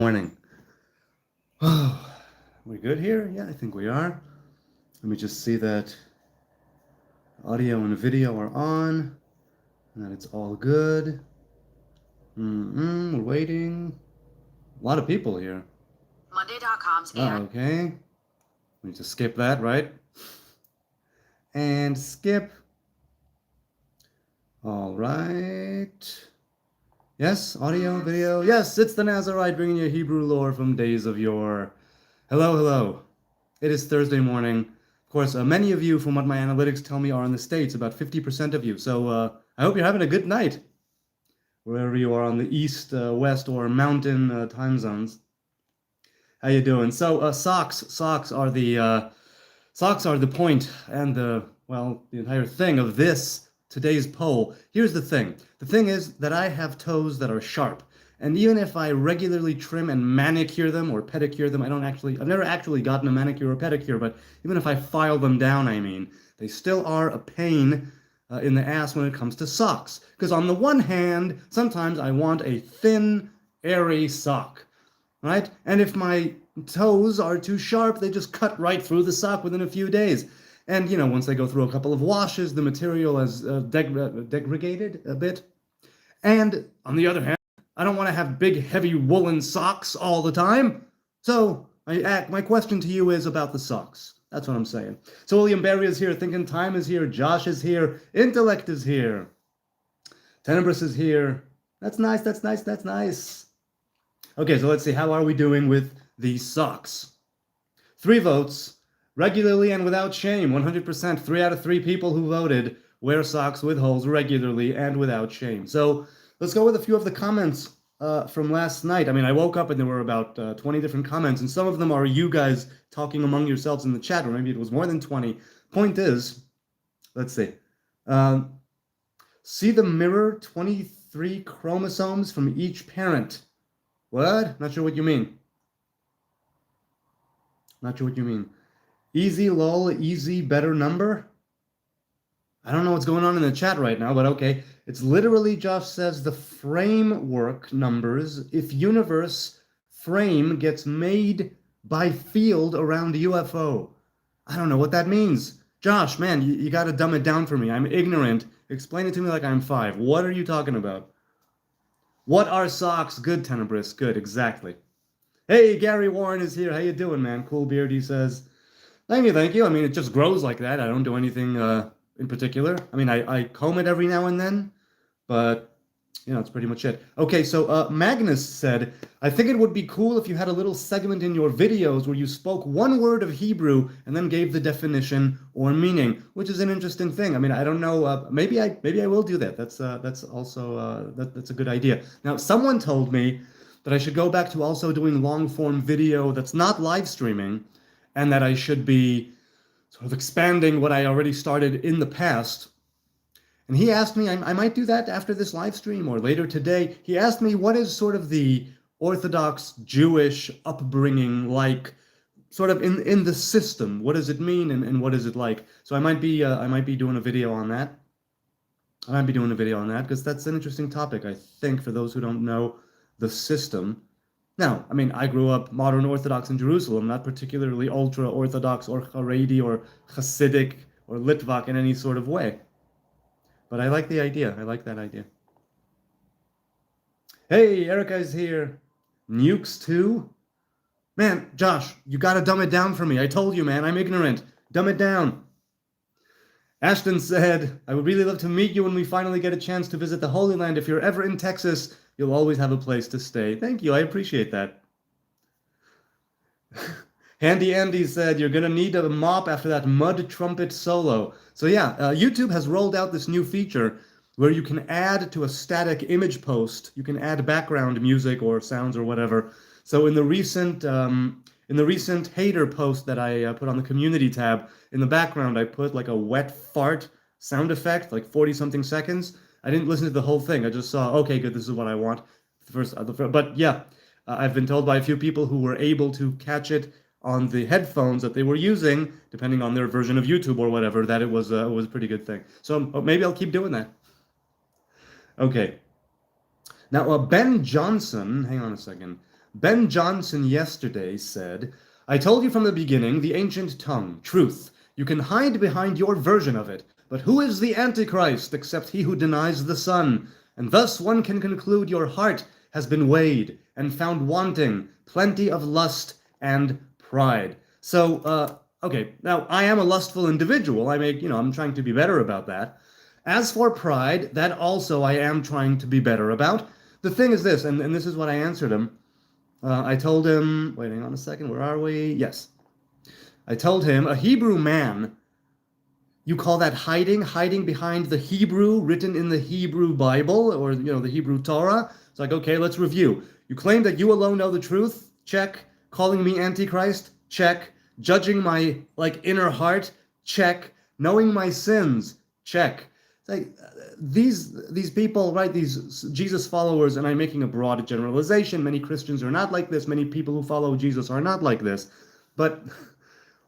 Morning. Oh, we good here? Yeah, I think we are. Let me just see that audio and video are on, and that it's all good. We're waiting. A lot of people here. Monday.com's Okay. We need to skip that, right? And skip. All right. Yes, audio, video. Yes, it's the Nazarite bringing you Hebrew lore from days of yore. Hello, hello. It is Thursday morning. Of course, many of you, from what my analytics tell me, are in the States, about 50% of you. So I hope you're having a good night, wherever you are on the east, west, or mountain time zones. How you doing? So socks are the point and the entire thing of today's poll. Here's the thing. The thing is that I have toes that are sharp. And even if I regularly trim and manicure them or pedicure them, I've never actually gotten a manicure or pedicure, but even if I file them down, they still are a pain in the ass when it comes to socks. Because on the one hand, sometimes I want a thin, airy sock, right? And if my toes are too sharp, they just cut right through the sock within a few days. And, once they go through a couple of washes, the material has degraded a bit. And on the other hand, I don't want to have big, heavy woolen socks all the time. So my question to you is about the socks. That's what I'm saying. So William Barry is here, Thinking Time is here, Josh is here, Intellect is here, Tenebris is here. That's nice, that's nice, that's nice. Okay, so let's see, how are we doing with these socks? 3 votes, regularly and without shame, 100%. 3 out of 3 people who voted wear socks with holes regularly and without shame. So let's go with a few of the comments from last night. I woke up and there were about 20 different comments, and some of them are you guys talking among yourselves in the chat, or maybe it was more than 20. Point is, let's see. See the mirror, 23 chromosomes from each parent. What? Not sure what you mean. Not sure what you mean. Easy, lol, easy, better number? I don't know what's going on in the chat right now, but okay. It's literally, Josh says, the framework numbers if universe frame gets made by field around UFO. I don't know what that means. Josh, man, you got to dumb it down for me. I'm ignorant. Explain it to me like I'm 5. What are you talking about? What are socks? Good, Tenebris. Good, exactly. Hey, Gary Warren is here. How you doing, man? Cool beard, he says. Thank you, thank you. It just grows like that. I don't do anything in particular. I comb it every now and then, but it's pretty much it. Okay, so Magnus said, I think it would be cool if you had a little segment in your videos where you spoke one word of Hebrew and then gave the definition or meaning, which is an interesting thing. I don't know. Maybe I will do that. That's also that's a good idea. Now, someone told me that I should go back to also doing long form video that's not live streaming, and that I should be sort of expanding what I already started in the past. And he asked me, I might do that after this live stream or later today. He asked me, what is sort of the Orthodox Jewish upbringing like, sort of in the system? What does it mean and what is it like? So I might be doing a video on that. I might be doing a video on that because that's an interesting topic, I think, for those who don't know the system. Now, I grew up modern Orthodox in Jerusalem, not particularly ultra-Orthodox or Haredi or Hasidic or Litvak in any sort of way. But I like the idea. I like that idea. Hey, Erica is here. Nukes too? Man, Josh, you gotta dumb it down for me. I told you, man, I'm ignorant. Dumb it down. Ashton said, I would really love to meet you when we finally get a chance to visit the Holy Land. If you're ever in Texas, you'll always have a place to stay. Thank you. I appreciate that. Handy Andy said, you're going to need a mop after that mud trumpet solo. So yeah, YouTube has rolled out this new feature where you can add to a static image post, you can add background music or sounds or whatever. So in the recent hater post that I put on the community tab, in the background I put like a wet fart sound effect, like 40-something seconds. I didn't listen to the whole thing. I just saw, okay, good, this is what I want. But yeah, I've been told by a few people who were able to catch it on the headphones that they were using, depending on their version of YouTube or whatever, that it was a pretty good thing. So maybe I'll keep doing that. Okay. Now, Ben Johnson, hang on a second. Ben Johnson yesterday said, I told you from the beginning, the ancient tongue, truth. You can hide behind your version of it, but who is the Antichrist except he who denies the Son? And thus one can conclude your heart has been weighed and found wanting plenty of lust and pride. So, okay, now I am a lustful individual. I'm trying to be better about that. As for pride, that also I am trying to be better about. The thing is this, and this is what I answered him. I told him, wait, hang on a second, where are we? Yes. I told him, a Hebrew man, you call that hiding behind the Hebrew written in the Hebrew Bible or, the Hebrew Torah? It's like, okay, let's review. You claim that you alone know the truth? Check. Calling me Antichrist? Check. Judging my, inner heart? Check. Knowing my sins? Check. It's like, these people, right, these Jesus followers, and I'm making a broad generalization. Many Christians are not like this. Many people who follow Jesus are not like this. But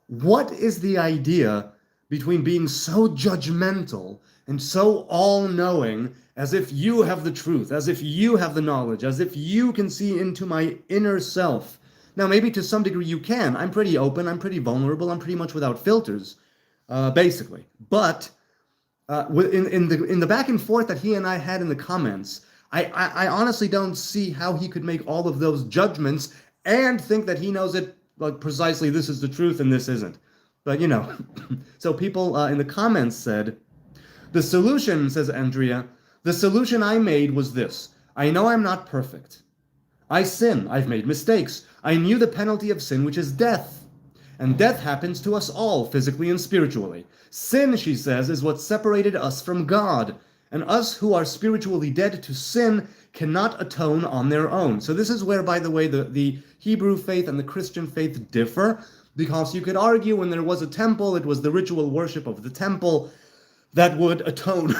what is the idea between being so judgmental and so all-knowing, as if you have the truth, as if you have the knowledge, as if you can see into my inner self? Now, maybe to some degree you can. I'm pretty open. I'm pretty vulnerable. I'm pretty much without filters, basically. But in the back and forth that he and I had in the comments, I honestly don't see how he could make all of those judgments and think that he knows it, like, precisely this is the truth and this isn't. But, so people in the comments said, the solution, says Andrea, the solution I made was this. I know I'm not perfect. I sin. I've made mistakes. I knew the penalty of sin, which is death. And death happens to us all, physically and spiritually. Sin, she says, is what separated us from God. And us who are spiritually dead to sin cannot atone on their own. So this is where, by the way, the Hebrew faith and the Christian faith differ, because you could argue when there was a temple, it was the ritual worship of the temple that would atone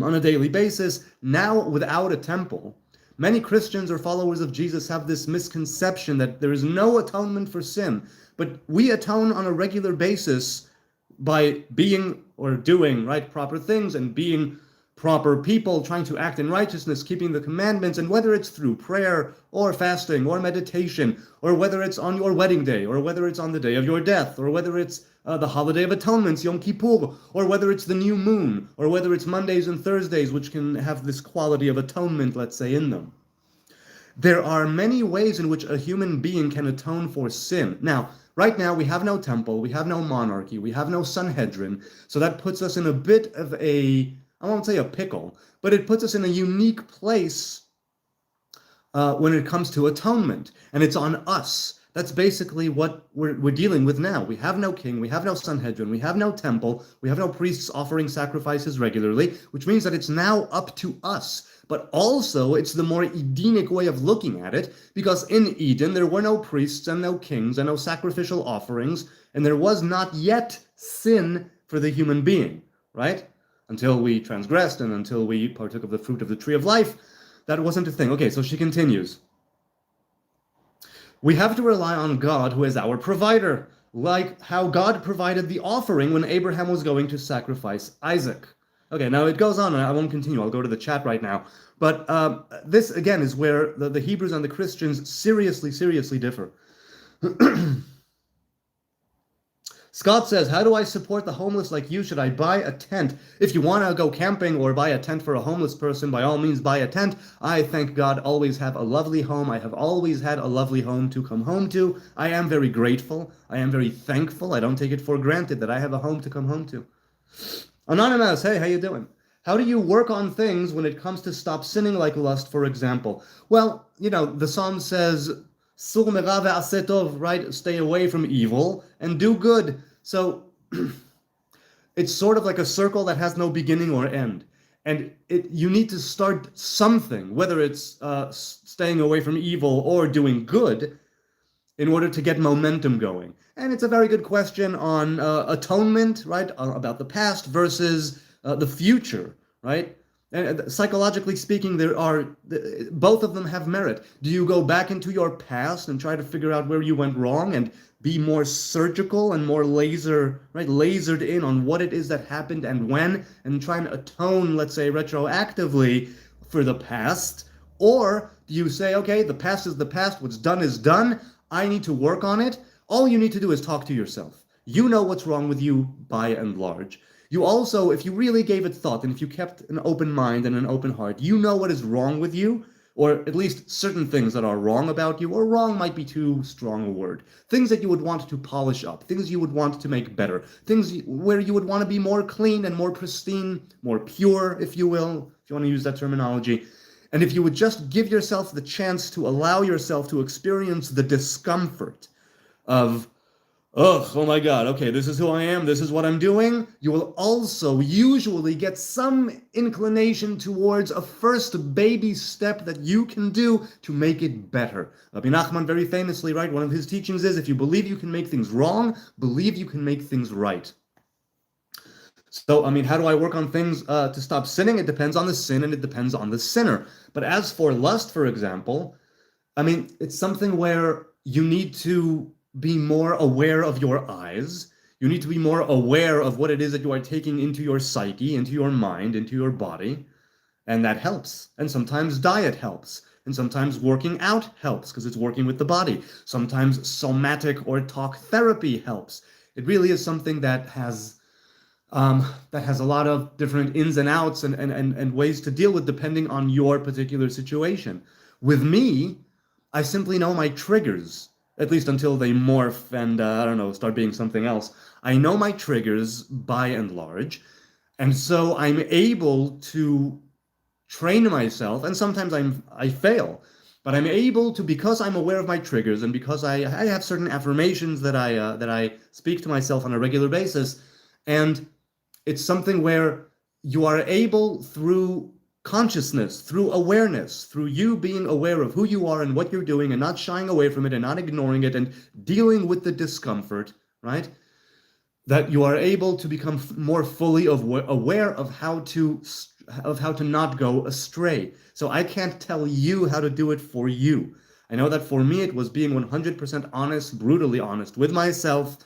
on a daily basis. Now, without a temple, many Christians or followers of Jesus have this misconception that there is no atonement for sin. But we atone on a regular basis by being or doing, right, proper things and being proper people, trying to act in righteousness, keeping the commandments, and whether it's through prayer or fasting or meditation, or whether it's on your wedding day, or whether it's on the day of your death, or whether it's the holiday of atonements, Yom Kippur, or whether it's the new moon, or whether it's Mondays and Thursdays, which can have this quality of atonement, let's say, in them. There are many ways in which a human being can atone for sin. Now, right now, we have no temple, we have no monarchy, we have no Sanhedrin, so that puts us in a bit of I won't say a pickle, but it puts us in a unique place when it comes to atonement, and it's on us. That's basically what we're dealing with now. We have no king, we have no Sanhedrin, we have no temple, we have no priests offering sacrifices regularly, which means that it's now up to us. But also, it's the more Edenic way of looking at it, because in Eden, there were no priests and no kings and no sacrificial offerings, and there was not yet sin for the human being, right? Until we transgressed and until we partook of the fruit of the tree of life, that wasn't a thing. Okay, so she continues. We have to rely on God, who is our provider, like how God provided the offering when Abraham was going to sacrifice Isaac. Okay, now it goes on, and I won't continue. I'll go to the chat right now. But this, again, is where the Hebrews and the Christians seriously differ. Scott says, how do I support the homeless like you? Should I buy a tent? If you want to go camping or buy a tent for a homeless person, by all means buy a tent. I, thank God, always have a lovely home. I have always had a lovely home to come home to. I am very grateful. I am very thankful. I don't take it for granted that I have a home to come home to. Anonymous, hey, how you doing? How do you work on things when it comes to stop sinning like lust, for example? Well, the Psalm says, Sur mera ve'aseh tov, right? Stay away from evil and do good. So it's sort of like a circle that has no beginning or end. And you need to start something, whether it's staying away from evil or doing good, in order to get momentum going. And it's a very good question on atonement, right? About the past versus the future, right? And psychologically speaking, both of them have merit. Do you go back into your past and try to figure out where you went wrong and be more surgical and more lasered in on what it is that happened and when, and try and atone, let's say, retroactively for the past? Or Do you say, okay, the past is the past, what's done is done, I need to work on it? All you need to do is talk to yourself. You know what's wrong with you by and large. You also, if you really gave it thought and if you kept an open mind and an open heart, you know what is wrong with you, or at least certain things that are wrong about you, or wrong might be too strong a word. Things that you would want to polish up, things you would want to make better, things where you would want to be more clean and more pristine, more pure, if you will, if you want to use that terminology. And if you would just give yourself the chance to allow yourself to experience the discomfort of, oh my God, okay, this is who I am, this is what I'm doing, you will also usually get some inclination towards a first baby step that you can do to make it better. Rabbi Nachman very famously, right, one of his teachings is, if you believe you can make things wrong, believe you can make things right. So, I mean, how do I work on things to stop sinning? It depends on the sin and it depends on the sinner. But as for lust, for example, I mean, it's something where you need to be more aware of your eyes. You need to be more aware of what it is that you are taking into your psyche, into your mind, into your body. And that helps. And sometimes diet helps. And sometimes working out helps because it's working with the body. Sometimes somatic or talk therapy helps. It really is something that has a lot of different ins and outs and ways to deal with depending on your particular situation. With me, I simply know my triggers, at least until they morph and, I don't know, start being something else. I know my triggers by and large, and so I'm able to train myself, and sometimes I fail, but I'm able to, because I'm aware of my triggers and because I have certain affirmations that I speak to myself on a regular basis, and it's something where you are able, through consciousness, through awareness, through you being aware of who you are and what you're doing and not shying away from it and not ignoring it and dealing with the discomfort, right? That you are able to become more fully aware of how to not go astray. So I can't tell you how to do it for you. I know that for me it was being 100% honest, brutally honest with myself,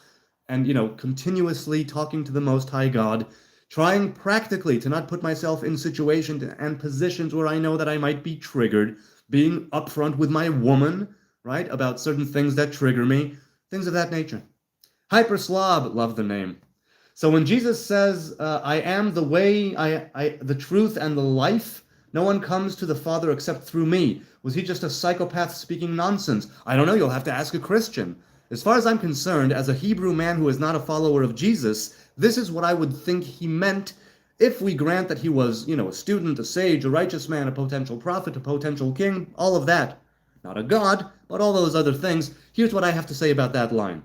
and, continuously talking to the Most High God, trying practically to not put myself in situations and positions where I know that I might be triggered, being upfront with my woman, right, about certain things that trigger me, things of that nature. Hyperslav, love the name. So when Jesus says, I am the way, the truth, and the life, no one comes to the Father except through me. Was he just a psychopath speaking nonsense? I don't know, you'll have to ask a Christian. As far as I'm concerned, as a Hebrew man who is not a follower of Jesus, this is what I would think he meant if we grant that he was, a student, a sage, a righteous man, a potential prophet, a potential king, all of that. Not a god, but all those other things. Here's what I have to say about that line.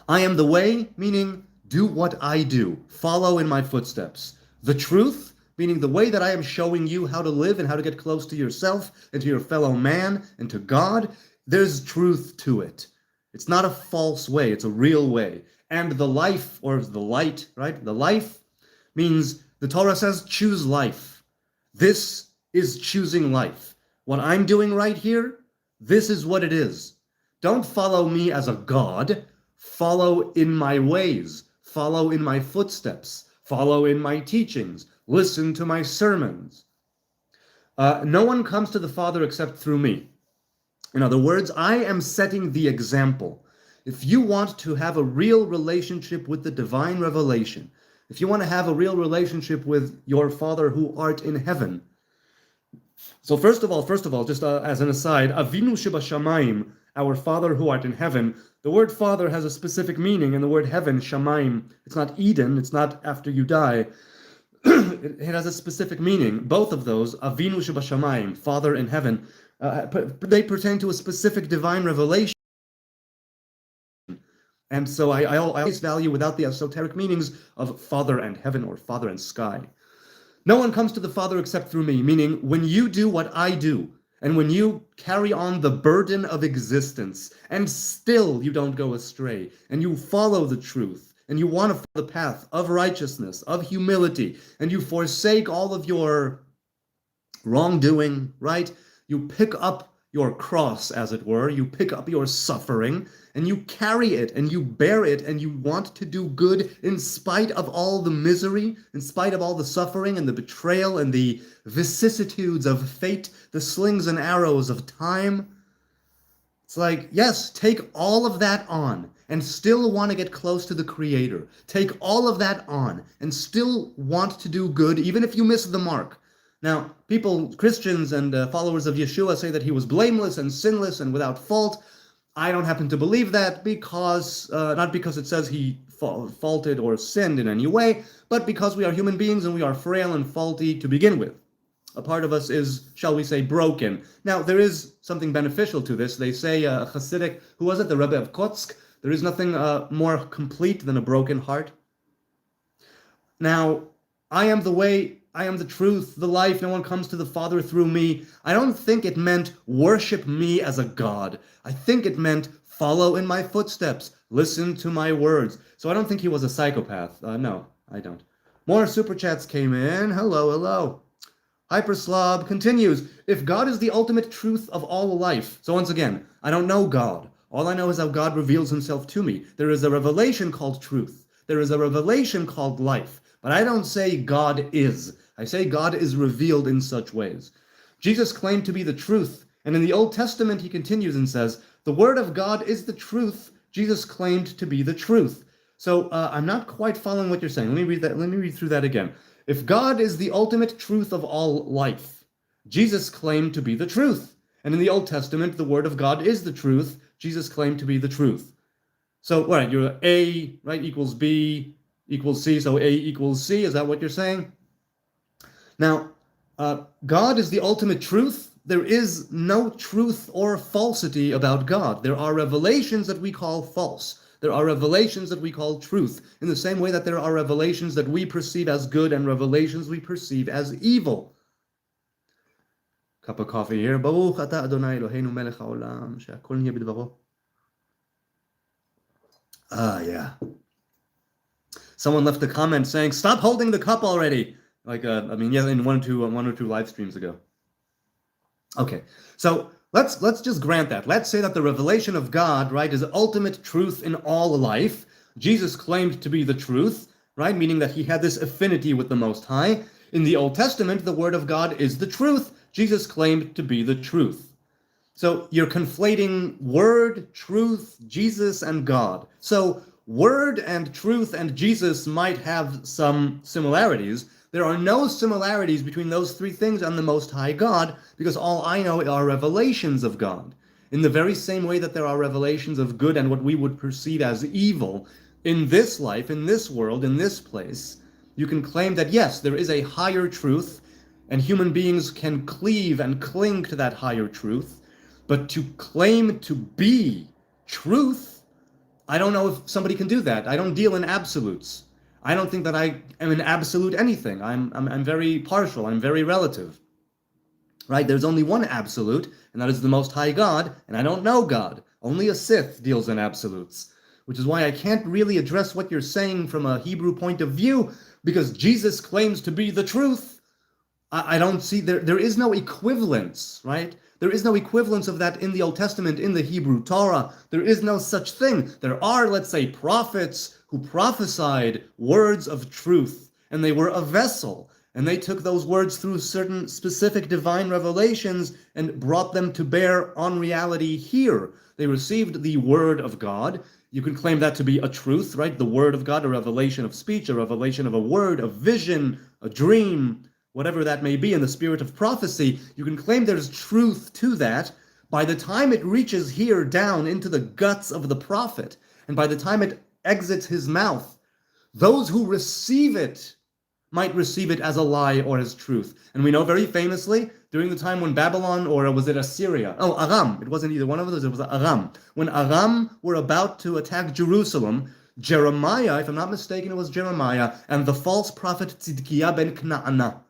I am the way, meaning do what I do. Follow in my footsteps. The truth, meaning the way that I am showing you how to live and how to get close to yourself and to your fellow man and to God, there's truth to it. It's not a false way, it's a real way. And the life, or the light, right? The life means, the Torah says, choose life. This is choosing life. What I'm doing right here, this is what it is. Don't follow me as a god. Follow in my ways. Follow in my footsteps. Follow in my teachings. Listen to my sermons. No one comes to the Father except through me. In other words, I am setting the example. If you want to have a real relationship with the divine revelation, if you want to have a real relationship with your Father who art in heaven. So first of all, just as an aside, Avinu Shebashamayim, our Father who art in heaven. The word Father has a specific meaning, and the word heaven, Shamayim, it's not Eden, it's not after you die. It has a specific meaning. Both of those, Avinu Shebashamayim, Father in heaven, they pertain to a specific divine revelation. And so I always value without the esoteric meanings of Father and heaven or Father and sky. No one comes to the Father except through me, meaning when you do what I do, and when you carry on the burden of existence, and still you don't go astray, and you follow the truth, and you want to follow the path of righteousness, of humility, and you forsake all of your wrongdoing, right? You pick up your cross, as it were. You pick up your suffering and you carry it and you bear it and you want to do good in spite of all the misery, in spite of all the suffering and the betrayal and the vicissitudes of fate, the slings and arrows of time. It's like, yes, take all of that on and still want to get close to the Creator. Take all of that on and still want to do good, even if you miss the mark. Now, people, Christians and followers of Yeshua say that he was blameless and sinless and without fault. I don't happen to believe that because, not because it says he faulted or sinned in any way, but because we are human beings and we are frail and faulty to begin with. A part of us is, shall we say, broken. Now, there is something beneficial to this. They say, Hasidic, who was it, the Rebbe of Kotsk? There is nothing more complete than a broken heart. Now, I am the way, I am the truth, the life, no one comes to the Father through me. I don't think it meant worship me as a god. I think it meant follow in my footsteps, listen to my words. So I don't think he was a psychopath. No, I don't. More super chats came in. Hello, hello. Hyperslob continues, if God is the ultimate truth of all life. So once again, I don't know God. All I know is how God reveals himself to me. There is a revelation called truth. There is a revelation called life. But I don't say God is. I say God is revealed in such ways. Jesus claimed to be the truth. And in the Old Testament, he continues and says, the word of God is the truth. Jesus claimed to be the truth. So I'm not quite following what you're saying. Let me read that. Let me read through that again. If God is the ultimate truth of all life, Jesus claimed to be the truth. And in the Old Testament, the word of God is the truth. Jesus claimed to be the truth. So, right, you're A, right, equals B equals C. So A equals C. Is that what you're saying? Now, God is the ultimate truth. There is no truth or falsity about God. There are revelations that we call false. There are revelations that we call truth, in the same way that there are revelations that we perceive as good and revelations we perceive as evil. Cup of coffee here. Baruch atah Adonai Eloheinu melech haolam, she'akol niyeh b'dvaro. Yeah. Someone left a comment saying, stop holding the cup already. Like, in one or two live streams ago. Okay, so let's just grant that. Let's say that the revelation of God, right, is ultimate truth in all life. Jesus claimed to be the truth, right, meaning that he had this affinity with the Most High. In the Old Testament, the word of God is the truth. Jesus claimed to be the truth. So you're conflating word, truth, Jesus, and God. So word and truth and Jesus might have some similarities. There are no similarities between those three things and the Most High God, because all I know are revelations of God. In the very same way that there are revelations of good and what we would perceive as evil in this life, in this world, in this place, you can claim that yes, there is a higher truth, and human beings can cleave and cling to that higher truth, but to claim to be truth, I don't know if somebody can do that. I don't deal in absolutes. I don't think that I am an absolute anything. I'm very partial. I'm very relative. Right? There's only one absolute, and that is the Most High God, and I don't know God. Only a Sith deals in absolutes, which is why I can't really address what you're saying from a Hebrew point of view, because Jesus claims to be the truth. I don't see, there is no equivalence, right? There is no equivalence of that in the Old Testament, in the Hebrew Torah. There is no such thing. There are, let's say, prophets who prophesied words of truth, and they were a vessel, and they took those words through certain specific divine revelations and brought them to bear on reality here. They received the word of God. You can claim that to be a truth, right? The word of God, a revelation of speech, a revelation of a word, a vision, a dream, whatever that may be in the spirit of prophecy. You can claim there's truth to that. By the time it reaches here down into the guts of the prophet, and by the time it exits his mouth, those who receive it might receive it as a lie or as truth. And we know very famously, during the time when Babylon, or was it Assyria? Oh, Aram. It wasn't either one of those, it was Aram. When Aram were about to attack Jerusalem, Jeremiah, if I'm not mistaken, it was Jeremiah, and the false prophet Tzidkiah ben Knaanah,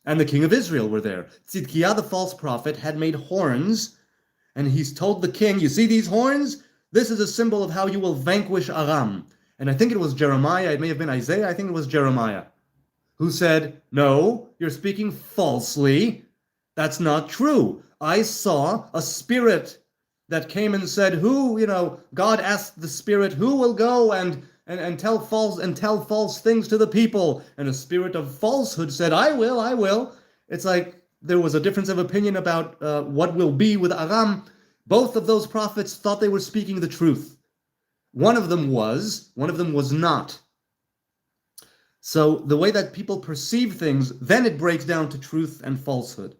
and the king of Israel were there. Tzidkiah, the false prophet, had made horns, and he's told the king, you see these horns? This is a symbol of how you will vanquish Aram. And I think it was Jeremiah, it may have been Isaiah, I think it was Jeremiah, who said, no, you're speaking falsely. That's not true. I saw a spirit that came and said, God asked the spirit, who will go and tell false things to the people? And a spirit of falsehood said, I will. It's like there was a difference of opinion about what will be with Aram. Both of those prophets thought they were speaking the truth. One of them was not. So the way that people perceive things, then it breaks down to truth and falsehood.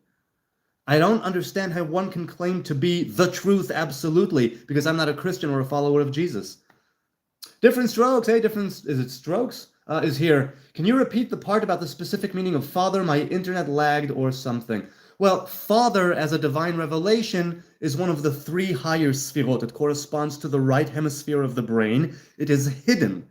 I don't understand how one can claim to be the truth absolutely, because I'm not a Christian or a follower of Jesus. Different strokes, is it strokes? Is here. Can you repeat the part about the specific meaning of father? My internet lagged or something. Well, father as a divine revelation is one of the three higher sphirot. It corresponds to the right hemisphere of the brain. It is hidden.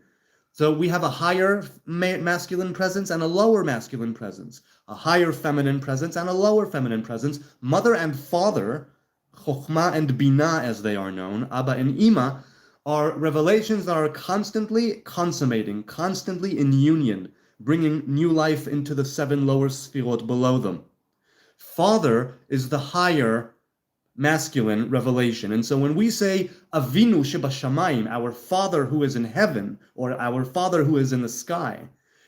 So we have a higher masculine presence and a lower masculine presence, a higher feminine presence and a lower feminine presence. Mother and father, Chokhmah and Binah as they are known, Abba and Ima, are revelations that are constantly consummating, constantly in union, bringing new life into the seven lower sphirot below them. Father is the higher masculine revelation. And so when we say Avinu Shebashamayim, our Father who is in heaven, or our Father who is in the sky,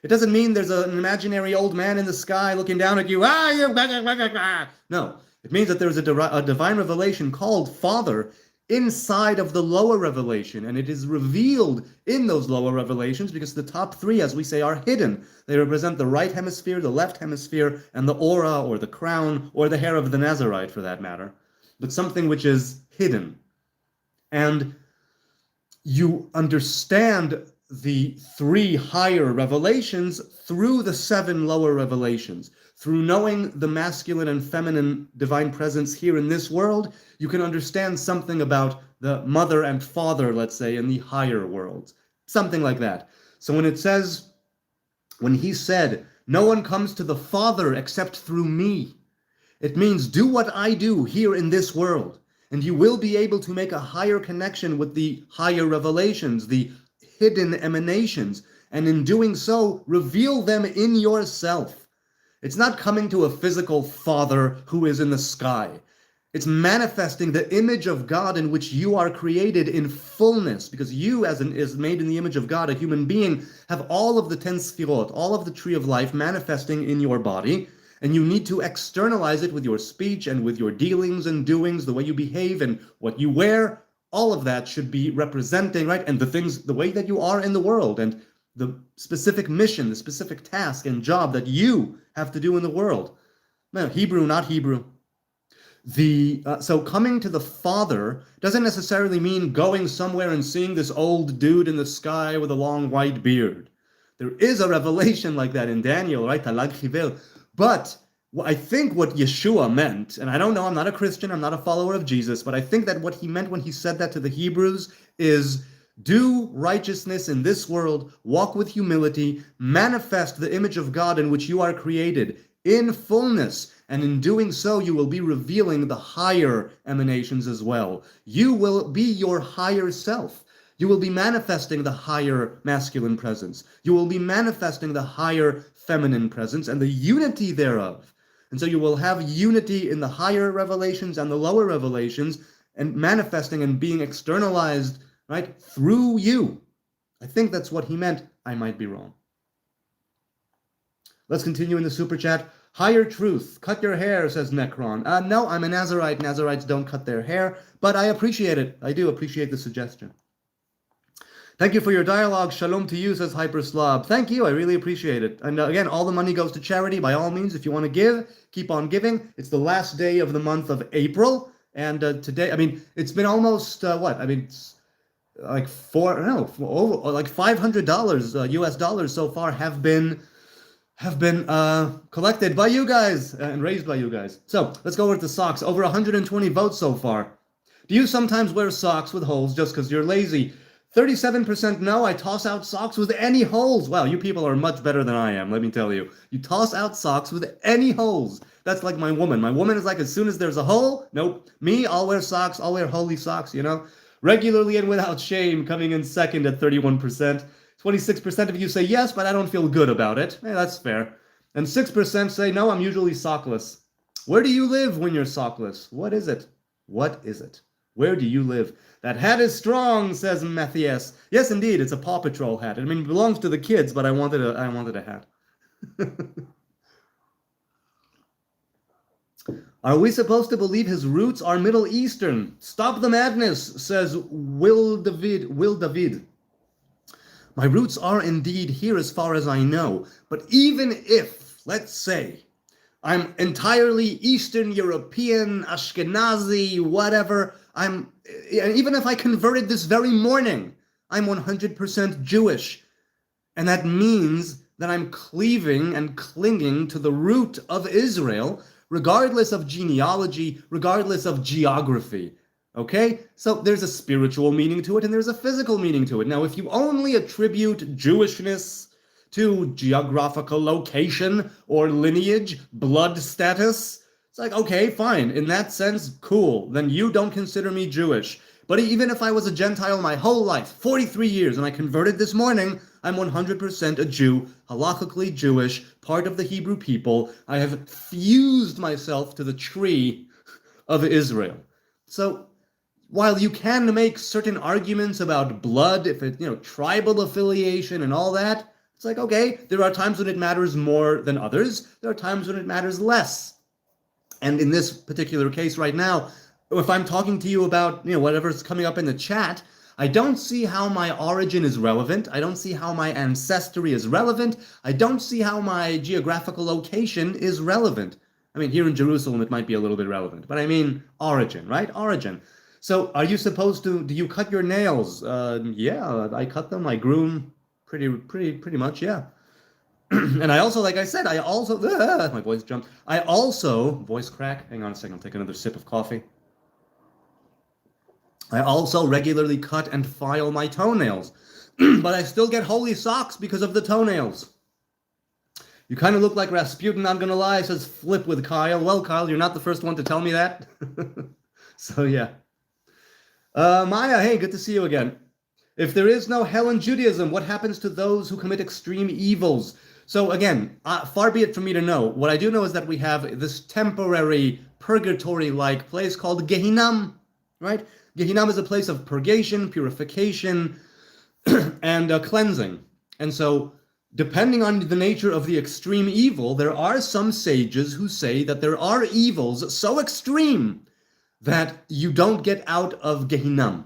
it doesn't mean there's an imaginary old man in the sky looking down at you. No, it means that there's a divine revelation called Father inside of the lower revelation, and it is revealed in those lower revelations because the top three, as we say, are hidden. They represent the right hemisphere, the left hemisphere, and the aura or the crown or the hair of the Nazarite for that matter. But something which is hidden. And you understand the three higher revelations through the seven lower revelations. Through knowing the masculine and feminine divine presence here in this world, you can understand something about the mother and father, let's say, in the higher worlds. Something like that. So when he said, no one comes to the Father except through me, it means do what I do here in this world, and you will be able to make a higher connection with the higher revelations, the hidden emanations, and in doing so, reveal them in yourself. It's not coming to a physical Father who is in the sky. It's manifesting the image of God in which you are created in fullness, because you, is made in the image of God, a human being, have all of the 10 sphirot, all of the tree of life manifesting in your body. And you need to externalize it with your speech and with your dealings and doings, the way you behave and what you wear. All of that should be representing, right? And the way that you are in the world and the specific mission, the specific task and job that you have to do in the world. No, Hebrew, not Hebrew. So coming to the Father doesn't necessarily mean going somewhere and seeing this old dude in the sky with a long white beard. There is a revelation like that in Daniel, right? Talag Chivel. But I think what Yeshua meant, and I don't know, I'm not a Christian, I'm not a follower of Jesus, but I think that what he meant when he said that to the Hebrews is do righteousness in this world, walk with humility, manifest the image of God in which you are created in fullness, and in doing so you will be revealing the higher emanations as well. You will be your higher self. You will be manifesting the higher masculine presence. You will be manifesting the higher feminine presence and the unity thereof. And so you will have unity in the higher revelations and the lower revelations, and manifesting and being externalized, right, through you. I think that's what he meant. I might be wrong. Let's continue in the super chat. Higher truth. Cut your hair, says Necron. No, I'm a Nazarite. Nazarites don't cut their hair, but I appreciate it. I do appreciate the suggestion. Thank you for your dialogue. Shalom to you, says Hyperslav. Thank you. I really appreciate it. And again, all the money goes to charity. By all means, if you want to give, keep on giving. It's the last day of the month of April. And today, it's been almost, it's like $500 US dollars so far have been collected by you guys and raised by you guys. So let's go over to socks. Over 120 votes so far. Do you sometimes wear socks with holes just because you're lazy? 37% no, I toss out socks with any holes. Wow, you people are much better than I am, let me tell you. You toss out socks with any holes. That's like my woman. My woman is like, as soon as there's a hole, nope. Me, I'll wear socks. I'll wear holy socks, Regularly and without shame, coming in second at 31%. 26% of you say yes, but I don't feel good about it. That's fair. And 6% say no, I'm usually sockless. Where do you live when you're sockless? What is it? What is it? Where do you live? That hat is strong, says Matthias. Yes, indeed, it's a Paw Patrol hat. I mean, it belongs to the kids, but I wanted a hat. Are we supposed to believe his roots are Middle Eastern? Stop the madness, says Will David. Will David. My roots are indeed here as far as I know, but even if, let's say, I'm entirely Eastern European, Ashkenazi, whatever, even if I converted this very morning, I'm 100% Jewish. And that means that I'm cleaving and clinging to the root of Israel, regardless of genealogy, regardless of geography. Okay? So there's a spiritual meaning to it and there's a physical meaning to it. Now, if you only attribute Jewishness to geographical location or lineage, blood status, it's like, okay, fine. In that sense, cool. Then you don't consider me Jewish. But even if I was a Gentile my whole life, 43 years, and I converted this morning, I'm 100% a Jew, halakhically Jewish, part of the Hebrew people. I have fused myself to the tree of Israel. So while you can make certain arguments about blood, if it, tribal affiliation and all that, it's like, okay, there are times when it matters more than others. There are times when it matters less. And in this particular case right now, if I'm talking to you about, whatever's coming up in the chat, I don't see how my origin is relevant. I don't see how my ancestry is relevant. I don't see how my geographical location is relevant. I mean, here in Jerusalem, it might be a little bit relevant, but I mean origin, right? Origin. So are you supposed to, do you cut your nails? Yeah, I cut them. I groom pretty much, yeah. And I also, like I said, my voice jumped. Voice crack. Hang on a second, I'll take another sip of coffee. I also regularly cut and file my toenails, but I still get holy socks because of the toenails. You kind of look like Rasputin, not gonna lie, says Flip with Kyle. Well, Kyle, you're not the first one to tell me that. So, yeah. Maya, hey, good to see you again. If there is no hell in Judaism, what happens to those who commit extreme evils? So again, far be it from me to know. What I do know is that we have this temporary purgatory-like place called Gehinnom, right? Gehinnom is a place of purgation, purification, and cleansing. And so, depending on the nature of the extreme evil, there are some sages who say that there are evils so extreme that you don't get out of Gehinnom.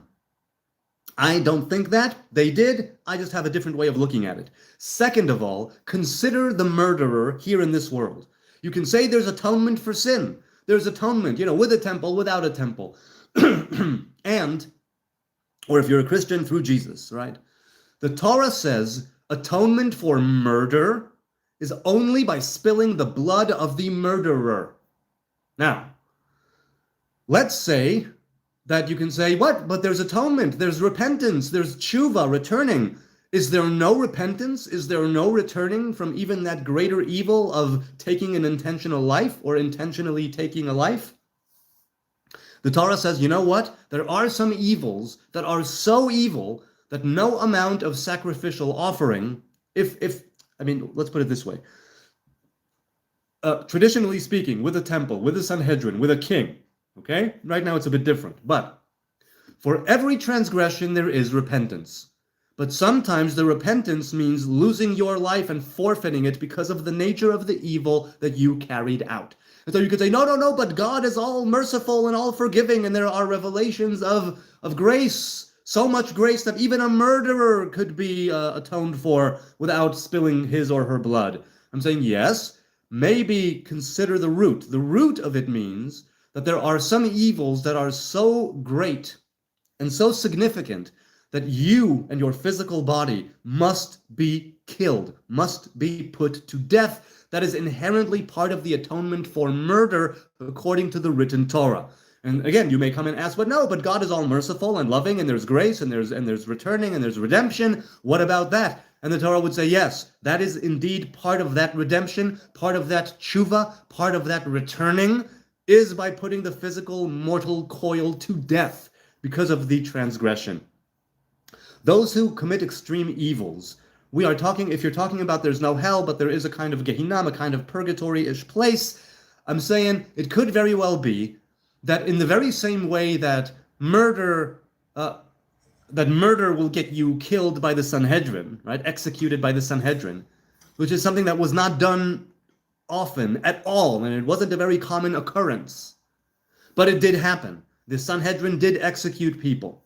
I don't think that. They did. I just have a different way of looking at it. Second of all, consider the murderer here in this world. You can say there's atonement for sin. There's atonement, with a temple, without a temple. Or if you're a Christian, through Jesus, right? The Torah says atonement for murder is only by spilling the blood of the murderer. Now, let's say that you can say, what? But there's atonement, there's repentance, there's tshuva, returning. Is there no repentance? Is there no returning from even that greater evil of taking an intentional life or intentionally taking a life? The Torah says, you know what? There are some evils that are so evil that no amount of sacrificial offering, let's put it this way. Traditionally speaking, with a temple, with a Sanhedrin, with a king, okay? Right now it's a bit different, but for every transgression there is repentance. But sometimes the repentance means losing your life and forfeiting it because of the nature of the evil that you carried out. And so you could say, no, but God is all merciful and all forgiving, and there are revelations of grace, so much grace that even a murderer could be atoned for without spilling his or her blood. I'm saying, yes, maybe consider the root. The root of it means that there are some evils that are so great and so significant that you and your physical body must be killed, must be put to death. That is inherently part of the atonement for murder according to the written Torah. And again, you may come and ask, but God is all merciful and loving, and there's grace, and there's returning, and there's redemption. What about that? And the Torah would say, yes, that is indeed part of that redemption, part of that tshuva, part of that returning is by putting the physical mortal coil to death because of the transgression. Those who commit extreme evils, if you're talking about there's no hell, but there is a kind of Gehinnom, a kind of purgatory-ish place, I'm saying it could very well be that in the very same way that murder will get you killed by the Sanhedrin, right? Executed by the Sanhedrin, which is something that was not done often at all, and it wasn't a very common occurrence. But it did happen. The Sanhedrin did execute people.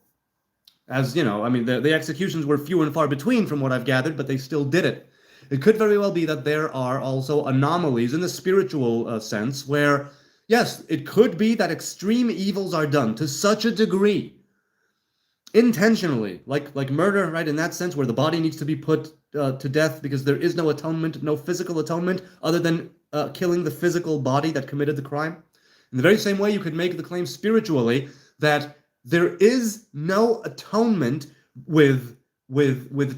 As you know, I mean, the executions were few and far between from what I've gathered, but they still did it. It could very well be that there are also anomalies in the spiritual sense where, yes, it could be that extreme evils are done to such a degree, intentionally, like murder, right? In that sense, where the body needs to be put to death because there is no atonement, no physical atonement, other than killing the physical body that committed the crime. In the very same way, you could make the claim spiritually that there is no atonement with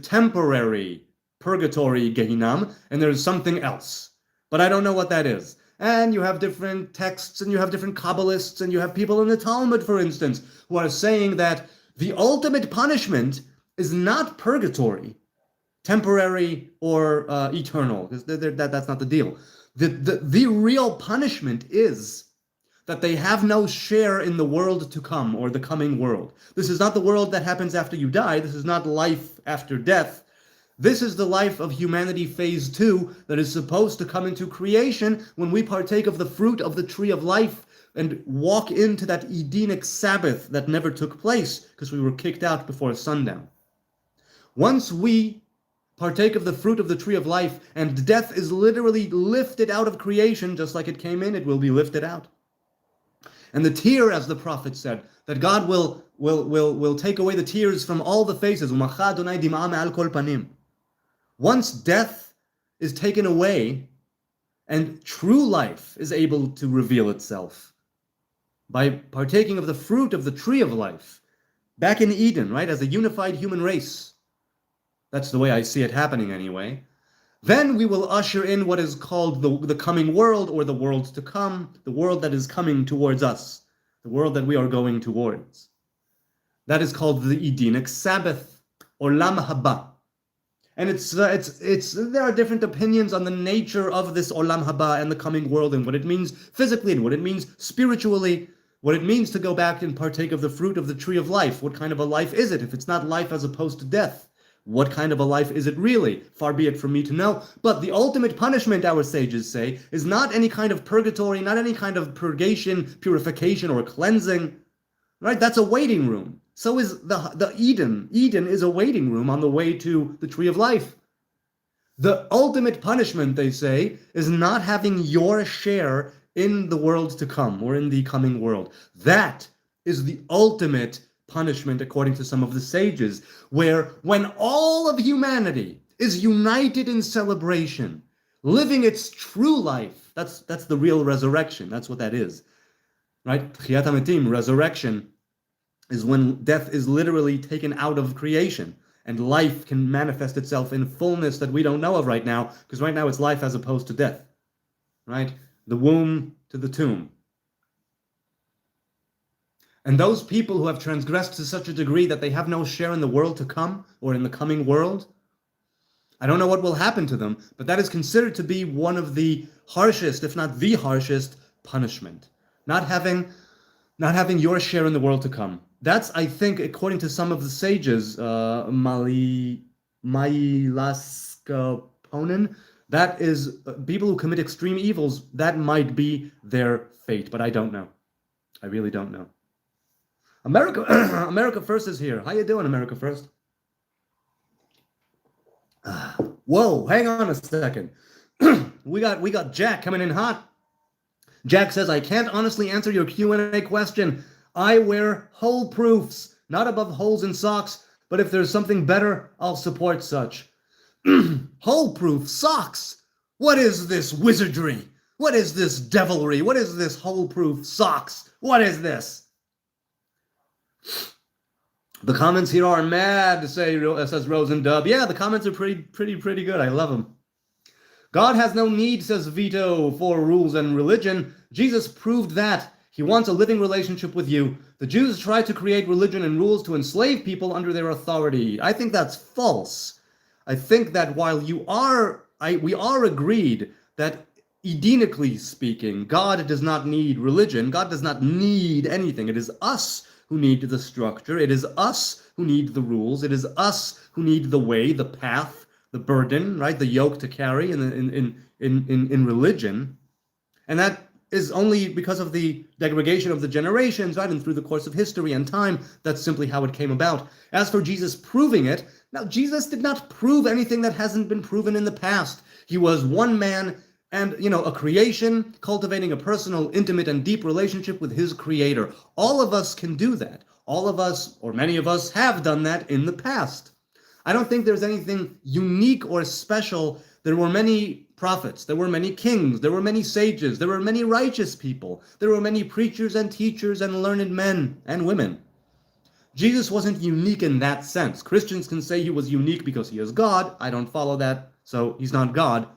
temporary purgatory Gehinam, and there is something else. But I don't know what that is. And you have different texts, and you have different Kabbalists, and you have people in the Talmud, for instance, who are saying that the ultimate punishment is not purgatory, temporary or eternal, because that's not the deal. The real punishment is that they have no share in the world to come, or the coming world. This is not the world that happens after you die. This is not life after death. This is the life of humanity phase 2 that is supposed to come into creation when we partake of the fruit of the tree of life and walk into that Edenic Sabbath that never took place because we were kicked out before sundown. Once we partake of the fruit of the tree of life and death is literally lifted out of creation, just like it came in, it will be lifted out. And the tear, as the prophet said, that God will take away the tears from all the faces. Once death is taken away and true life is able to reveal itself by partaking of the fruit of the tree of life back in Eden, right, as a unified human race. That's the way I see it happening anyway. Then we will usher in what is called the coming world, or the world to come, the world that is coming towards us, the world that we are going towards. That is called the Edenic Sabbath, or Olam Haba. And there are different opinions on the nature of this Olam Haba and the coming world, and what it means physically, and what it means spiritually, what it means to go back and partake of the fruit of the tree of life. What kind of a life is it if it's not life as opposed to death? What kind of a life is it really? Far be it from me to know. But the ultimate punishment, our sages say, is not any kind of purgatory, not any kind of purgation, purification, or cleansing. Right? That's a waiting room. So is the Eden. Eden is a waiting room on the way to the tree of life. The ultimate punishment, they say, is not having your share in the world to come, or in the coming world. That is the ultimate punishment, according to some of the sages, where when all of humanity is united in celebration, living its true life, that's the real resurrection. That's what that is, right? Tchiyat HaMetim, resurrection, is when death is literally taken out of creation and life can manifest itself in fullness that we don't know of right now, because right now it's life as opposed to death, right? The womb to the tomb. And those people who have transgressed to such a degree that they have no share in the world to come, or in the coming world, I don't know what will happen to them, but that is considered to be one of the harshest, if not the harshest, punishment. Not having your share in the world to come. That's, I think, according to some of the sages, Mailaskaponen, that is people who commit extreme evils, that might be their fate, but I don't know. I really don't know. America, America First is here. How you doing, America First? Whoa, hang on a second. we got Jack coming in hot. Jack says, I can't honestly answer your Q&A question. I wear hole proofs, not above holes in socks, but if there's something better, I'll support such. Hole proof socks? What is this wizardry? What is this devilry? What is this hole proof socks? What is this? The comments here are mad, says Rosendub. Yeah, the comments are pretty good. I love them. God has no need, says Vito, for rules and religion. Jesus proved that. He wants a living relationship with you. The Jews tried to create religion and rules to enslave people under their authority. I think that's false. I think that while we are agreed that Edenically speaking, God does not need religion. God does not need anything. It is us who need the structure. It is us who need the rules. It is us who need the way, the path, the burden, right? The yoke to carry in religion. And that is only because of the degradation of the generations, right? And through the course of history and time, that's simply how it came about. As for Jesus proving it, now Jesus did not prove anything that hasn't been proven in the past. He was one man and, a creation, cultivating a personal, intimate, and deep relationship with his creator. All of us can do that. All of us, or many of us, have done that in the past. I don't think there's anything unique or special. There were many prophets, there were many kings, there were many sages, there were many righteous people, there were many preachers and teachers and learned men and women. Jesus wasn't unique in that sense. Christians can say he was unique because he is God. I don't follow that, so he's not God.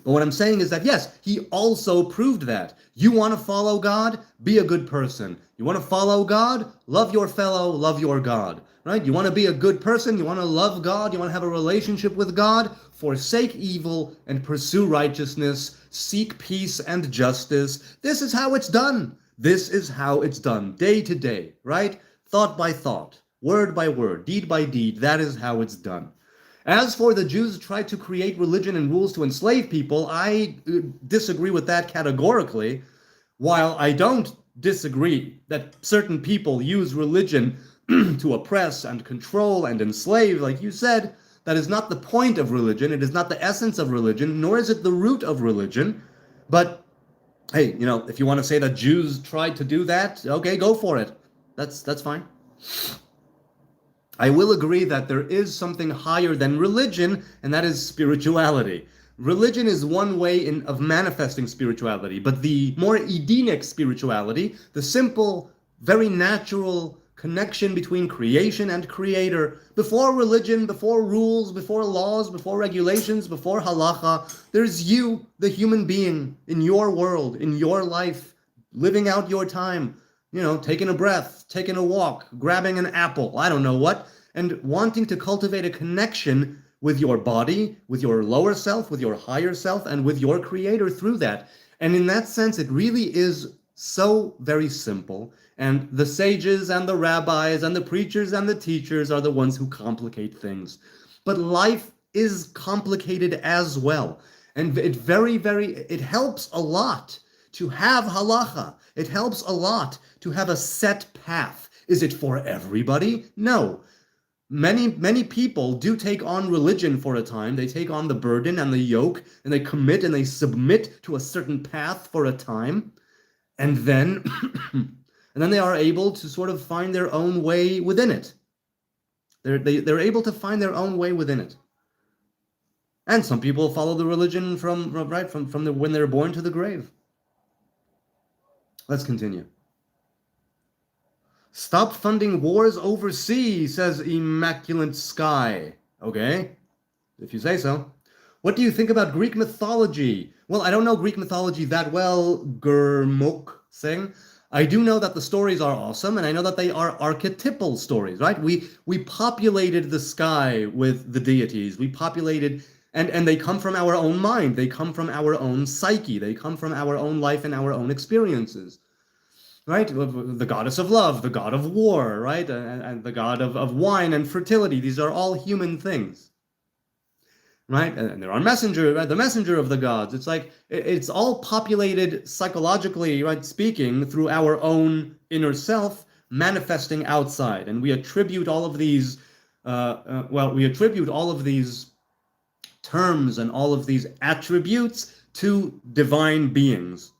But what I'm saying is that, yes, he also proved that. You want to follow God? Be a good person. You want to follow God? Love your fellow, love your God. Right? You want to be a good person? You want to love God? You want to have a relationship with God? Forsake evil and pursue righteousness. Seek peace and justice. This is how it's done. This is how it's done. Day to day, right? Thought by thought, word by word, deed by deed. That is how it's done. As for the Jews tried to create religion and rules to enslave people, I disagree with that categorically. While I don't disagree that certain people use religion to oppress and control and enslave, like you said, that is not the point of religion. It is not the essence of religion, nor is it the root of religion. But hey, if you want to say that Jews tried to do that, okay, go for it. That's fine. I will agree that there is something higher than religion, and that is spirituality. Religion is one way of manifesting spirituality, but the more Edenic spirituality, the simple, very natural connection between creation and creator, before religion, before rules, before laws, before regulations, before halacha, there's you, the human being, in your world, in your life, living out your time, taking a breath, taking a walk, grabbing an apple, I don't know what, and wanting to cultivate a connection with your body, with your lower self, with your higher self, and with your creator through that. And in that sense, it really is so very simple. And the sages and the rabbis and the preachers and the teachers are the ones who complicate things. But life is complicated as well. And it helps a lot to have halacha. It helps a lot to have a set path. Is it for everybody? No. Many people do take on religion for a time. They take on the burden and the yoke, and they commit and they submit to a certain path for a time. And then they are able to sort of find their own way within it. They're able to find their own way within it. And some people follow the religion from when they're born to the grave. Let's continue. Stop funding wars overseas, says Immaculate Sky. Okay, if you say so. What do you think about Greek mythology? Well, I don't know Greek mythology that well, Gurmukh Singh. I do know that the stories are awesome, and I know that they are archetypal stories, right? We populated the sky with the deities. We populated, and they come from our own mind. They come from our own psyche. They come from our own life and our own experiences, right? The goddess of love, the god of war, right? And the god of wine and fertility. These are all human things. Right? And there are messenger, right? The messenger of the gods. It's like, it's all populated psychologically, right, speaking, through our own inner self, manifesting outside. And we attribute all of these, we attribute all of these terms and all of these attributes to divine beings,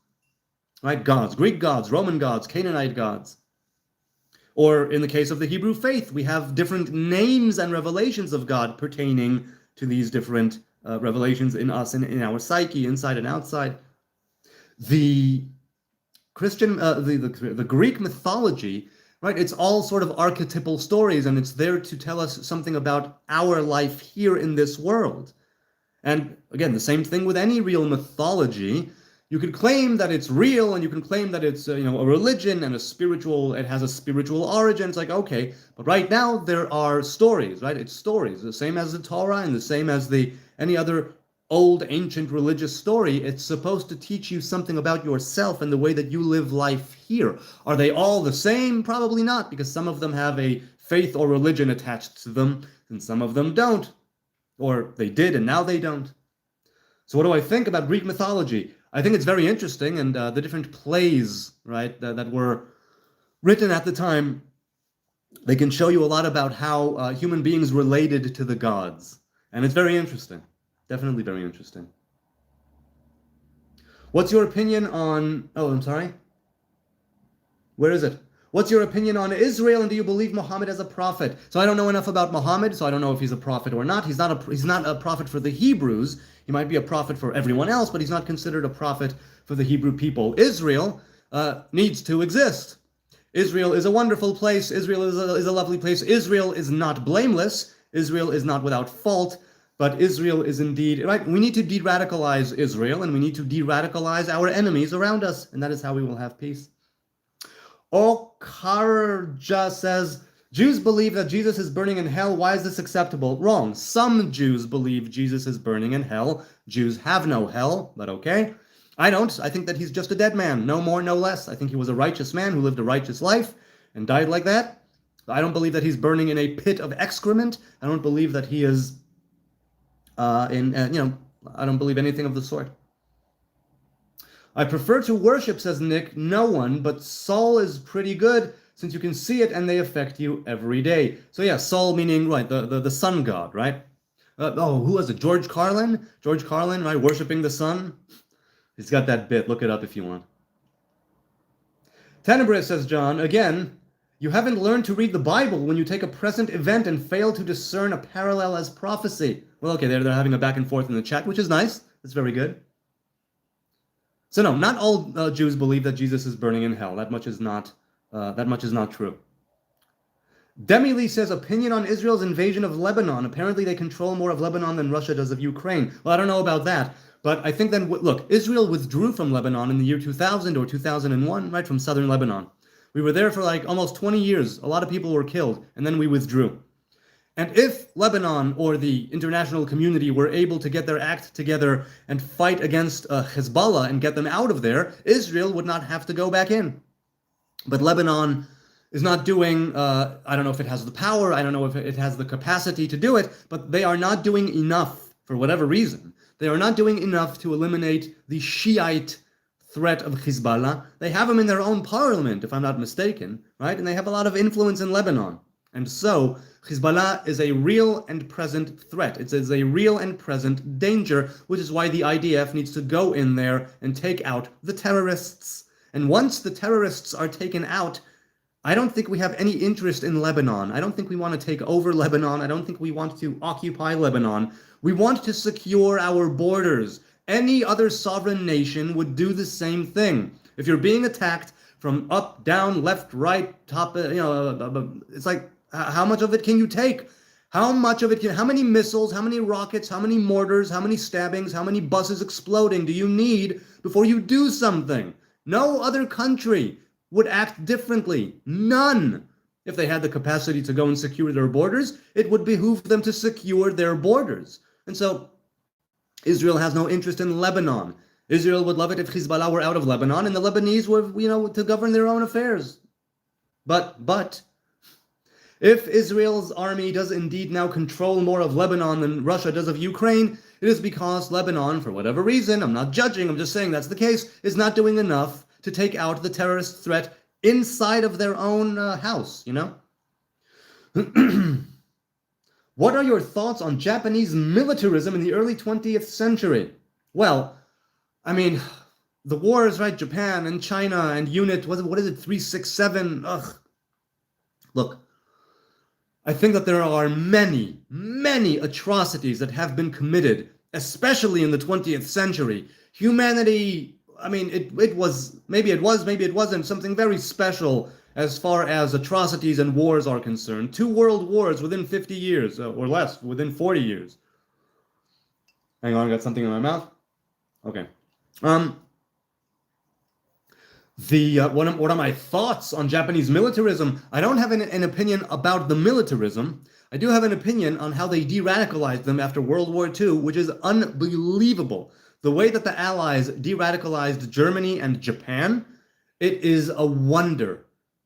right? Gods, Greek gods, Roman gods, Canaanite gods. Or in the case of the Hebrew faith, we have different names and revelations of God pertaining to these different revelations in us and in our psyche, inside and outside. The Christian, the Greek mythology, right? It's all sort of archetypal stories, and it's there to tell us something about our life here in this world. And again, the same thing with any real mythology. You can claim that it's real, and you can claim that it's a religion and it has a spiritual origin. It's like, okay, but right now there are stories, right? It's stories, the same as the Torah and the same as any other old ancient religious story. It's supposed to teach you something about yourself and the way that you live life here. Are they all the same? Probably not, because some of them have a faith or religion attached to them, and some of them don't. Or they did and now they don't. So what do I think about Greek mythology? I think it's very interesting, and the different plays, right, that were written at the time, they can show you a lot about how human beings related to the gods. And it's very interesting. Definitely very interesting. What's your opinion on... Oh, I'm sorry. Where is it? What's your opinion on Israel, and do you believe Muhammad as a prophet? So I don't know enough about Muhammad, so I don't know if he's a prophet or not. He's not a prophet for the Hebrews. He might be a prophet for everyone else, but he's not considered a prophet for the Hebrew people. Israel needs to exist. Israel is a wonderful place. Israel is a lovely place. Israel is not blameless. Israel is not without fault, but Israel is indeed, right? We need to de-radicalize Israel, and we need to de-radicalize our enemies around us, and that is how we will have peace. Okarja says, Jews believe that Jesus is burning in hell. Why is this acceptable? Wrong. Some Jews believe Jesus is burning in hell. Jews have no hell, but okay. I don't. I think that he's just a dead man. No more, no less. I think he was a righteous man who lived a righteous life and died like that. I don't believe that he's burning in a pit of excrement. I don't believe that he is I don't believe anything of the sort. I prefer to worship, says Nick, no one, but Saul is pretty good since you can see it and they affect you every day. So yeah, Saul meaning, right, the sun god, right? Who was it? George Carlin? George Carlin, right, worshiping the sun? He's got that bit. Look it up if you want. Tenebris, says John, again, you haven't learned to read the Bible when you take a present event and fail to discern a parallel as prophecy. Well, okay, they're having a back and forth in the chat, which is nice. That's very good. So no, not all Jews believe that Jesus is burning in hell. That much is not true. Demi Lee says, opinion on Israel's invasion of Lebanon. Apparently they control more of Lebanon than Russia does of Ukraine. Well, I don't know about that. But I think then, look, Israel withdrew from Lebanon in the year 2000 or 2001, right, from southern Lebanon. We were there for like almost 20 years. A lot of people were killed, and then we withdrew. And if Lebanon or the international community were able to get their act together and fight against Hezbollah and get them out of there, Israel would not have to go back in. But Lebanon is not doing, I don't know if it has the power, I don't know if it has the capacity to do it, but they are not doing enough for whatever reason. They are not doing enough to eliminate the Shiite threat of Hezbollah. They have them in their own parliament, if I'm not mistaken, right? And they have a lot of influence in Lebanon. And so Hezbollah is a real and present threat. It is a real and present danger, which is why the IDF needs to go in there and take out the terrorists. And once the terrorists are taken out, I don't think we have any interest in Lebanon. I don't think we want to take over Lebanon. I don't think we want to occupy Lebanon. We want to secure our borders. Any other sovereign nation would do the same thing. If you're being attacked from up, down, left, right, top, it's like, how much of it can you take? How much of it how many missiles, how many rockets, how many mortars, how many stabbings, how many buses exploding do you need before you do something? No other country would act differently. None. If they had the capacity to go and secure their borders, it would behoove them to secure their borders. And so Israel has no interest in Lebanon. Israel would love it if Hezbollah were out of Lebanon and the Lebanese were, to govern their own affairs. But if Israel's army does indeed now control more of Lebanon than Russia does of Ukraine, it is because Lebanon, for whatever reason, I'm not judging, I'm just saying that's the case, is not doing enough to take out the terrorist threat inside of their own house, What are your thoughts on Japanese militarism in the early 20th century? Well, I mean, the wars, right? Japan and China and Unit, what is it, 367? Ugh. Look, I think that there are many, many atrocities that have been committed, especially in the 20th century. Humanity, I mean, it was, maybe it wasn't, something very special as far as atrocities and wars are concerned. 2 world wars within 50 years, or less, within 40 years. Hang on, I got something in my mouth. Okay. What are my thoughts on Japanese militarism? I don't have an opinion about the militarism. I do have an opinion on how they de-radicalized them after World War II, which is unbelievable. The way that the Allies de-radicalized Germany and Japan, it is a wonder.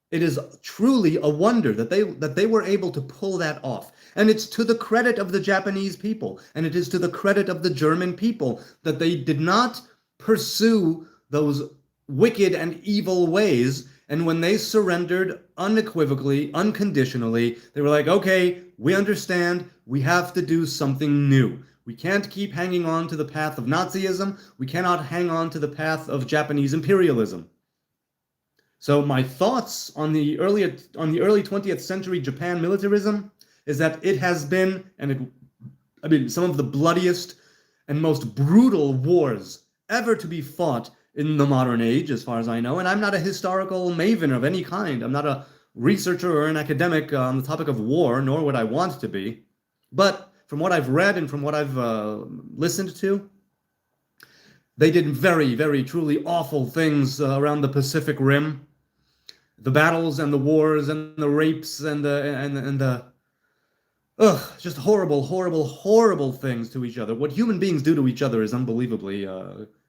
It is truly a wonder that they were able to pull that off. And it's to the credit of the Japanese people, and it is to the credit of the German people that they did not pursue those wicked and evil ways. And when they surrendered unequivocally, unconditionally, they were like, okay, we understand, we have to do something new. We can't keep hanging on to the path of Nazism. We cannot hang on to the path of Japanese imperialism. So my thoughts on the early 20th century Japan militarism is that it has been, some of the bloodiest and most brutal wars ever to be fought in the modern age, as far as I know. And I'm not a historical maven of any kind. I'm not a researcher or an academic on the topic of war, nor would I want to be. But from what I've read and from what I've listened to, they did very, very truly awful things around the Pacific Rim. The battles and the wars and the rapes and the just horrible, horrible, horrible things to each other. What human beings do to each other is unbelievably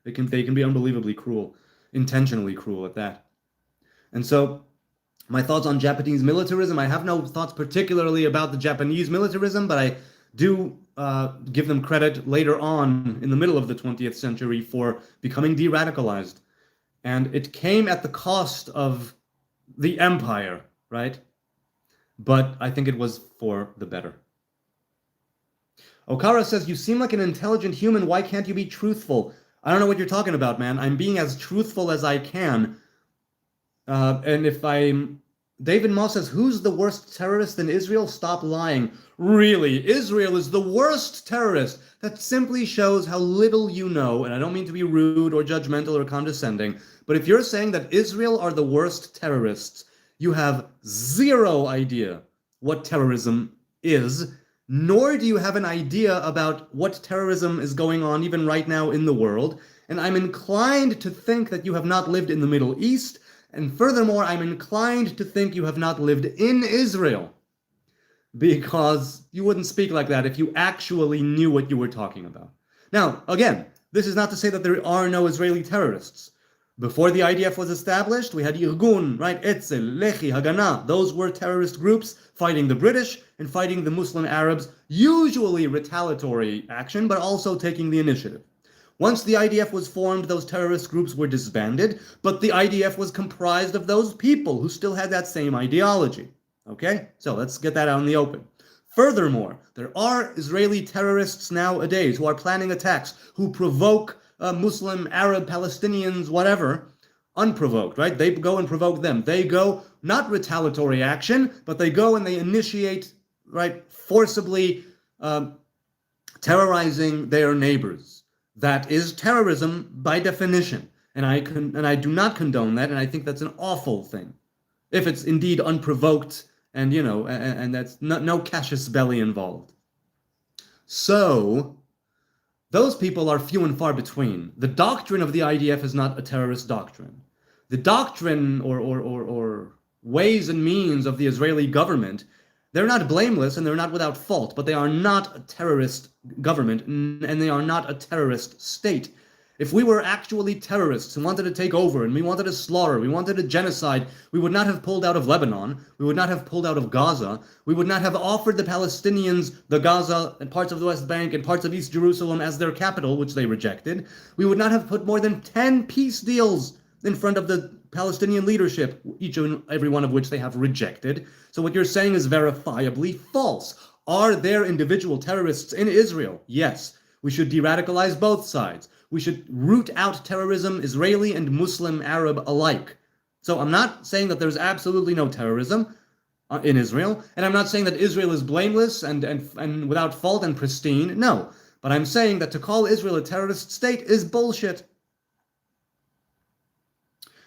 they can be unbelievably cruel, intentionally cruel at that. And so my thoughts on Japanese militarism, I have no thoughts particularly about the Japanese militarism, but I do give them credit later on in the middle of the 20th century for becoming de-radicalized. And it came at the cost of the empire, right? But I think it was for the better. Okara says, you seem like an intelligent human. Why can't you be truthful? I don't know what you're talking about, man. I'm being as truthful as I can. And if I'm... David Moss says, who's the worst terrorist in Israel? Stop lying. Really, Israel is the worst terrorist. That simply shows how little you know, and I don't mean to be rude or judgmental or condescending, but if you're saying that Israel are the worst terrorists, you have zero idea what terrorism is, nor do you have an idea about what terrorism is going on even right now in the world, and I'm inclined to think that you have not lived in the Middle East, and furthermore, I'm inclined to think you have not lived in Israel, because you wouldn't speak like that if you actually knew what you were talking about. Now, again, this is not to say that there are no Israeli terrorists. Before the IDF was established, we had Irgun, right? Etzel, Lehi, Haganah. Those were terrorist groups fighting the British and fighting the Muslim Arabs, usually retaliatory action, but also taking the initiative. Once the IDF was formed, those terrorist groups were disbanded, but the IDF was comprised of those people who still had that same ideology. Okay? So let's get that out in the open. Furthermore, there are Israeli terrorists nowadays who are planning attacks, who provoke Muslim, Arab, Palestinians, whatever, unprovoked, right? They go and provoke them. They go, not retaliatory action, but they go and they initiate, right, forcibly terrorizing their neighbors. That is terrorism by definition. And I do not condone that, and I think that's an awful thing. If it's indeed unprovoked and, and that's no casus belli involved. So, those people are few and far between. The doctrine of the IDF is not a terrorist doctrine. The doctrine or ways and means of the Israeli government, they're not blameless and they're not without fault, but they are not a terrorist government and they are not a terrorist state. If we were actually terrorists and wanted to take over and we wanted to slaughter, we wanted to genocide, we would not have pulled out of Lebanon, we would not have pulled out of Gaza, we would not have offered the Palestinians the Gaza and parts of the West Bank and parts of East Jerusalem as their capital, which they rejected. We would not have put more than 10 peace deals in front of the Palestinian leadership, each and every one of which they have rejected. So what you're saying is verifiably false. Are there individual terrorists in Israel? Yes. We should de-radicalize both sides. We should root out terrorism, Israeli and Muslim Arab alike. So I'm not saying that there's absolutely no terrorism in Israel, and I'm not saying that Israel is blameless and without fault and pristine. No, but I'm saying that to call Israel a terrorist state is bullshit.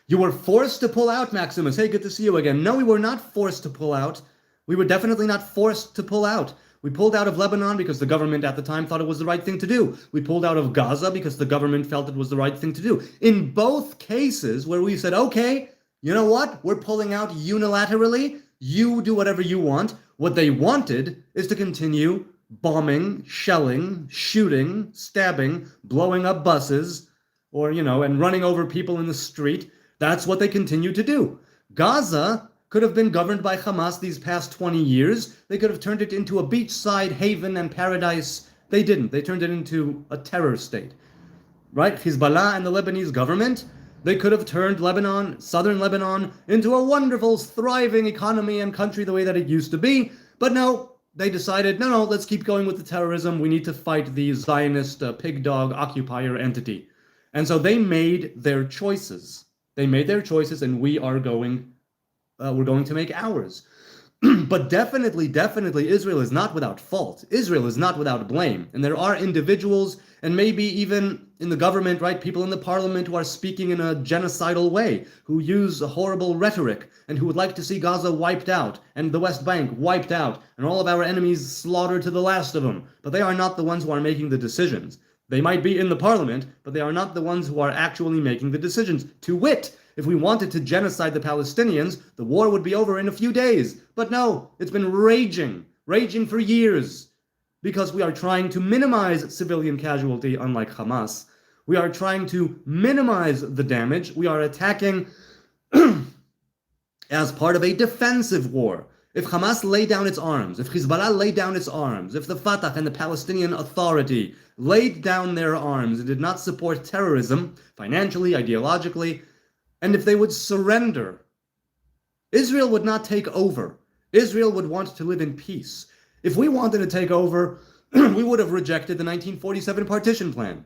You were forced to pull out, Maximus. Hey, good to see you again. No, we were not forced to pull out. We were definitely not forced to pull out. We pulled out of Lebanon because the government at the time thought it was the right thing to do. We pulled out of Gaza because the government felt it was the right thing to do. In both cases where we said, okay, you know what? We're pulling out unilaterally. You do whatever you want. What they wanted is to continue bombing, shelling, shooting, stabbing, blowing up buses, or, and running over people in the street. That's what they continue to do. Gaza could have been governed by Hamas these past 20 years. They could have turned it into a beachside haven and paradise. They didn't. They turned it into a terror state. Right? Hezbollah and the Lebanese government, they could have turned Lebanon, southern Lebanon, into a wonderful, thriving economy and country the way that it used to be. But no, they decided, no, let's keep going with the terrorism. We need to fight the Zionist pig dog occupier entity. And so they made their choices. They made their choices, and we're going to make ours. But definitely, Israel is not without fault. Israel is not without blame. And there are individuals, and maybe even in the government, right, people in the parliament who are speaking in a genocidal way, who use a horrible rhetoric, and who would like to see Gaza wiped out, and the West Bank wiped out, and all of our enemies slaughtered to the last of them. But they are not the ones who are making the decisions. They might be in the parliament, but they are not the ones who are actually making the decisions. To wit, if we wanted to genocide the Palestinians, the war would be over in a few days. But no, it's been raging for years, because we are trying to minimize civilian casualty, unlike Hamas. We are trying to minimize the damage. We are attacking as part of a defensive war. If Hamas laid down its arms, if Hezbollah laid down its arms, if the Fatah and the Palestinian Authority laid down their arms and did not support terrorism, financially, ideologically, and if they would surrender, Israel would not take over. Israel would want to live in peace. If we wanted to take over, we would have rejected the 1947 partition plan.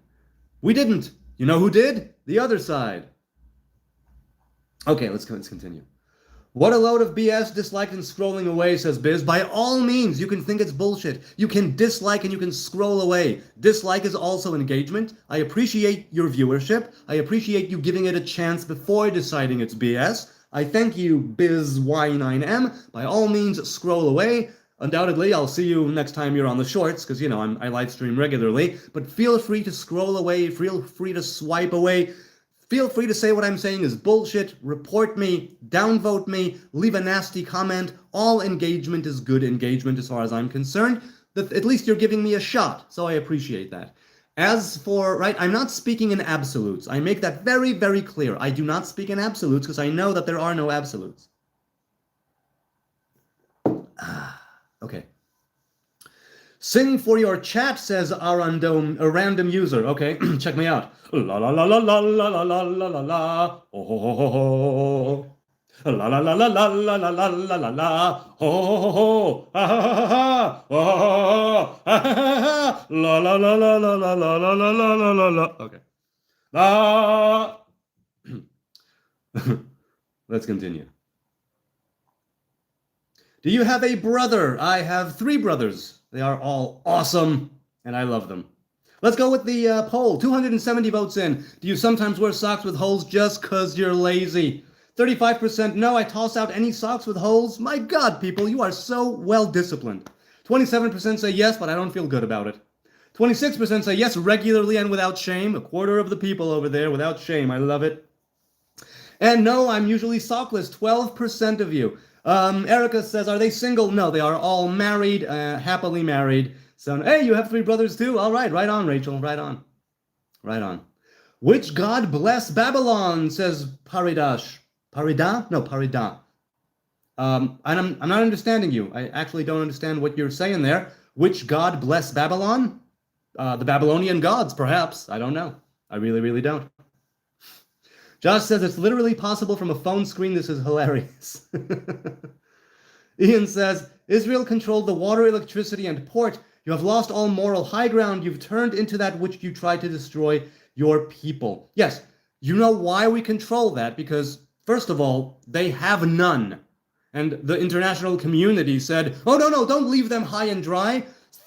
We didn't. You know who did? The other side. Okay, let's continue. What a load of BS, disliked and scrolling away, says Biz. By all means, you can think it's bullshit. You can dislike and you can scroll away. Dislike is also engagement. I appreciate your viewership. I appreciate you giving it a chance before deciding it's BS. I thank you, BizY9M. By all means, scroll away. Undoubtedly, I'll see you next time you're on the shorts, because, I live stream regularly. But feel free to scroll away. Feel free to swipe away. Feel free to say what I'm saying is bullshit, report me, downvote me, leave a nasty comment. All engagement is good engagement as far as I'm concerned. At least you're giving me a shot, so I appreciate that. As for, I'm not speaking in absolutes. I make that very, very clear. I do not speak in absolutes because I know that there are no absolutes. Okay. Sing for your chat, says a random user. Okay, check me out. La la la la la la la la la la la. Oh ho ho ho ho. La la la la la la la la la la la. Ho ho ho. Ha ha ha ha. Ha la la la la la la la la la la la la la. Okay. La. Let's continue. Do you have a brother? I have 3 brothers. They are all awesome, and I love them. Let's go with the poll. 270 votes in. Do you sometimes wear socks with holes just because you're lazy? 35% no, I toss out any socks with holes. My God, people, you are so well-disciplined. 27% say yes, but I don't feel good about it. 26% say yes regularly and without shame. A quarter of the people over there without shame. I love it. And no, I'm usually sockless. 12% of you. Erica says, are they single? No, they are all married, happily married. So, hey, you have 3 brothers too? All right, right on, Rachel, right on. Right on. Which God bless Babylon, says Paridash. Parida? No, Parida. I'm not understanding you. I actually don't understand what you're saying there. Which God bless Babylon? The Babylonian gods, perhaps. I don't know. I really, really don't. Josh says it's literally possible from a phone screen. This is hilarious. Ian says, Israel controlled the water, electricity, and port. You have lost all moral high ground. You've turned into that which you tried to destroy your people. Yes, you know why we control that? Because, first of all, they have none. And the international community said, oh, no, don't leave them high and dry.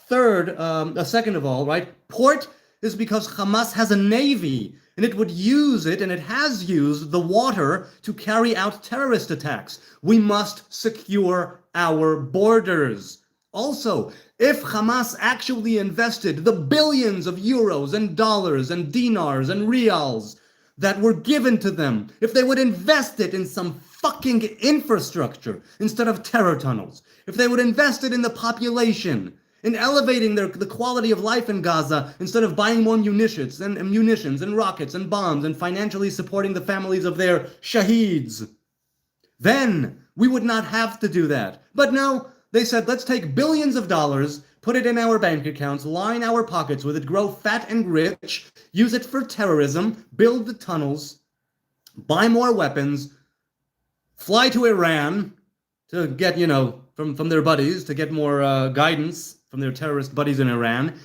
Second of all, port is because Hamas has a navy. And it would use it, and it has used the water to carry out terrorist attacks. We must secure our borders. Also, if Hamas actually invested the billions of euros and dollars and dinars and reals that were given to them, if they would invest it in some fucking infrastructure instead of terror tunnels, if they would invest it in the population, in elevating the quality of life in Gaza instead of buying more munitions and rockets and bombs and financially supporting the families of their shaheeds, then we would not have to do that. But no, they said, let's take billions of dollars, put it in our bank accounts, line our pockets with it, grow fat and rich, use it for terrorism, build the tunnels, buy more weapons, fly to Iran to get, from their buddies, to get more guidance from their terrorist buddies in Iran.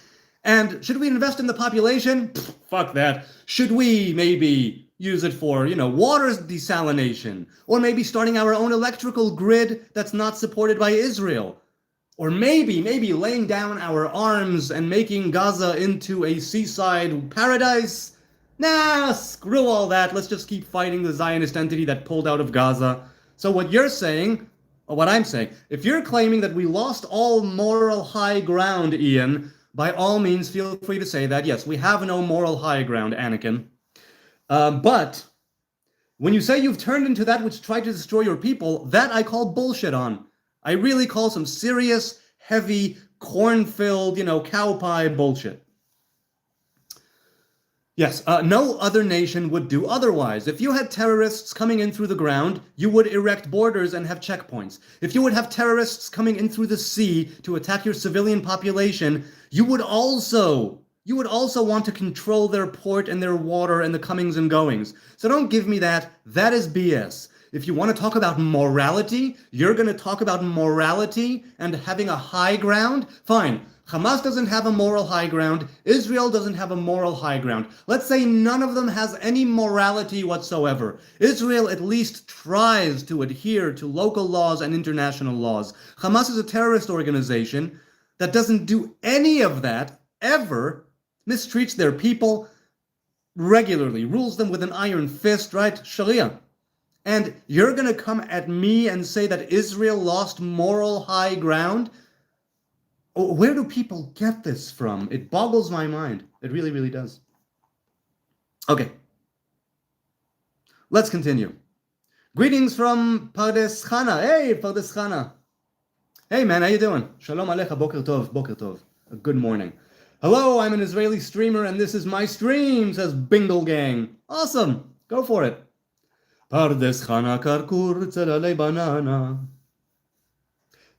And should we invest in the population? Pfft, fuck that. Should we maybe use it for, water desalination? Or maybe starting our own electrical grid that's not supported by Israel? Or maybe laying down our arms and making Gaza into a seaside paradise? Nah, screw all that. Let's just keep fighting the Zionist entity that pulled out of Gaza. So what you're saying, or what I'm saying, if you're claiming that we lost all moral high ground, Ian, by all means, feel free to say that. Yes, we have no moral high ground, Anakin. But when you say you've turned into that which tried to destroy your people, that I call bullshit on. I really call some serious, heavy, corn-filled, cow pie bullshit. Yes, no other nation would do otherwise. If you had terrorists coming in through the ground, you would erect borders and have checkpoints. If you would have terrorists coming in through the sea to attack your civilian population, you would also want to control their port and their water and the comings and goings. So don't give me that. That is BS. If you want to talk about morality, you're going to talk about morality and having a high ground? Fine. Hamas doesn't have a moral high ground. Israel doesn't have a moral high ground. Let's say none of them has any morality whatsoever. Israel at least tries to adhere to local laws and international laws. Hamas is a terrorist organization that doesn't do any of that ever, mistreats their people regularly, rules them with an iron fist, right? Sharia. And you're going to come at me and say that Israel lost moral high ground? Where do people get this from? It boggles my mind. It really, really does. Okay. Let's continue. Greetings from Pardes Chana. Hey, Pardes Chana. Hey, man, how you doing? Shalom alecha, boker tov, boker tov. Good morning. Hello, I'm an Israeli streamer, and this is my stream, says Bingle Gang. Awesome. Go for it. Pardes Chana karkur tzelalei banana.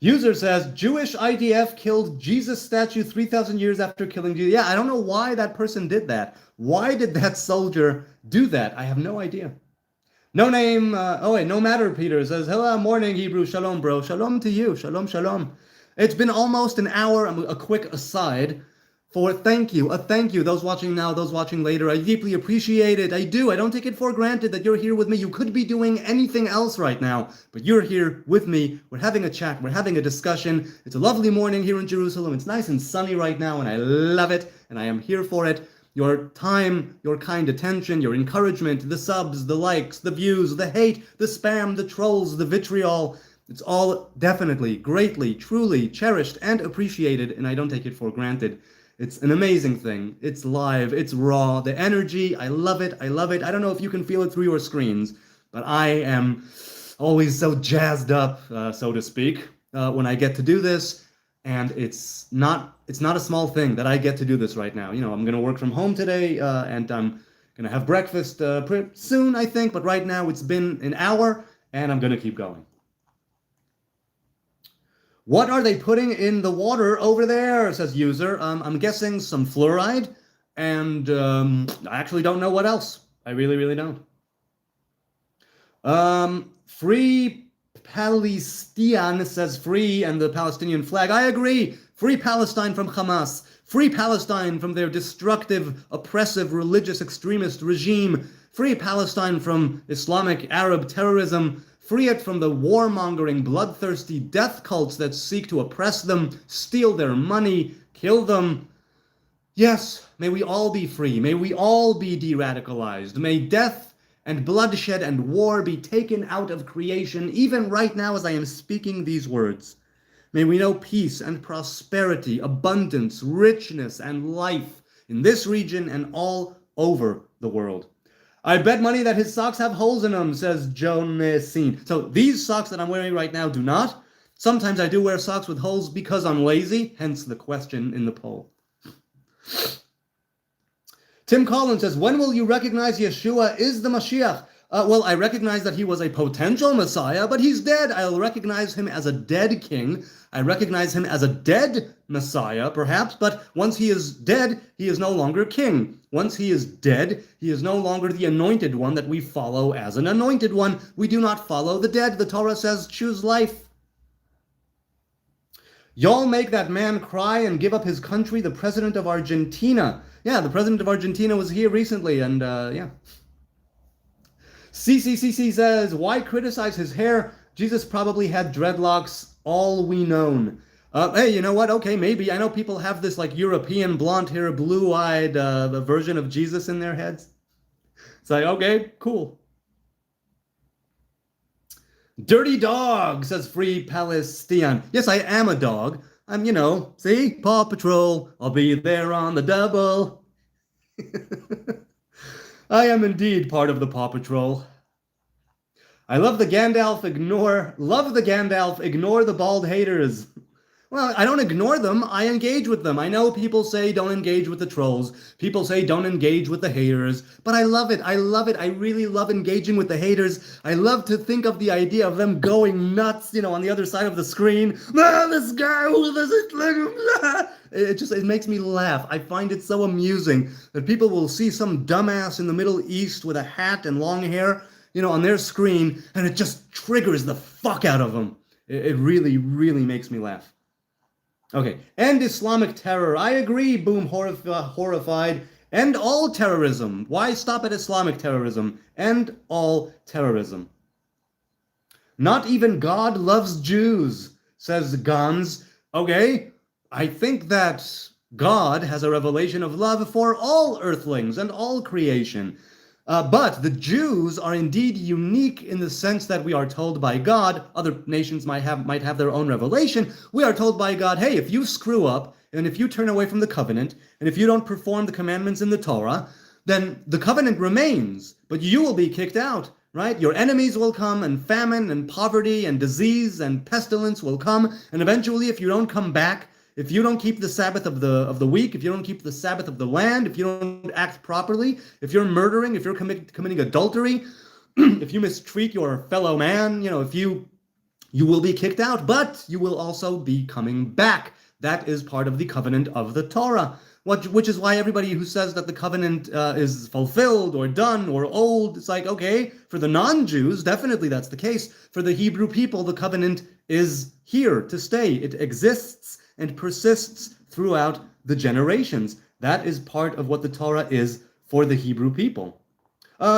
User says, Jewish IDF killed Jesus statue 3,000 years after killing Jesus. Yeah, I don't know why that person did that. Why did that soldier do that? I have no idea. No name, no matter, Peter says, hello, morning, Hebrew, shalom, bro. Shalom to you, shalom, shalom. It's been almost an hour, a quick aside, for a thank you, those watching now, those watching later. I deeply appreciate it. I do. I don't take it for granted that you're here with me. You could be doing anything else right now, but you're here with me. We're having a chat. We're having a discussion. It's a lovely morning here in Jerusalem. It's nice and sunny right now, and I love it, and I am here for it. Your time, your kind attention, your encouragement, the subs, the likes, the views, the hate, the spam, the trolls, the vitriol. It's all definitely, greatly, truly cherished and appreciated, and I don't take it for granted. It's an amazing thing. It's live. It's raw. The energy, I love it. I love it. I don't know if you can feel it through your screens, but I am always so jazzed up, so to speak, when I get to do this. And it's not a small thing that I get to do this right now. I'm going to work from home today, and I'm going to have breakfast pretty soon, I think. But right now it's been an hour, and I'm going to keep going. What are they putting in the water over there, says user. I'm guessing some fluoride, and I actually don't know what else. I really, really don't. Free Palestine says free, and the Palestinian flag. I agree. Free Palestine from Hamas. Free Palestine from their destructive, oppressive, religious extremist regime. Free Palestine from Islamic Arab terrorism. Free it from the warmongering, bloodthirsty death cults that seek to oppress them, steal their money, kill them. Yes, may we all be free. May we all be de-radicalized. May death and bloodshed and war be taken out of creation, even right now as I am speaking these words. May we know peace and prosperity, abundance, richness, and life in this region and all over the world. I bet money that his socks have holes in them, says Jonesine. So these socks that I'm wearing right now do not. Sometimes I do wear socks with holes because I'm lazy, hence the question in the poll. Tim Collins says, when will you recognize Yeshua is the Mashiach? Well, I recognize that he was a potential Messiah, but he's dead. I'll recognize him as a dead king. I recognize him as a dead Messiah, perhaps, but once he is dead, he is no longer king. Once he is dead, he is no longer the anointed one that we follow as an anointed one. We do not follow the dead. The Torah says, choose life. Y'all make that man cry and give up his country, the president of Argentina. Yeah, the president of Argentina was here recently, and yeah. CCCC says, why criticize his hair? Jesus probably had dreadlocks, all we known. Hey, you know what? Okay, maybe. I know people have this like European blonde hair, blue-eyed version of Jesus in their heads. It's like, okay, cool. Dirty dog, says Free Palestine. Yes, I am a dog. I'm, see, Paw Patrol. I'll be there on the double. I am indeed part of the Paw Patrol. I love the Gandalf, ignore the bald haters. Well, I don't ignore them, I engage with them. I know people say don't engage with the trolls. People say don't engage with the haters. But I love it. I really love engaging with the haters. I love to think of the idea of them going nuts, on the other side of the screen. This guy, it makes me laugh. I find it so amusing that people will see some dumbass in the Middle East with a hat and long hair, on their screen, and it just triggers the fuck out of them. It really, really makes me laugh. Okay, end Islamic terror. I agree, Boom Horrified. End all terrorism. Why stop at Islamic terrorism? End all terrorism. Not even God loves Jews, says Gans. Okay, I think that God has a revelation of love for all earthlings and all creation. But the Jews are indeed unique in the sense that we are told by God, other nations might have their own revelation, we are told by God, hey, if you screw up, and if you turn away from the covenant, and if you don't perform the commandments in the Torah, then the covenant remains, but you will be kicked out, right? Your enemies will come, and famine, and poverty, and disease, and pestilence will come, and eventually if you don't come back, if you don't keep the Sabbath of the week, if you don't keep the Sabbath of the land, if you don't act properly, if you're murdering, if you're committing adultery, if you mistreat your fellow man, if you will be kicked out, but you will also be coming back. That is part of the covenant of the Torah, which is why everybody who says that the covenant is fulfilled or done or old, it's like, okay, for the non-Jews, definitely that's the case. For the Hebrew people, the covenant is here to stay. It exists and persists throughout the generations. That is part of what the Torah is for the Hebrew people.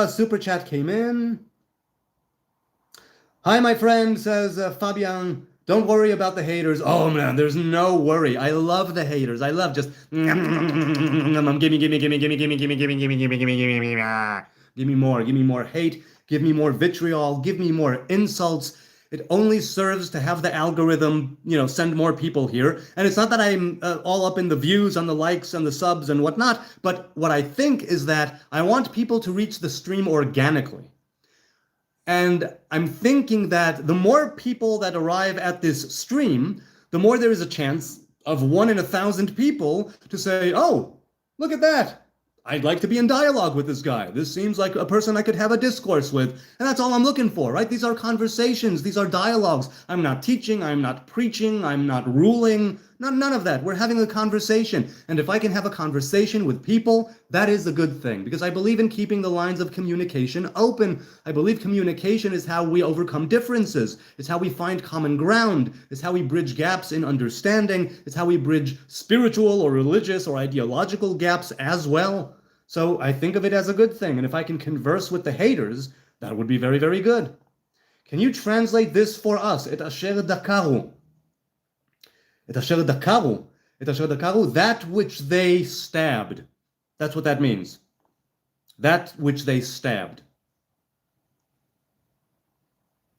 Super chat came in. Hi, my friend, says Fabian. Don't worry about the haters. Oh, man, there's no worry. I love the haters. I love just gimme more hate, give me more vitriol, give me more insults. It only serves to have the algorithm, send more people here. And it's not that I'm all up in the views on the likes and the subs and whatnot, but what I think is that I want people to reach the stream organically. And I'm thinking that the more people that arrive at this stream, the more there is a chance of 1 in 1,000 people to say, oh, look at that. I'd like to be in dialogue with this guy. This seems like a person I could have a discourse with. And that's all I'm looking for, right? These are conversations. These are dialogues. I'm not teaching. I'm not preaching. I'm not ruling. None of that. We're having a conversation. And if I can have a conversation with people, that is a good thing. Because I believe in keeping the lines of communication open. I believe communication is how we overcome differences. It's how we find common ground. It's how we bridge gaps in understanding. It's how we bridge spiritual or religious or ideological gaps as well. So I think of it as a good thing. And if I can converse with the haters, that would be very, very good. Can you translate this for us? Et asher dakaru. Et asher dakaru. Et asher dakaru. That which they stabbed. That's what that means. That which they stabbed.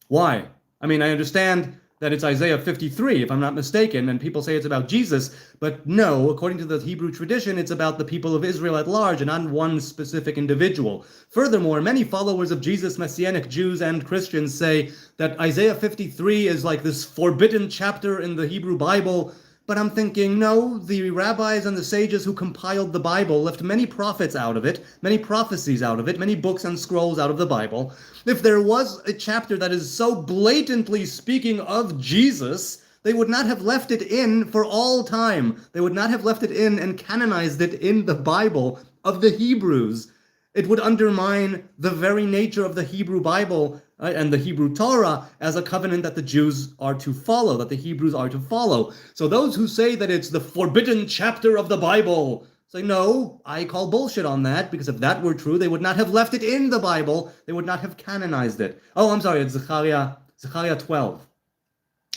Why? I mean, I understand that it's Isaiah 53, if I'm not mistaken, and people say it's about Jesus, but no, according to the Hebrew tradition, it's about the people of Israel at large and not one specific individual. Furthermore, many followers of Jesus, Messianic Jews and Christians, say that Isaiah 53 is like this forbidden chapter in the Hebrew Bible. But I'm thinking, no, the rabbis and the sages who compiled the Bible left many prophets out of it, many prophecies out of it, many books and scrolls out of the Bible. If there was a chapter that is so blatantly speaking of Jesus, they would not have left it in for all time. They would not have left it in and canonized it in the Bible of the Hebrews. It would undermine the very nature of the Hebrew Bible and the Hebrew Torah as a covenant that the Jews are to follow, that the Hebrews are to follow. So those who say that it's the forbidden chapter of the Bible say, no, I call bullshit on that, because if that were true, they would not have left it in the Bible. They would not have canonized it. Oh, I'm sorry, it's Zechariah 12.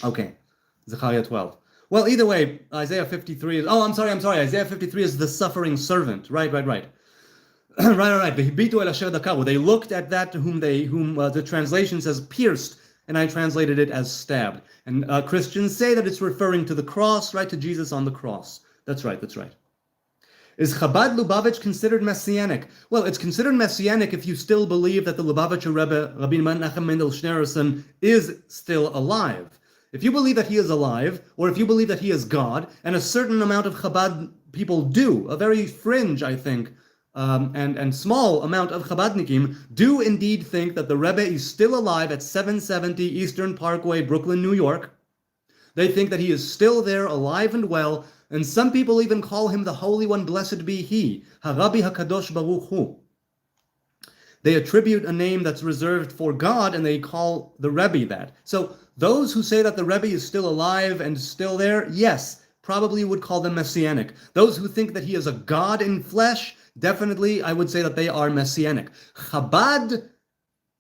Okay, Zechariah 12. Well, either way, Isaiah 53 is, Isaiah 53 is the suffering servant. Right. Right. They looked at that whom the translation says pierced, and I translated it as stabbed. And Christians say that it's referring to the cross, right, to Jesus on the cross. That's right. Is Chabad Lubavitch considered messianic? Well, it's considered messianic if you still believe that the Lubavitcher Rebbe, Rabbi Menachem Mendel Schneerson, is still alive. If you believe that he is alive, or if you believe that he is God, and a certain amount of Chabad people do, a very fringe, I think, and small amount of Chabadnikim do indeed think that the Rebbe is still alive at 770 Eastern Parkway, Brooklyn, New York. They think that he is still there, alive and well, and some people even call him the Holy One, blessed be he, Harabi HaKadosh Baruch Hu. They attribute a name that's reserved for God, and they call the Rebbe that. So those who say that the Rebbe is still alive and still there, yes, probably would call them messianic. Those who think that he is a God in flesh, definitely, I would say that they are messianic. Chabad,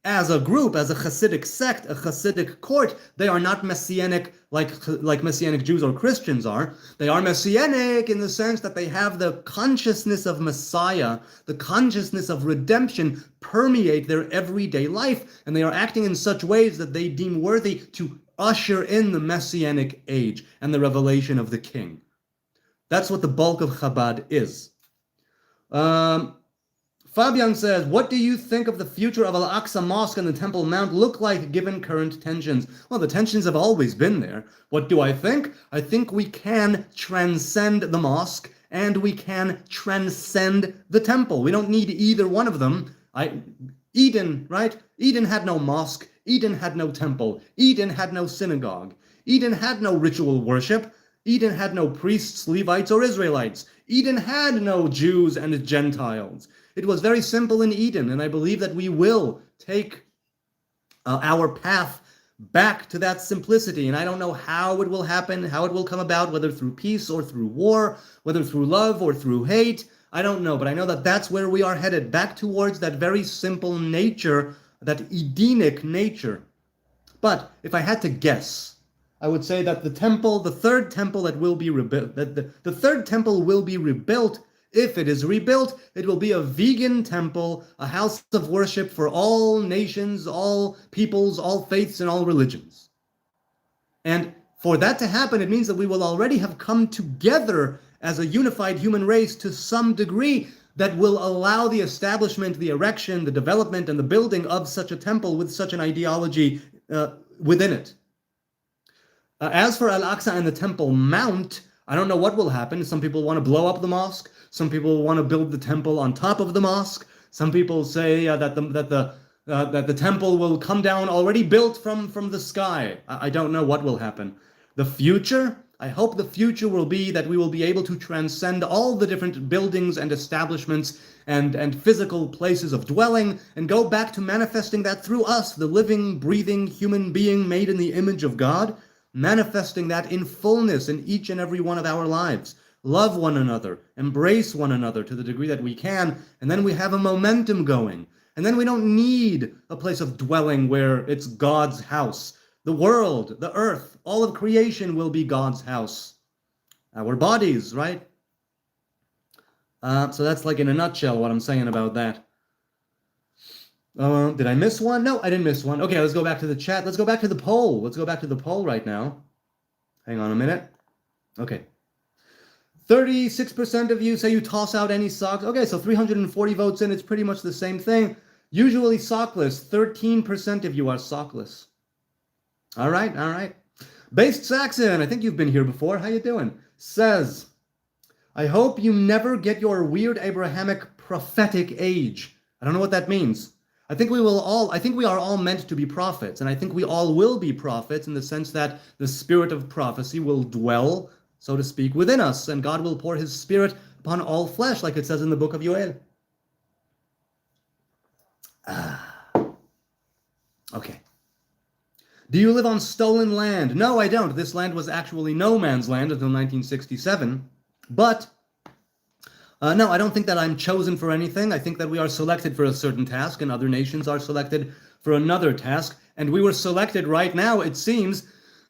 as a group, as a Hasidic sect, a Hasidic court, they are not messianic like Messianic Jews or Christians are. They are messianic in the sense that they have the consciousness of Messiah, the consciousness of redemption permeate their everyday life, and they are acting in such ways that they deem worthy to usher in the Messianic age and the revelation of the King. That's what the bulk of Chabad is. Fabian says, what do you think of the future of Al-Aqsa Mosque and the Temple Mount look like given current tensions? Well, the tensions have always been there. What do I think? I think we can transcend the mosque and we can transcend the temple. We don't need either one of them. Eden, right? Eden had no mosque. Eden had no temple. Eden had no synagogue. Eden had no ritual worship. Eden had no priests, Levites, or Israelites. Eden had no Jews and Gentiles. It was very simple in Eden, and I believe that we will take our path back to that simplicity. And I don't know how it will happen, how it will come about, whether through peace or through war, whether through love or through hate. I don't know, but I know that that's where we are headed, back towards that very simple nature, that Edenic nature. But if I had to guess, I would say that the temple, the third temple that will be rebuilt, the third temple will be rebuilt. If it is rebuilt, it will be a vegan temple, a house of worship for all nations, all peoples, all faiths, and all religions. And for that to happen, it means that we will already have come together as a unified human race to some degree that will allow the establishment, the erection, the development, and the building of such a temple with such an ideology within it. As for Al-Aqsa and the Temple Mount, I don't know what will happen. Some people want to blow up the mosque. Some people want to build the temple on top of the mosque. Some people say that the temple will come down already built from the sky. I don't know what will happen. The future, I hope the future will be that we will be able to transcend all the different buildings and establishments and physical places of dwelling and go back to manifesting that through us, the living, breathing human being made in the image of God, manifesting that in fullness in each and every one of our lives. Love one another, embrace one another to the degree that we can, and then we have a momentum going. And then we don't need a place of dwelling where it's God's house. The world, the earth, all of creation will be God's house. Our bodies, right? So that's like in a nutshell what I'm saying about that. Did I miss one? No, I didn't miss one. Okay, let's go back to the chat. Let's go back to the poll. Let's go back to the poll right now. Hang on a minute. Okay. 36% of you say you toss out any socks. Okay, so 340 votes in. It's pretty much the same thing. Usually sockless. 13% of you are sockless. All right, all right. Based Saxon, I think you've been here before. How you doing? Says, I hope you never get your weird Abrahamic prophetic age. I don't know what that means. I think we are all meant to be prophets, and I think we all will be prophets in the sense that the spirit of prophecy will dwell, so to speak, within us, and God will pour his spirit upon all flesh, like it says in the book of Yoel. Okay. Do you live on stolen land? No, I don't. This land was actually no man's land until 1967. But, no, I don't think that I'm chosen for anything. I think that we are selected for a certain task, and other nations are selected for another task. And we were selected right now, it seems,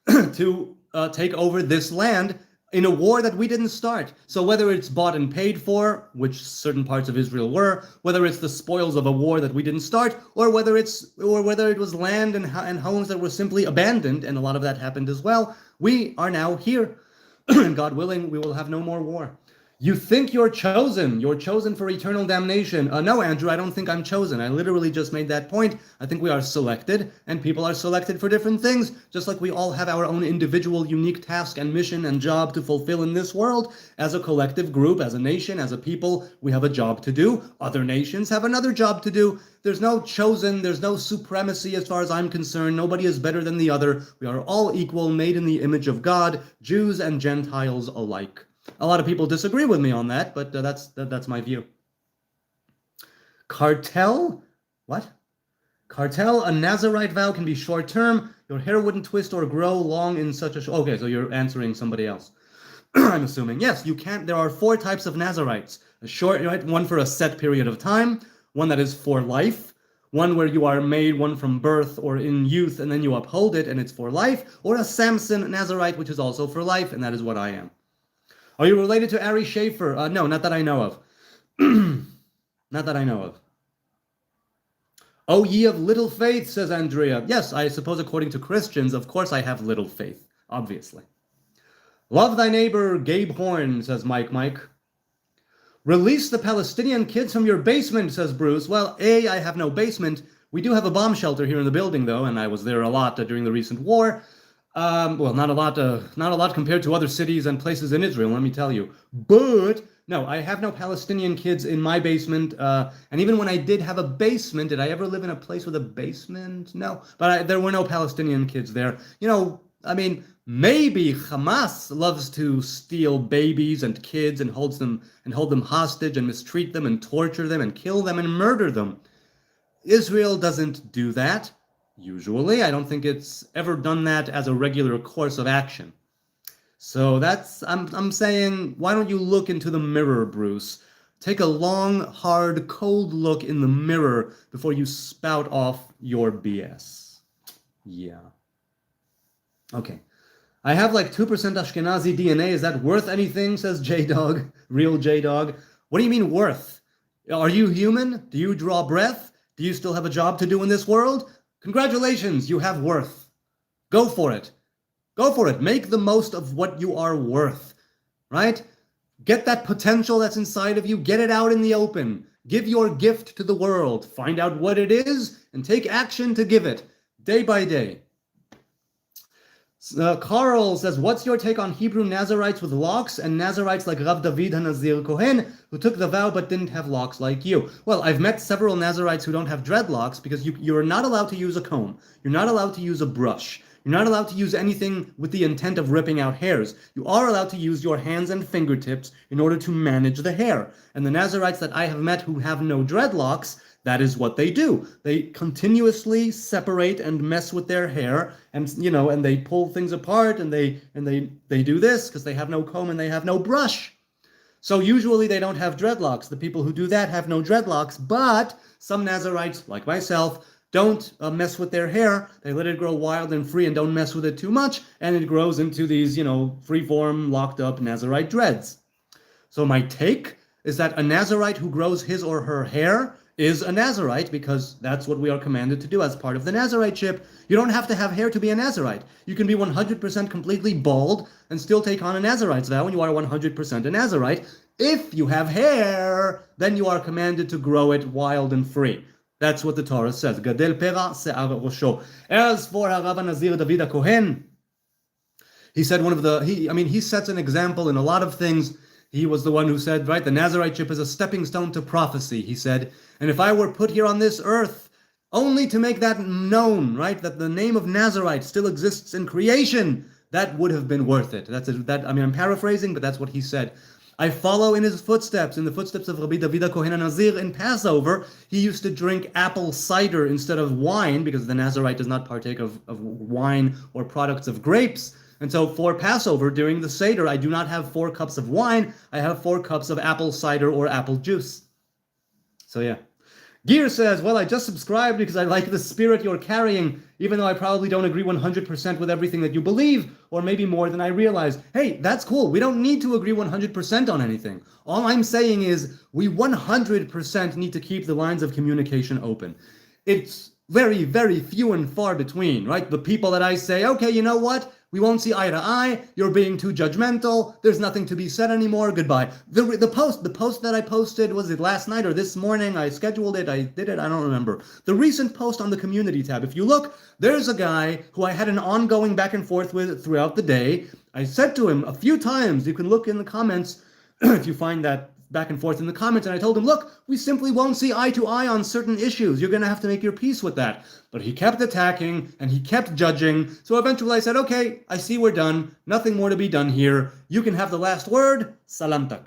to take over this land in a war that we didn't start. So whether it's bought and paid for, which certain parts of Israel were, whether it's the spoils of a war that we didn't start, or whether it was land and homes that were simply abandoned, and a lot of that happened as well, we are now here. And God willing, we will have no more war. You think you're chosen. You're chosen for eternal damnation. No, Andrew, I don't think I'm chosen. I literally just made that point. I think we are selected, and people are selected for different things, just like we all have our own individual unique task and mission and job to fulfill in this world. As a collective group, as a nation, as a people, we have a job to do. Other nations have another job to do. There's no chosen, there's no supremacy as far as I'm concerned. Nobody is better than the other. We are all equal, made in the image of God, Jews and Gentiles alike. A lot of people disagree with me on that, but that's my view. Cartel? What? Cartel, a Nazarite vow can be short-term. Your hair wouldn't twist or grow long in such a... Okay, so you're answering somebody else. I'm assuming. Yes, you can't... There are 4 types of Nazarites. A short, right? One for a set period of time. One that is for life. One where you are made, one from birth or in youth, and then you uphold it, and it's for life. Or a Samson Nazarite, which is also for life, and that is what I am. Are you related to Ari Schaefer? No, not that I know of. Not that I know of. Oh, ye of little faith, says Andrea. Yes, I suppose according to Christians, of course I have little faith, obviously. Love thy neighbor, Gabe Horn, says Mike. Release the Palestinian kids from your basement, says Bruce. Well, I have no basement. We do have a bomb shelter here in the building, though, and I was there a lot during the recent war. Well, not a lot compared to other cities and places in Israel, let me tell you. But, no, I have no Palestinian kids in my basement. And even when I did have a basement, did I ever live in a place with a basement? No, but there were no Palestinian kids there. You know, I mean, maybe Hamas loves to steal babies and kids and hold them hostage and mistreat them and torture them and kill them and murder them. Israel doesn't do that. Usually, I don't think it's ever done that as a regular course of action. So I'm saying, why don't you look into the mirror, Bruce? Take a long, hard, cold look in the mirror before you spout off your BS. Yeah. Okay. I have like 2% Ashkenazi DNA. Is that worth anything, says J-Dog, real J-Dog. What do you mean worth? Are you human? Do you draw breath? Do you still have a job to do in this world? Congratulations, you have worth. Go for it. Go for it. Make the most of what you are worth, right? Get that potential that's inside of you. Get it out in the open. Give your gift to the world. Find out what it is and take action to give it, day by day. Carl says, what's your take on Hebrew Nazarites with locks and Nazarites like Rav David HaNazir Kohen, who took the vow but didn't have locks like you? Well, I've met several Nazarites who don't have dreadlocks because you're not allowed to use a comb. You're not allowed to use a brush. You're not allowed to use anything with the intent of ripping out hairs. You are allowed to use your hands and fingertips in order to manage the hair. And the Nazarites that I have met who have no dreadlocks, that is what they do. They continuously separate and mess with their hair, and and they pull things apart, and they do this because they have no comb and they have no brush. So usually they don't have dreadlocks. The people who do that have no dreadlocks, but some Nazarites, like myself, don't mess with their hair. They let it grow wild and free and don't mess with it too much, and it grows into these, free-form, locked-up Nazarite dreads. So my take is that a Nazarite who grows his or her hair is a Nazarite, because that's what we are commanded to do as part of the Nazariteship. You don't have to have hair to be a Nazarite. You can be 100% completely bald and still take on a Nazarite's vow, and you are 100% a Nazarite. If you have hair, then you are commanded to grow it wild and free. That's what the Torah says. Gadel pera se'ar rosho. As for Harav Nazir David HaKohen, he said he sets an example in a lot of things. He was the one who said, right, the Nazariteship is a stepping stone to prophecy, he said. And if I were put here on this earth only to make that known, right, that the name of Nazarite still exists in creation, that would have been worth it. I'm paraphrasing, but that's what he said. I follow in his footsteps, in the footsteps of Rabbi David HaKohen Nazir. In Passover, he used to drink apple cider instead of wine, because the Nazarite does not partake of wine or products of grapes. And so for Passover, during the Seder, I do not have 4 cups of wine. I have 4 cups of apple cider or apple juice. So yeah. Gear says, well, I just subscribed because I like the spirit you're carrying, even though I probably don't agree 100% with everything that you believe, or maybe more than I realize. Hey, that's cool. We don't need to agree 100% on anything. All I'm saying is we 100% need to keep the lines of communication open. It's very, very few and far between, right? The people that I say, okay, you know what? We won't see eye to eye. You're being too judgmental. There's nothing to be said anymore. Goodbye. The post that I posted, was it last night or this morning? I scheduled it. I did it. I don't remember. The recent post on the community tab. If you look, there's a guy who I had an ongoing back and forth with throughout the day. I said to him a few times, you can look in the comments if you find that back and forth in the comments, and I told him, look, we simply won't see eye to eye on certain issues. You're going to have to make your peace with that. But he kept attacking, and he kept judging. So eventually I said, okay, I see we're done. Nothing more to be done here. You can have the last word. Salamtak.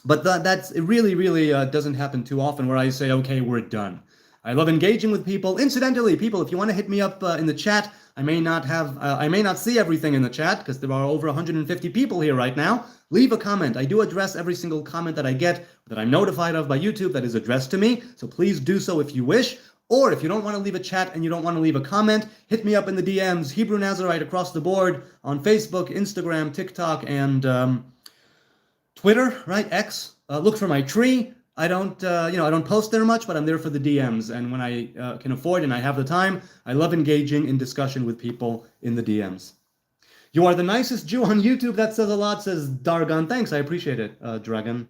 But it really, really doesn't happen too often where I say, okay, we're done. I love engaging with people. Incidentally, people, if you want to hit me up in the chat, I may not see everything in the chat because there are over 150 people here right now. Leave a comment. I do address every single comment that I get, that I'm notified of by YouTube, that is addressed to me. So please do so if you wish. Or if you don't want to leave a chat and you don't want to leave a comment, hit me up in the DMs, Hebrew Nazarite across the board, on Facebook, Instagram, TikTok, and Twitter, right? X. Look for my tree. I don't post there much, but I'm there for the DMs. And when I can afford and I have the time, I love engaging in discussion with people in the DMs. You are the nicest Jew on YouTube. That says a lot, says Dargan. Thanks, I appreciate it, Dragon.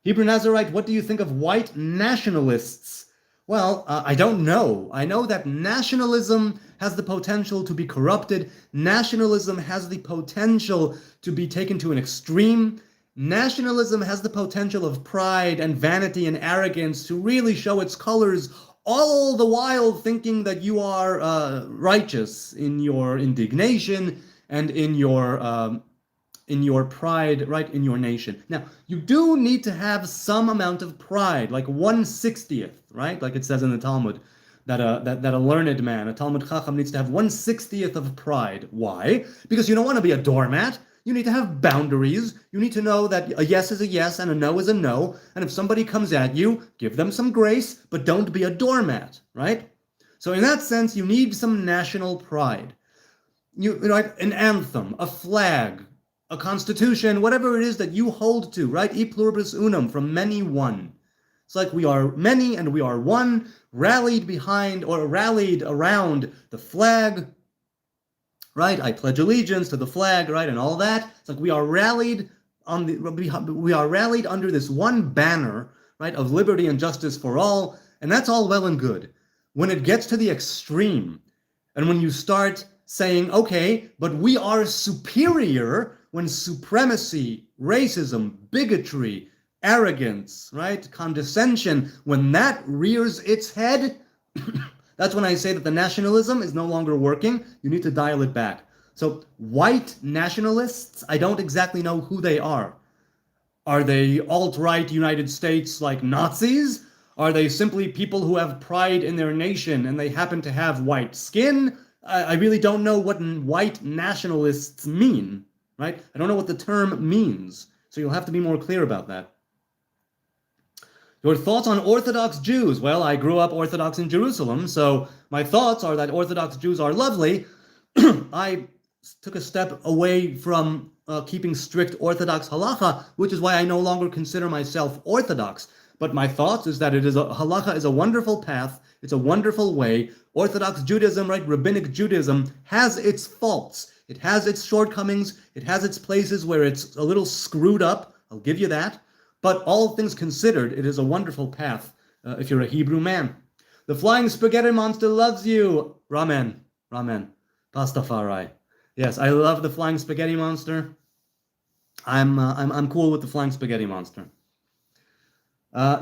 Hebrew Nazarite, what do you think of white nationalists? Well, I don't know. I know that nationalism has the potential to be corrupted. Nationalism has the potential to be taken to an extreme. Nationalism has the potential of pride and vanity and arrogance to really show its colors, all the while thinking that you are righteous in your indignation and in your pride, right, in your nation. Now, you do need to have some amount of pride, like 1/60th, right? Like it says in the Talmud, that a learned man, a Talmud Chacham, needs to have 1/60th of pride. Why? Because you don't want to be a doormat. You need to have boundaries. You need to know that a yes is a yes and a no is a no. And if somebody comes at you, give them some grace, but don't be a doormat, right? So in that sense, you need some national pride. An anthem, a flag, a constitution, whatever it is that you hold to, right? E pluribus unum, from many one. It's like we are many and we are one, rallied around the flag, right? I pledge allegiance to the flag, right? And all that. It's like we are rallied under this one banner, right, of liberty and justice for all. And that's all well and good. When it gets to the extreme, and when you start saying, okay, but we are superior, when supremacy, racism, bigotry, arrogance, right, condescension, when that rears its head, that's when I say that the nationalism is no longer working. You need to dial it back. So white nationalists, I don't exactly know who they are. Are they alt-right United States like Nazis? Are they simply people who have pride in their nation and they happen to have white skin? I really don't know what white nationalists mean, right? I don't know what the term means. So you'll have to be more clear about that. Your thoughts on Orthodox Jews? Well, I grew up Orthodox in Jerusalem, so my thoughts are that Orthodox Jews are lovely. I took a step away from keeping strict Orthodox halacha, which is why I no longer consider myself Orthodox. But my thoughts is that halakha is a wonderful path. It's a wonderful way. Orthodox Judaism, right, rabbinic Judaism has its faults. It has its shortcomings. It has its places where it's a little screwed up. I'll give you that. But all things considered, it is a wonderful path if you're a Hebrew man. The flying spaghetti monster loves you. Ramen. Pastafari. Yes, I love the flying spaghetti monster. I'm cool with the flying spaghetti monster.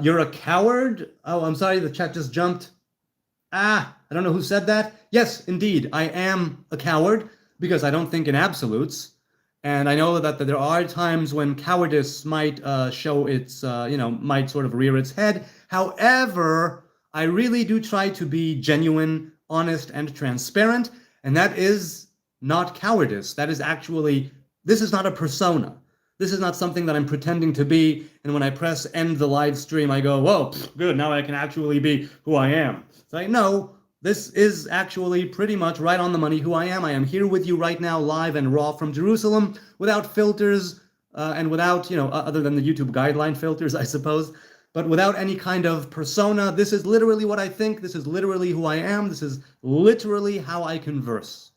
You're a coward? Oh, I'm sorry, the chat just jumped. I don't know who said that. Yes, indeed, I am a coward because I don't think in absolutes. And I know that there are times when cowardice might show its, might sort of rear its head. However, I really do try to be genuine, honest, and transparent. And that is not cowardice. That is actually, this is not a persona. This is not something that I'm pretending to be, and when I press end the live stream, I go, whoa, good, now I can actually be who I am. So no, this is actually pretty much right on the money who I am. I am here with you right now, live and raw from Jerusalem, without filters, and without, other than the YouTube guideline filters, I suppose, but without any kind of persona. This is literally what I think. This is literally who I am. This is literally how I converse.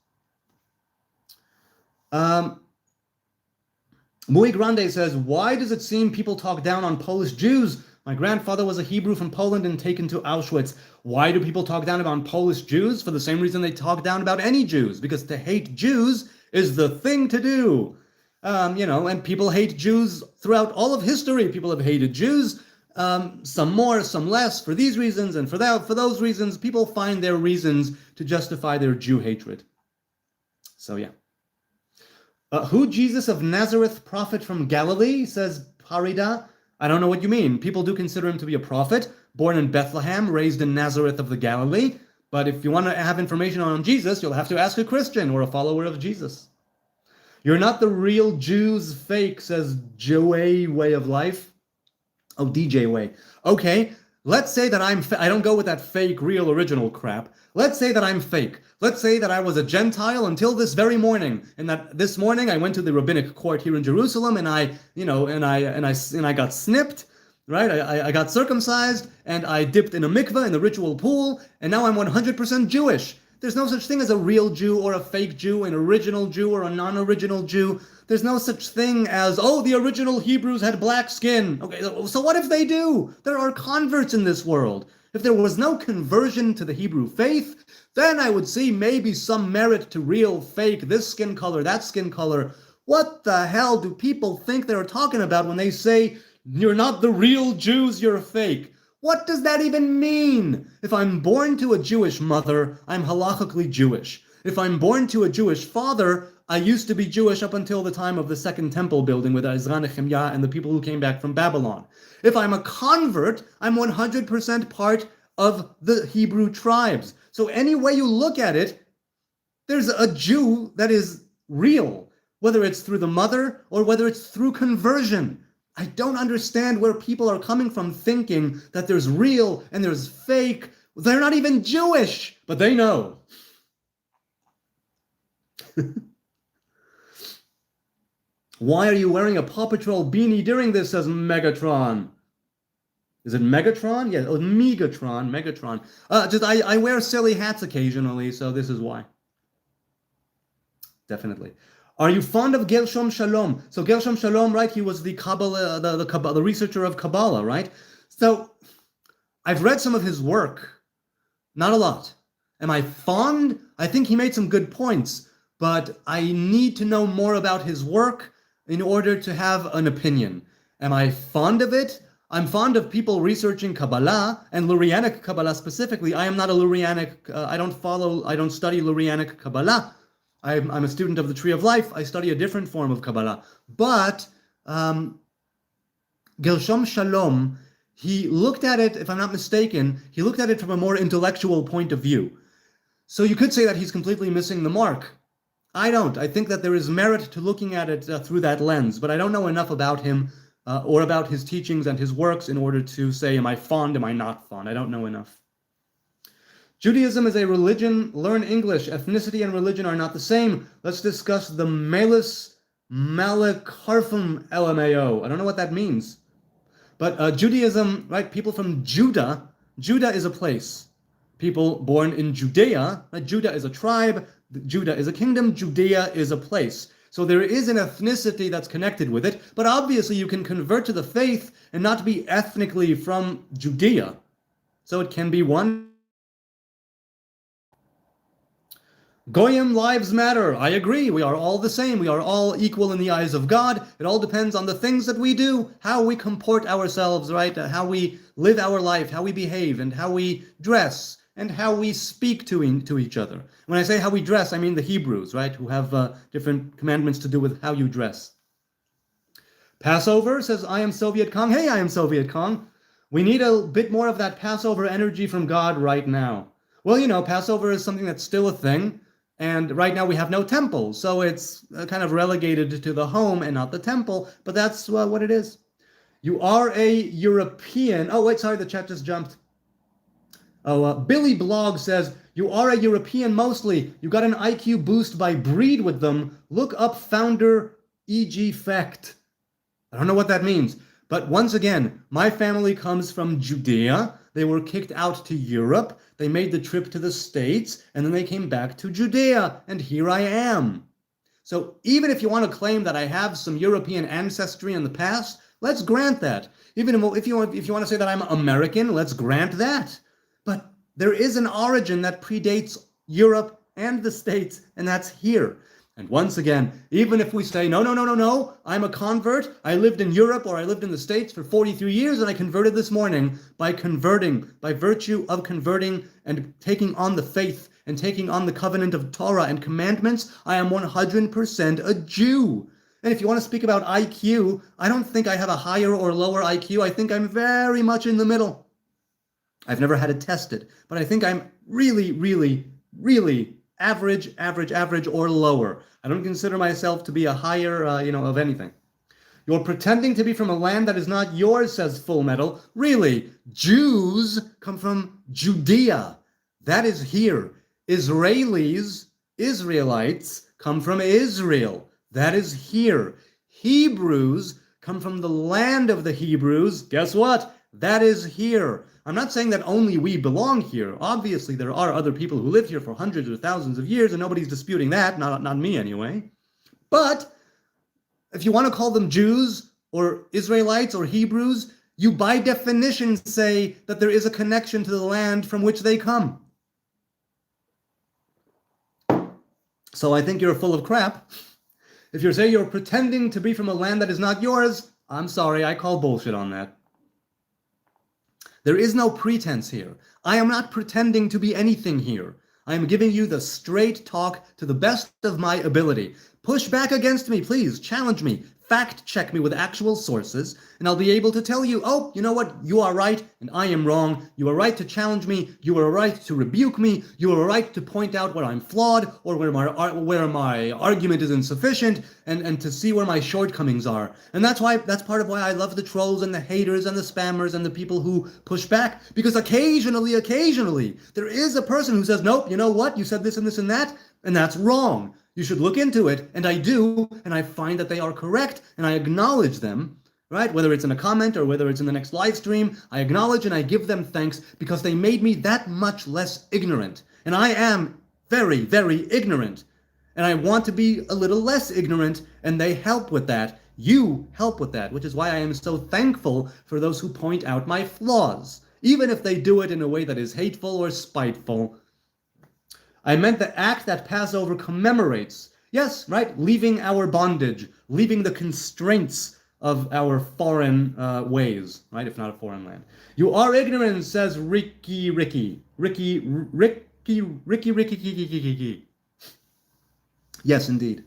Muy Grande says, why does it seem people talk down on Polish Jews? My grandfather was a Hebrew from Poland and taken to Auschwitz. Why do people talk down about Polish Jews? For the same reason they talk down about any Jews, because to hate Jews is the thing to do. And people hate Jews throughout all of history. People have hated Jews, some more, some less, for these reasons and for those reasons. People find their reasons to justify their Jew hatred. So yeah. Who Jesus of Nazareth, prophet from Galilee, says Parida. I don't know what you mean. People do consider him to be a prophet, born in Bethlehem, raised in Nazareth of the Galilee. But if you want to have information on Jesus, you'll have to ask a Christian or a follower of Jesus. You're not the real Jews, fake, says Joey Way of Life. Oh, DJ Way. Okay, let's say that I don't go with that fake, real, original crap. Let's say that I'm fake. Let's say that I was a Gentile until this very morning, and that this morning I went to the rabbinic court here in Jerusalem, and I got snipped, right? I got circumcised, and I dipped in a mikveh in the ritual pool, and now I'm 100% Jewish. There's no such thing as a real Jew or a fake Jew, an original Jew or a non-original Jew. There's no such thing as, the original Hebrews had black skin. Okay, so what if they do? There are converts in this world. If there was no conversion to the Hebrew faith, then I would see maybe some merit to real, fake, this skin color, that skin color. What the hell do people think they're talking about when they say, you're not the real Jews, you're fake? What does that even mean? If I'm born to a Jewish mother, I'm halakhically Jewish. If I'm born to a Jewish father, I used to be Jewish up until the time of the Second Temple building with Ezra Nehemiah and the people who came back from Babylon. If I'm a convert, I'm 100% part of the Hebrew tribes. So any way you look at it, there's a Jew that is real, whether it's through the mother or whether it's through conversion. I don't understand where people are coming from thinking that there's real and there's fake. They're not even Jewish, but they know. Why are you wearing a Paw Patrol beanie during this, says Megatron. Is it Megatron? Yeah, Megatron. I wear silly hats occasionally, so this is why. Definitely. Are you fond of Gershom Shalom? So Gershom Shalom, right? He was the Kabbalah, the researcher of Kabbalah, right? So I've read some of his work. Not a lot. Am I fond? I think he made some good points, but I need to know more about his work in order to have an opinion. Am I fond of it? I'm fond of people researching Kabbalah, and Lurianic Kabbalah specifically. I am not a Lurianic, I don't study Lurianic Kabbalah. I'm a student of the Tree of Life. I study a different form of Kabbalah. But Gershom Shalom, he looked at it, if I'm not mistaken, he looked at it from a more intellectual point of view. So you could say that he's completely missing the mark. I don't. I think that there is merit to looking at it through that lens, but I don't know enough about him or about his teachings and his works in order to say, am I fond, am I not fond? I don't know enough. Judaism is a religion. Learn English. Ethnicity and religion are not the same. Let's discuss the Melis Malakharfum LMAO. I don't know what that means. But Judaism, right? People from Judah. Judah is a place. People born in Judea. Right? Judah is a tribe. Judah is a kingdom. Judea is a place. So there is an ethnicity that's connected with it. But obviously, you can convert to the faith and not be ethnically from Judea. So it can be one. Goyim lives matter. I agree. We are all the same. We are all equal in the eyes of God. It all depends on the things that we do, how we comport ourselves, right? How we live our life, how we behave, and how we dress, and how we speak to each other. When I say how we dress, I mean the Hebrews, right? Who have different commandments to do with how you dress. Passover says, I am Soviet Kong. Hey, I am Soviet Kong. We need a bit more of that Passover energy from God right now. Well, you know, Passover is something that's still a thing. And right now we have no temple, so it's kind of relegated to the home and not the temple, but that's what it is. You are a European. Oh, wait, sorry, the chat just jumped. Oh, Billy Blog says, you are a European mostly. You got an IQ boost by breed with them. Look up founder E.G. Fecht. I don't know what that means. But once again, my family comes from Judea. They were kicked out to Europe. They made the trip to the States, and then they came back to Judea, and here I am. So even if you want to claim that I have some European ancestry in the past, let's grant that. Even if you want to say that I'm American, let's grant that. But there is an origin that predates Europe and the States, and that's here. And once again, even if we say, no, I'm a convert, I lived in Europe or I lived in the States for 43 years and I converted this morning, by virtue of converting and taking on the faith and taking on the covenant of Torah and commandments, I am 100% a Jew. And if you want to speak about IQ, I don't think I have a higher or lower IQ. I think I'm very much in the middle. I've never had it tested, but I think I'm really, really, really average, or lower. I don't consider myself to be a higher, of anything. You're pretending to be from a land that is not yours, says Full Metal. Really? Jews come from Judea. That is here. Israelites come from Israel. That is here. Hebrews come from the land of the Hebrews. Guess what? That is here. I'm not saying that only we belong here. Obviously, there are other people who live here for hundreds or thousands of years, and nobody's disputing that, not me anyway. But if you want to call them Jews or Israelites or Hebrews, you by definition say that there is a connection to the land from which they come. So I think you're full of crap. If you say you're pretending to be from a land that is not yours, I'm sorry, I call bullshit on that. There is no pretense here. I am not pretending to be anything here. I am giving you the straight talk to the best of my ability. Push back against me, please. Challenge me. Fact check me with actual sources, and I'll be able to tell you, oh, you know what? You are right, and I am wrong. You are right to challenge me. You are right to rebuke me. You are right to point out where I'm flawed or where my argument is insufficient, and to see where my shortcomings are. And that's part of why I love the trolls and the haters and the spammers and the people who push back, because occasionally, there is a person who says, nope, you know what? You said this and this and that, and that's wrong. You should look into it, and I do, and I find that they are correct, and I acknowledge them, right? Whether it's in a comment or whether it's in the next live stream, I acknowledge and I give them thanks because they made me that much less ignorant. And I am very, very ignorant, and I want to be a little less ignorant, and they help with that. You help with that, which is why I am so thankful for those who point out my flaws, even if they do it in a way that is hateful or spiteful. I meant the act that Passover commemorates. Yes, right? Leaving our bondage, leaving the constraints of our foreign ways, right? If not a foreign land. You are ignorant, says Ricky. Yes, indeed.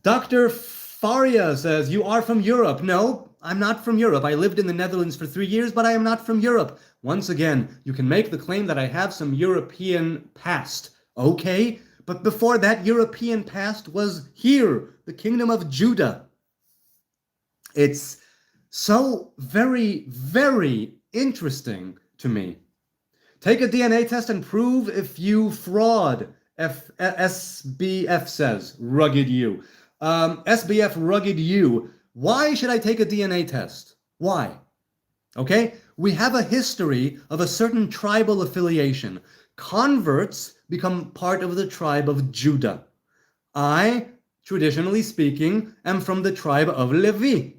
Dr. Faria says, you are from Europe. No, I'm not from Europe. I lived in the Netherlands for 3 years, but I am not from Europe. Once again, you can make the claim that I have some European past. Okay, but before that European past was here, the kingdom of Judah. It's so very, very interesting to me. Take a DNA test and prove if you fraud. SBF says, rugged you. SBF rugged you. Why should I take a DNA test? Why? Okay? We have a history of a certain tribal affiliation. Converts become part of the tribe of Judah. I, traditionally speaking, am from the tribe of Levi.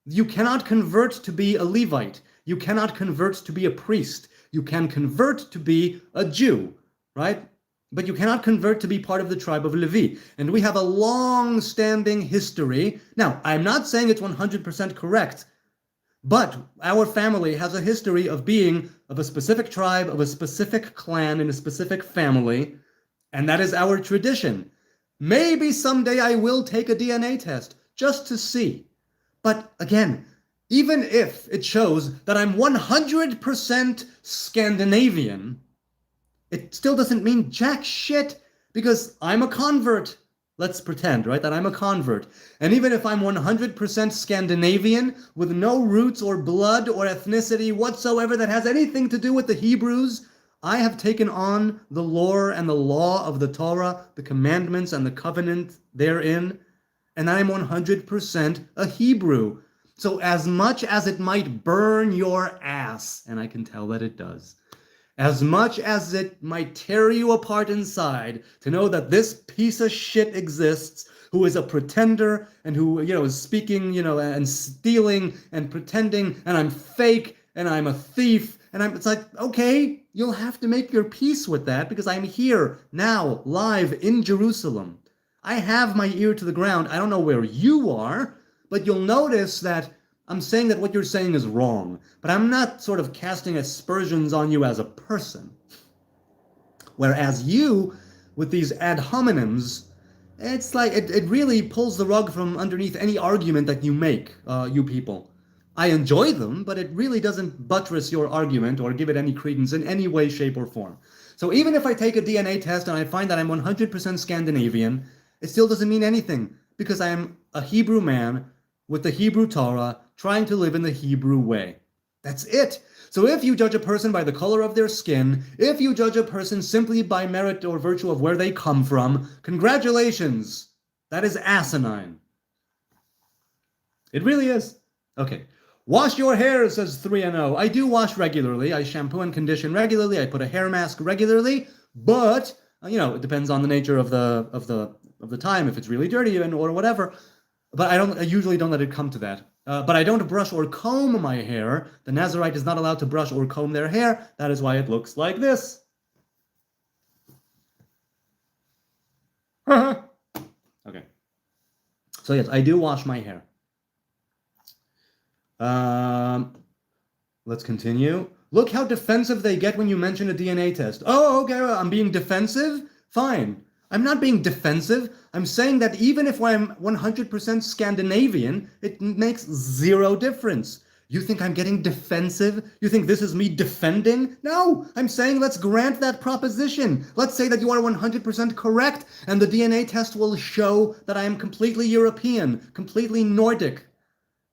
You cannot convert to be a Levite. You cannot convert to be a priest. You can convert to be a Jew, right? But you cannot convert to be part of the tribe of Levi. And we have a long-standing history. Now, I'm not saying it's 100% correct, but our family has a history of being of a specific tribe, of a specific clan, in a specific family, and that is our tradition. Maybe someday I will take a DNA test just to see. But again, even if it shows that I'm 100% Scandinavian, it still doesn't mean jack shit because I'm a convert. Let's pretend, right, that I'm a convert. And even if I'm 100% Scandinavian with no roots or blood or ethnicity whatsoever that has anything to do with the Hebrews, I have taken on the lore and the law of the Torah, the commandments and the covenant therein, and I'm 100% a Hebrew. So as much as it might burn your ass, and I can tell that it does, as much as it might tear you apart inside to know that this piece of shit exists, who is a pretender and who, is speaking, and stealing and pretending, and I'm fake and I'm a thief, and it's like, okay, you'll have to make your peace with that because I'm here now, live in Jerusalem. I have my ear to the ground. I don't know where you are, but you'll notice that I'm saying that what you're saying is wrong, but I'm not sort of casting aspersions on you as a person. Whereas you, with these ad hominems, it's like it really pulls the rug from underneath any argument that you make, you people. I enjoy them, but it really doesn't buttress your argument or give it any credence in any way, shape, or form. So even if I take a DNA test and I find that I'm 100% Scandinavian, it still doesn't mean anything because I am a Hebrew man with the Hebrew Torah trying to live in the Hebrew way. That's it. So if you judge a person by the color of their skin, if you judge a person simply by merit or virtue of where they come from, congratulations. That is asinine. It really is. Okay. Wash your hair, says 3NO. I do wash regularly. I shampoo and condition regularly. I put a hair mask regularly, but it depends on the nature of the time, if it's really dirty or whatever. But I usually don't let it come to that. But I don't brush or comb my hair. The Nazarite is not allowed to brush or comb their hair. That is why it looks like this. Okay. So yes, I do wash my hair. Let's continue. Look how defensive they get when you mention a DNA test. Oh, okay, well, I'm being defensive? Fine. I'm not being defensive. I'm saying that even if I'm 100% Scandinavian, it makes zero difference. You think I'm getting defensive? You think this is me defending? No, I'm saying let's grant that proposition. Let's say that you are 100% correct, and the DNA test will show that I am completely European, completely Nordic.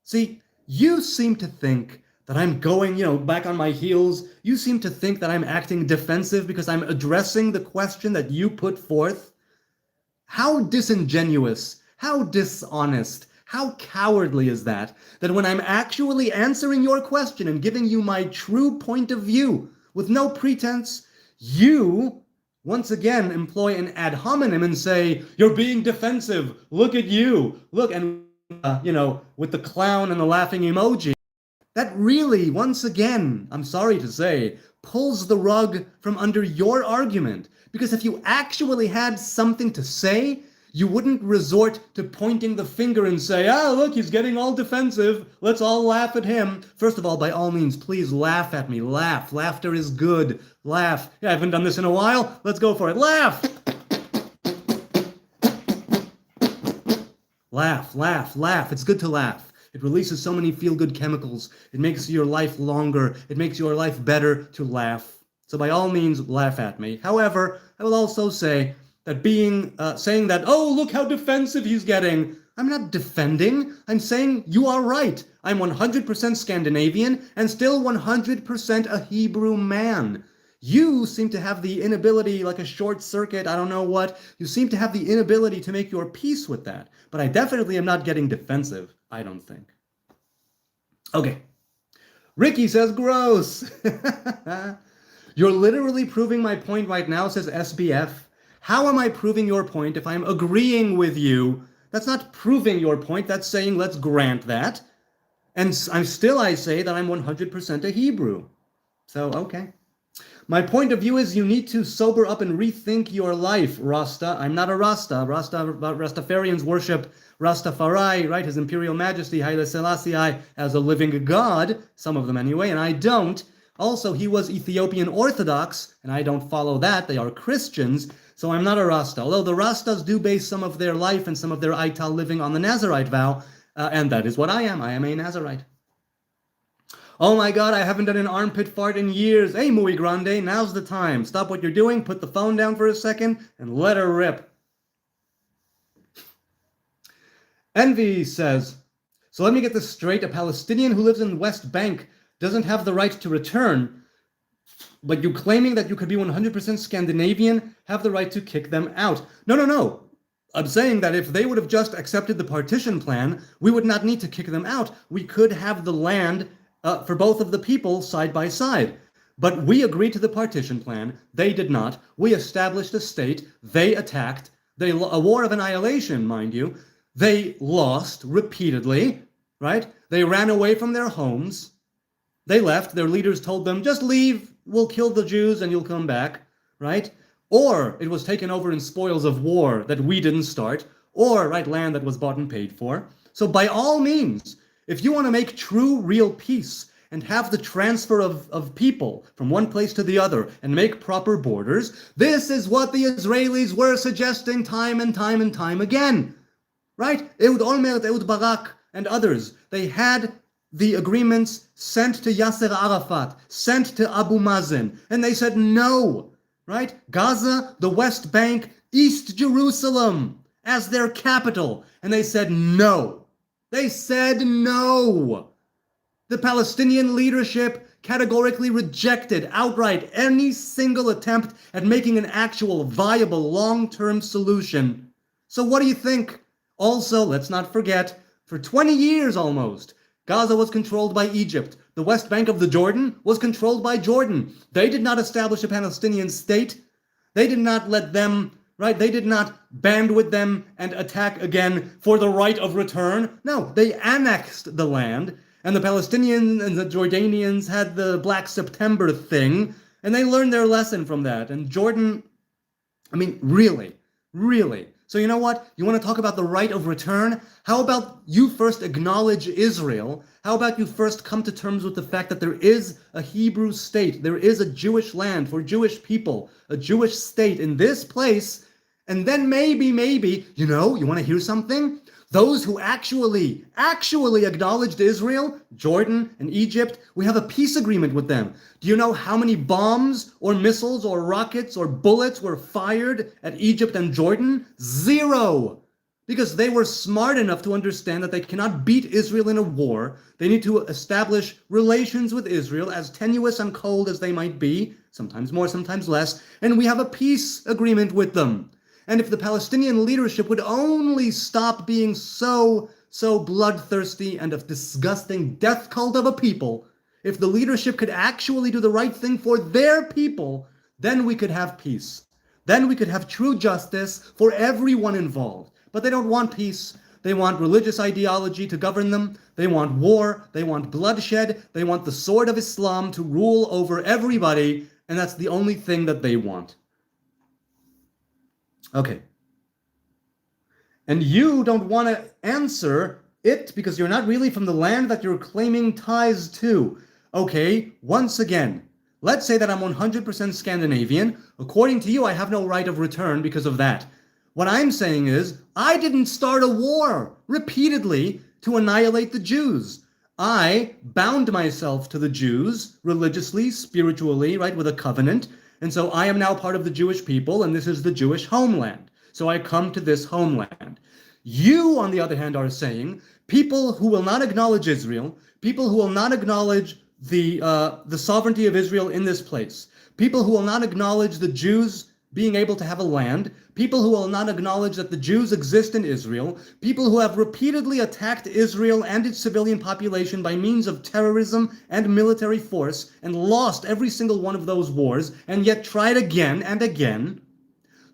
See, you seem to think that I'm going, back on my heels. You seem to think that I'm acting defensive because I'm addressing the question that you put forth. How disingenuous, how dishonest, how cowardly is that when I'm actually answering your question and giving you my true point of view with no pretense, you once again employ an ad hominem and say, you're being defensive, look at you, look, and with the clown and the laughing emoji. That really, once again, I'm sorry to say, pulls the rug from under your argument. Because if you actually had something to say, you wouldn't resort to pointing the finger and say, look, he's getting all defensive. Let's all laugh at him. First of all, by all means, please laugh at me. Laugh. Laughter is good. Laugh. Yeah, I haven't done this in a while. Let's go for it. Laugh. Laugh, laugh, laugh. It's good to laugh. It releases so many feel-good chemicals. It makes your life longer. It makes your life better to laugh. So by all means, laugh at me. However, I will also say that saying that, oh, look how defensive he's getting. I'm not defending. I'm saying you are right. I'm 100% Scandinavian and still 100% a Hebrew man. You seem to have the inability, like a short circuit, I don't know what. You seem to have the inability to make your peace with that. But I definitely am not getting defensive, I don't think. Okay. Ricky says gross. You're literally proving my point right now, says SBF. How am I proving your point if I'm agreeing with you? That's not proving your point. That's saying let's grant that. And I say that I'm 100% a Hebrew. So, okay. My point of view is you need to sober up and rethink your life, Rasta. I'm not a Rasta. Rastafarians worship Rastafari, right? His Imperial Majesty, Haile Selassie, as a living god, some of them anyway, and I don't. Also, he was Ethiopian Orthodox, and I don't follow that. They are Christians, so I'm not a Rasta. Although the Rastas do base some of their life and some of their Aital living on the Nazarite vow, and that is what I am. I am a Nazarite. Oh my God, I haven't done an armpit fart in years. Hey, Muy Grande, now's the time. Stop what you're doing, put the phone down for a second, and let her rip. Envy says, so let me get this straight. A Palestinian who lives in the West Bank doesn't have the right to return, but you claiming that you could be 100% Scandinavian have the right to kick them out. No. I'm saying that if they would have just accepted the partition plan, we would not need to kick them out. We could have the land for both of the people side by side. But we agreed to the partition plan. They did not. We established a state. They attacked. A war of annihilation, mind you. They lost repeatedly, right? They ran away from their homes. They left. Their leaders told them, just leave. We'll kill the Jews and you'll come back, right? Or it was taken over in spoils of war that we didn't start, or, right, land that was bought and paid for. So by all means, if you want to make true, real peace and have the transfer of people from one place to the other and make proper borders, this is what the Israelis were suggesting time and time and time again. Right? Ehud Olmert, Ehud Barak, and others. They had the agreements sent to Yasser Arafat, sent to Abu Mazen, and they said no. Right? Gaza, the West Bank, East Jerusalem as their capital. And they said no. They said no. The Palestinian leadership categorically rejected outright any single attempt at making an actual viable long-term solution. So what do you think? Also, let's not forget, for 20 years almost, Gaza was controlled by Egypt. The West Bank of the Jordan was controlled by Jordan. They did not establish a Palestinian state. They did not let them, right? They did not band with them and attack again for the right of return. No, they annexed the land, and the Palestinians and the Jordanians had the Black September thing, and they learned their lesson from that. And Jordan, I mean, really. So you know what? You want to talk about the right of return? How about you first acknowledge Israel? How about you first come to terms with the fact that there is a Hebrew state, there is a Jewish land for Jewish people, a Jewish state in this place, and then maybe, you want to hear something? Those who actually acknowledged Israel, Jordan and Egypt, we have a peace agreement with them. Do you know how many bombs or missiles or rockets or bullets were fired at Egypt and Jordan? 0. Because they were smart enough to understand that they cannot beat Israel in a war. They need to establish relations with Israel, as tenuous and cold as they might be, sometimes more, sometimes less, and we have a peace agreement with them. And if the Palestinian leadership would only stop being so bloodthirsty and a disgusting death cult of a people, if the leadership could actually do the right thing for their people, then we could have peace. Then we could have true justice for everyone involved. But they don't want peace. They want religious ideology to govern them. They want war. They want bloodshed. They want the sword of Islam to rule over everybody. And that's the only thing that they want. Okay. And you don't want to answer it because you're not really from the land that you're claiming ties to. Okay, once again, let's say that I'm 100% Scandinavian. According to you, I have no right of return because of that. What I'm saying is, I didn't start a war repeatedly to annihilate the Jews. I bound myself to the Jews religiously, spiritually, right, with a covenant. And so I am now part of the Jewish people, and this is the Jewish homeland. So I come to this homeland. You, on the other hand, are saying people who will not acknowledge Israel, people who will not acknowledge the sovereignty of Israel in this place, people who will not acknowledge the Jews being able to have a land, people who will not acknowledge that the Jews exist in Israel, people who have repeatedly attacked Israel and its civilian population by means of terrorism and military force and lost every single one of those wars and yet tried again and again.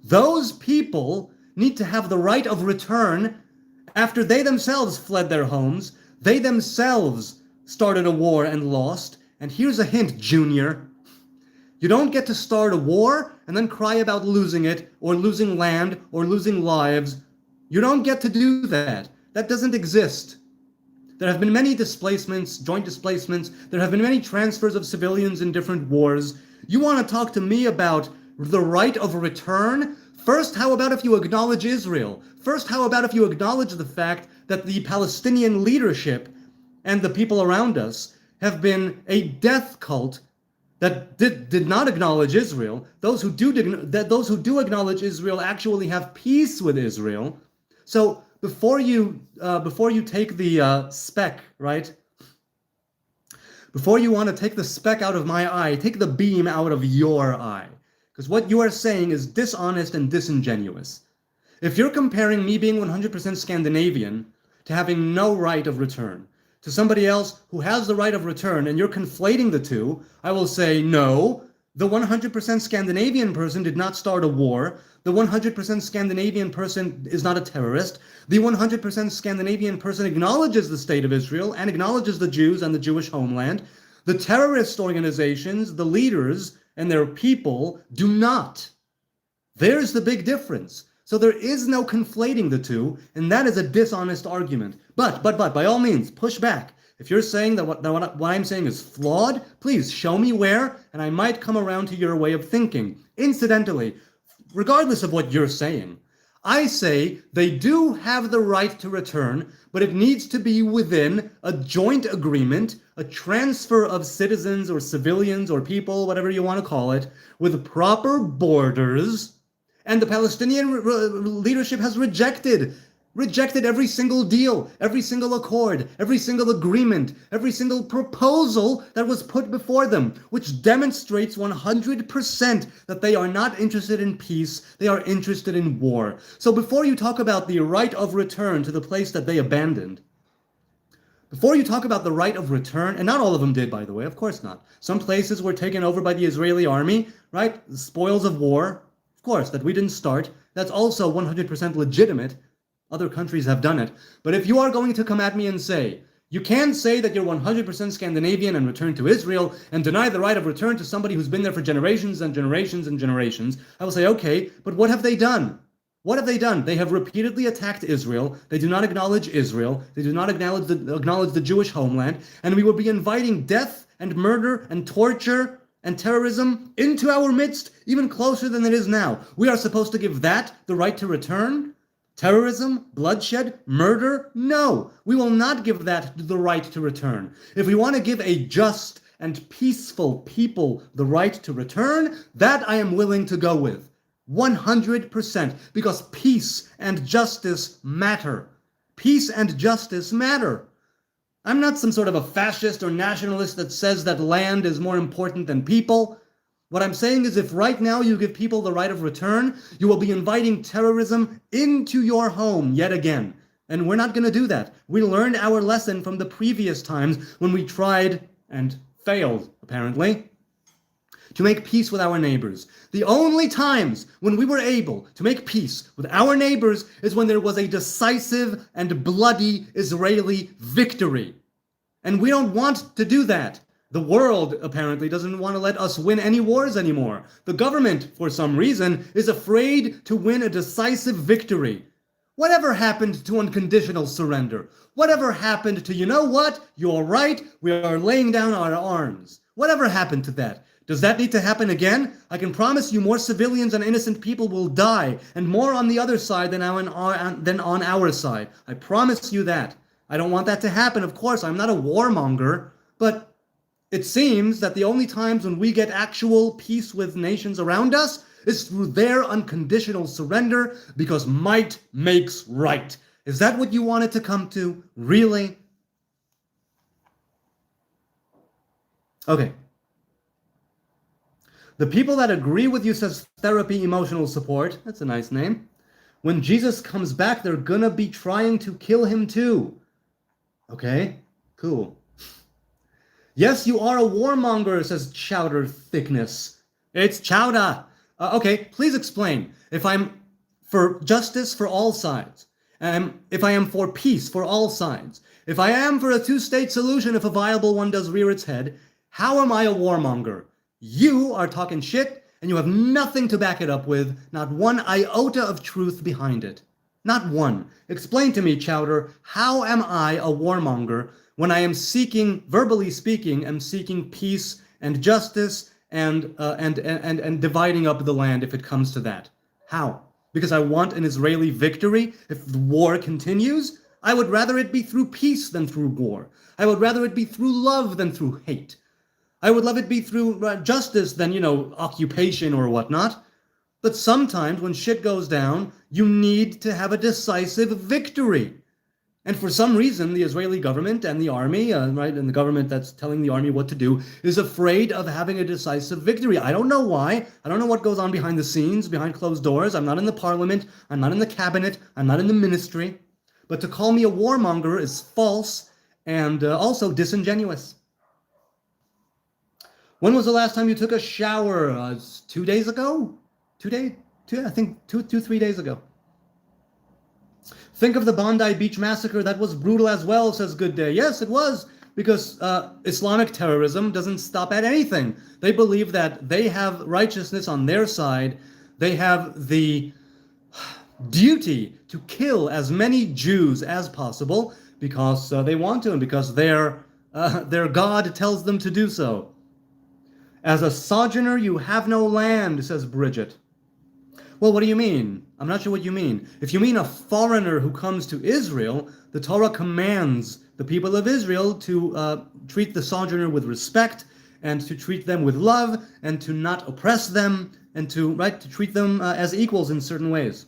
Those people need to have the right of return after they themselves fled their homes, they themselves started a war and lost. And here's a hint, Junior. You don't get to start a war and then cry about losing it, or losing land, or losing lives. You don't get to do that. That doesn't exist. There have been many displacements, joint displacements. There have been many transfers of civilians in different wars. You want to talk to me about the right of return? First, how about if you acknowledge Israel? First, how about if you acknowledge the fact that the Palestinian leadership and the people around us have been a death cult that did not acknowledge Israel. Those who do acknowledge Israel actually have peace with Israel. So before you take the speck, right? Before you want to take the speck out of my eye, take the beam out of your eye, because what you are saying is dishonest and disingenuous. If you're comparing me being 100% Scandinavian to having no right of return, to somebody else who has the right of return, and you're conflating the two, I will say, no, the 100% Scandinavian person did not start a war. The 100% Scandinavian person is not a terrorist. The 100% Scandinavian person acknowledges the state of Israel and acknowledges the Jews and the Jewish homeland. The terrorist organizations, the leaders and their people do not. There's the big difference. So there is no conflating the two, and that is a dishonest argument. But, by all means, push back. If you're saying that what I'm saying is flawed, please show me where, and I might come around to your way of thinking. Incidentally, regardless of what you're saying, I say they do have the right to return, but it needs to be within a joint agreement, a transfer of citizens or civilians or people, whatever you want to call it, with proper borders. And the Palestinian leadership has rejected every single deal, every single accord, every single agreement, every single proposal that was put before them, which demonstrates 100% that they are not interested in peace, they are interested in war. So before you talk about the right of return to the place that they abandoned, before you talk about the right of return, and not all of them did, by the way, of course not. Some places were taken over by the Israeli army, right? The spoils of war. Of course, that we didn't start. That's also 100% legitimate. Other countries have done it. But if you are going to come at me and say, you can say that you're 100% Scandinavian and return to Israel and deny the right of return to somebody who's been there for generations and generations and generations, I will say, okay, but what have they done? What have they done? They have repeatedly attacked Israel. They do not acknowledge Israel. They do not acknowledge the Jewish homeland. And we will be inviting death and murder and torture and terrorism into our midst, even closer than it is now. We are supposed to give that the right to return? Terrorism, bloodshed, murder? No, we will not give that the right to return. If we want to give a just and peaceful people the right to return, that I am willing to go with. 100%, because peace and justice matter. Peace and justice matter. I'm not some sort of a fascist or nationalist that says that land is more important than people. What I'm saying is if right now you give people the right of return, you will be inviting terrorism into your home yet again. And we're not going to do that. We learned our lesson from the previous times when we tried and failed, apparently, to make peace with our neighbors. The only times when we were able to make peace with our neighbors is when there was a decisive and bloody Israeli victory. And we don't want to do that. The world, apparently, doesn't want to let us win any wars anymore. The government, for some reason, is afraid to win a decisive victory. Whatever happened to unconditional surrender? Whatever happened to, you know what? You're right, we are laying down our arms. Whatever happened to that? Does that need to happen again? I can promise you more civilians and innocent people will die, and more on the other side than on our side. I promise you that. I don't want that to happen, of course. I'm not a warmonger, but it seems that the only times when we get actual peace with nations around us is through their unconditional surrender, because might makes right. Is that what you wanted to come to? Really? Okay. The people that agree with you, says Therapy Emotional Support. That's a nice name. When Jesus comes back, they're gonna be trying to kill him too. Okay, cool. Yes, you are a warmonger, says Chowder Thickness. It's Chowder. Okay, please explain. If I'm for justice for all sides, if I am for peace for all sides, if I am for a two-state solution if a viable one does rear its head, how am I a warmonger? You are talking shit, and you have nothing to back it up with, not one iota of truth behind it. Not one. Explain to me, Chowder, how am I a warmonger when I am seeking, verbally speaking, am seeking peace and justice and dividing up the land if it comes to that? How? Because I want an Israeli victory if the war continues? I would rather it be through peace than through war. I would rather it be through love than through hate. I would love it be through justice than, occupation or whatnot. But sometimes when shit goes down, you need to have a decisive victory. And for some reason, the Israeli government and the army, and the government that's telling the army what to do, is afraid of having a decisive victory. I don't know why. I don't know what goes on behind the scenes, behind closed doors. I'm not in the parliament. I'm not in the cabinet. I'm not in the ministry. But to call me a warmonger is false and also disingenuous. When was the last time you took a shower? 2 days ago? 2 days? I think 3 days ago. Think of the Bondi Beach massacre. That was brutal as well, says Good Day. Yes, it was, because Islamic terrorism doesn't stop at anything. They believe that they have righteousness on their side. They have the duty to kill as many Jews as possible because they want to and because their God tells them to do so. As a sojourner, you have no land, says Bridget. Well, what do you mean? I'm not sure what you mean. If you mean a foreigner who comes to Israel, the Torah commands the people of Israel to treat the sojourner with respect and to treat them with love and to not oppress them and to treat them as equals in certain ways.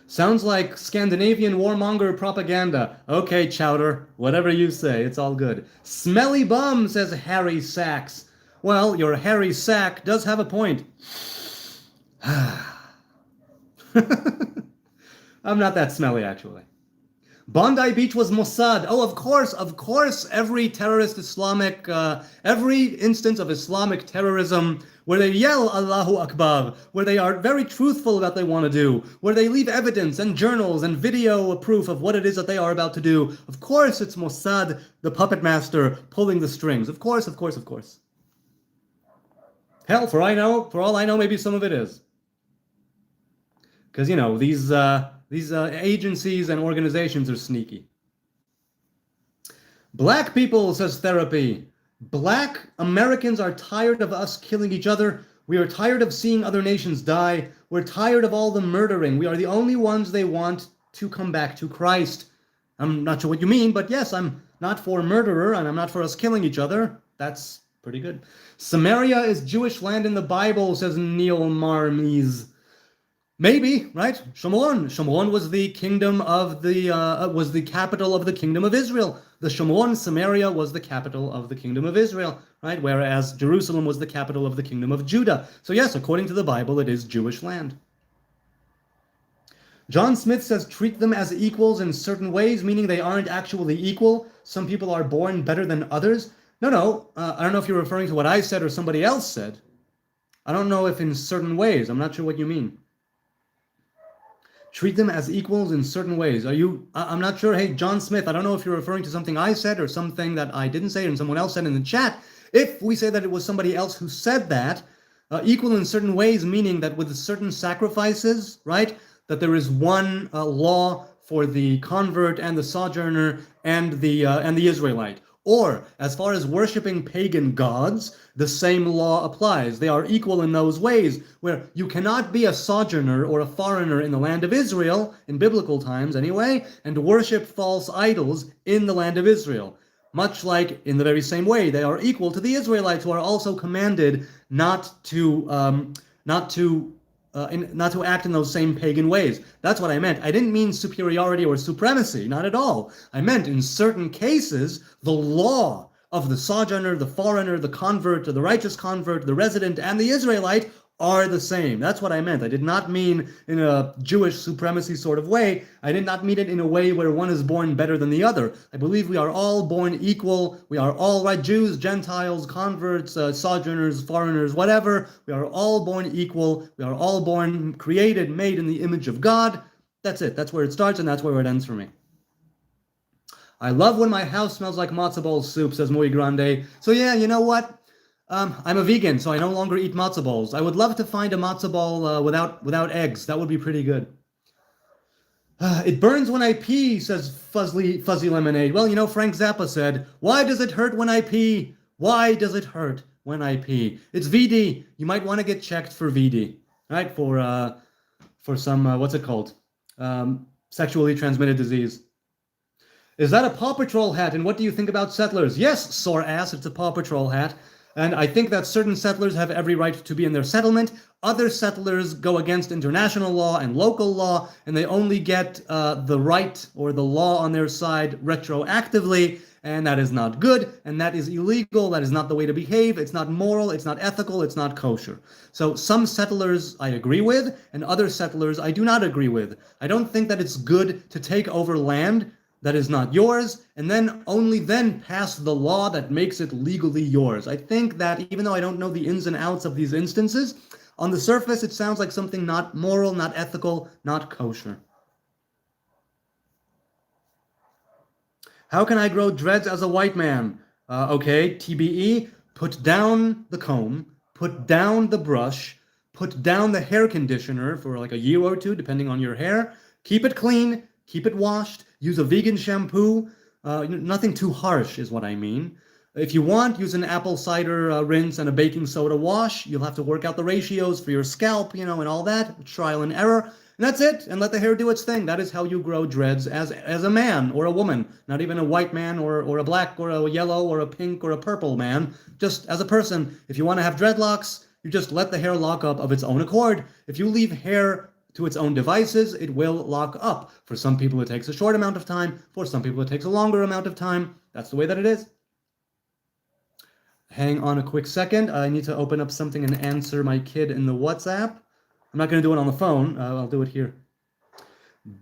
Sounds like Scandinavian warmonger propaganda. Okay, Chowder, whatever you say, it's all good. Smelly bum, says Harry Sachs. Well, your Harry Sack does have a point. I'm not that smelly, actually. Bondi Beach was Mossad. Oh, of course, every terrorist Islamic, every instance of Islamic terrorism where they yell Allahu Akbar, where they are very truthful about what they want to do, where they leave evidence and journals and video proof of what it is that they are about to do. Of course, it's Mossad, the puppet master, pulling the strings. Of course. Hell, for all I know, maybe some of it is. Because, these agencies and organizations are sneaky. Black people, says Therapy. Black Americans are tired of us killing each other. We are tired of seeing other nations die. We're tired of all the murdering. We are the only ones they want to come back to Christ. I'm not sure what you mean, but yes, I'm not for murderer, and I'm not for us killing each other. That's pretty good. Samaria is Jewish land in the Bible, says Neil Marmies. Maybe, right? Shomron was the kingdom of was the capital of the kingdom of Israel. The Shomron, Samaria, was the capital of the kingdom of Israel, right? Whereas Jerusalem was the capital of the kingdom of Judah. So yes, according to the Bible, it is Jewish land. John Smith says treat them as equals in certain ways, meaning they aren't actually equal. Some people are born better than others. No. I don't know if you're referring to what I said or somebody else said. I don't know if in certain ways. I'm not sure what you mean. Treat them as equals in certain ways. I'm not sure. Hey, John Smith, I don't know if you're referring to something I said or something that I didn't say and someone else said in the chat. If we say that it was somebody else who said that, equal in certain ways, meaning that with certain sacrifices, right, that there is one law for the convert and the sojourner and the Israelite. Or, as far as worshiping pagan gods, the same law applies. They are equal in those ways, where you cannot be a sojourner or a foreigner in the land of Israel, in biblical times anyway, and worship false idols in the land of Israel. Much like, in the very same way, they are equal to the Israelites, who are also commanded not to act in those same pagan ways. That's what I meant. I didn't mean superiority or supremacy, not at all. I meant in certain cases, the law of the sojourner, the foreigner, the convert, the righteous convert, the resident, and the Israelite are the same. That's what I meant. I did not mean in a Jewish supremacy sort of way. I did not mean it in a way where one is born better than the other. I believe we are all born equal. We are all, right, Jews, Gentiles, converts, sojourners, foreigners, whatever. We are all born equal. We are all born created, made in the image of God. That's it. That's where it starts, and that's where it ends for me. I love when my house smells like matzo ball soup, says Muy Grande. So yeah, you know what? I'm a vegan, so I no longer eat matzo balls. I would love to find a matzo ball without eggs. That would be pretty good. It burns when I pee, says Fuzzy Lemonade. Well, you know, Frank Zappa said, why does it hurt when I pee? Why does it hurt when I pee? It's VD. You might want to get checked for VD, right? For some, what's it called? Sexually transmitted disease. Is that a Paw Patrol hat? And what do you think about settlers? Yes, sore ass, it's a Paw Patrol hat. And I think that certain settlers have every right to be in their settlement. Other settlers go against international law and local law, and they only get the right or the law on their side retroactively, and that is not good, and that is illegal. That is not the way to behave. It's not moral, it's not ethical, it's not kosher. So some settlers I agree with, and other settlers I do not agree with. I don't think that it's good to take over land that is not yours, and then only then pass the law that makes it legally yours. I think that even though I don't know the ins and outs of these instances, on the surface it sounds like something not moral, not ethical, not kosher. How can I grow dreads as a white man? Okay, TBE, put down the comb, put down the brush, put down the hair conditioner for like a year or two, depending on your hair. Keep it clean, keep it washed, use a vegan shampoo. Nothing too harsh is what I mean. If you want, use an apple cider rinse and a baking soda wash. You'll have to work out the ratios for your scalp, and all that, trial and error. And that's it, and let the hair do its thing. That is how you grow dreads as a man or a woman, not even a white man or a black or a yellow or a pink or a purple man. Just as a person, if you want to have dreadlocks, you just let the hair lock up of its own accord. If you leave hair to its own devices, it will lock up. For some people, it takes a short amount of time. For some people, it takes a longer amount of time. That's the way that it is. Hang on a quick second. I need to open up something and answer my kid in the WhatsApp. I'm not going to do it on the phone. I'll do it here.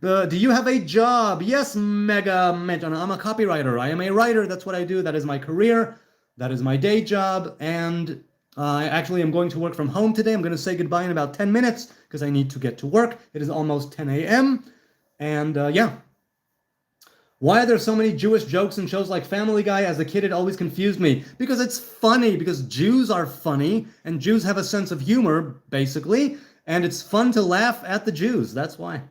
Do you have a job? Yes, Mega Mention. I'm a copywriter. I am a writer. That's what I do. That is my career. That is my day job. And I actually am going to work from home today. I'm going to say goodbye in about 10 minutes because I need to get to work. It is almost 10 a.m. And yeah. Why are there so many Jewish jokes in shows like Family Guy? As a kid, it always confused me. Because it's funny. Because Jews are funny. And Jews have a sense of humor, basically. And it's fun to laugh at the Jews. That's why.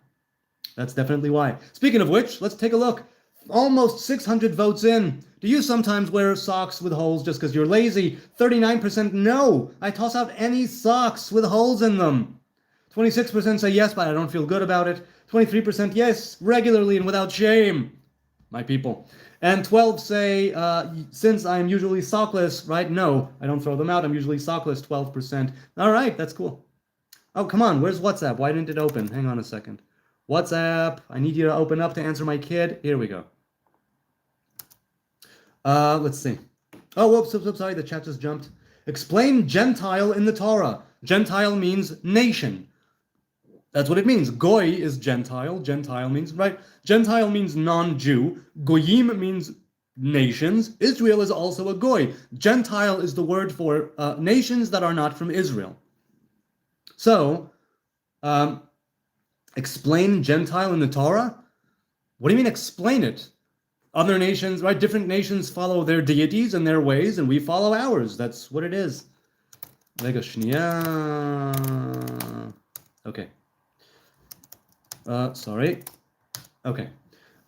That's definitely why. Speaking of which, let's take a look. Almost 600 votes in. Do you sometimes wear socks with holes just because you're lazy? 39% no. I toss out any socks with holes in them. 26% say yes, but I don't feel good about it. 23% yes, regularly and without shame. My people. And 12 say, since I'm usually sockless, right? No, I don't throw them out. I'm usually sockless, 12%. All right, that's cool. Oh, come on. Where's WhatsApp? Why didn't it open? Hang on a second. WhatsApp. I need you to open up to answer my kid. Here we go. Let's see. Oh, whoops, sorry. The chat just jumped. Explain Gentile in the Torah. Gentile means nation. That's what it means. Goy is Gentile. Gentile means, right? Gentile means non-Jew. Goyim means nations. Israel is also a Goy. Gentile is the word for nations that are not from Israel. So, explain Gentile in the Torah? What do you mean explain it? Other nations, right? Different nations follow their deities and their ways, and we follow ours. That's what it is. Lega shniya. Okay. Sorry. Okay.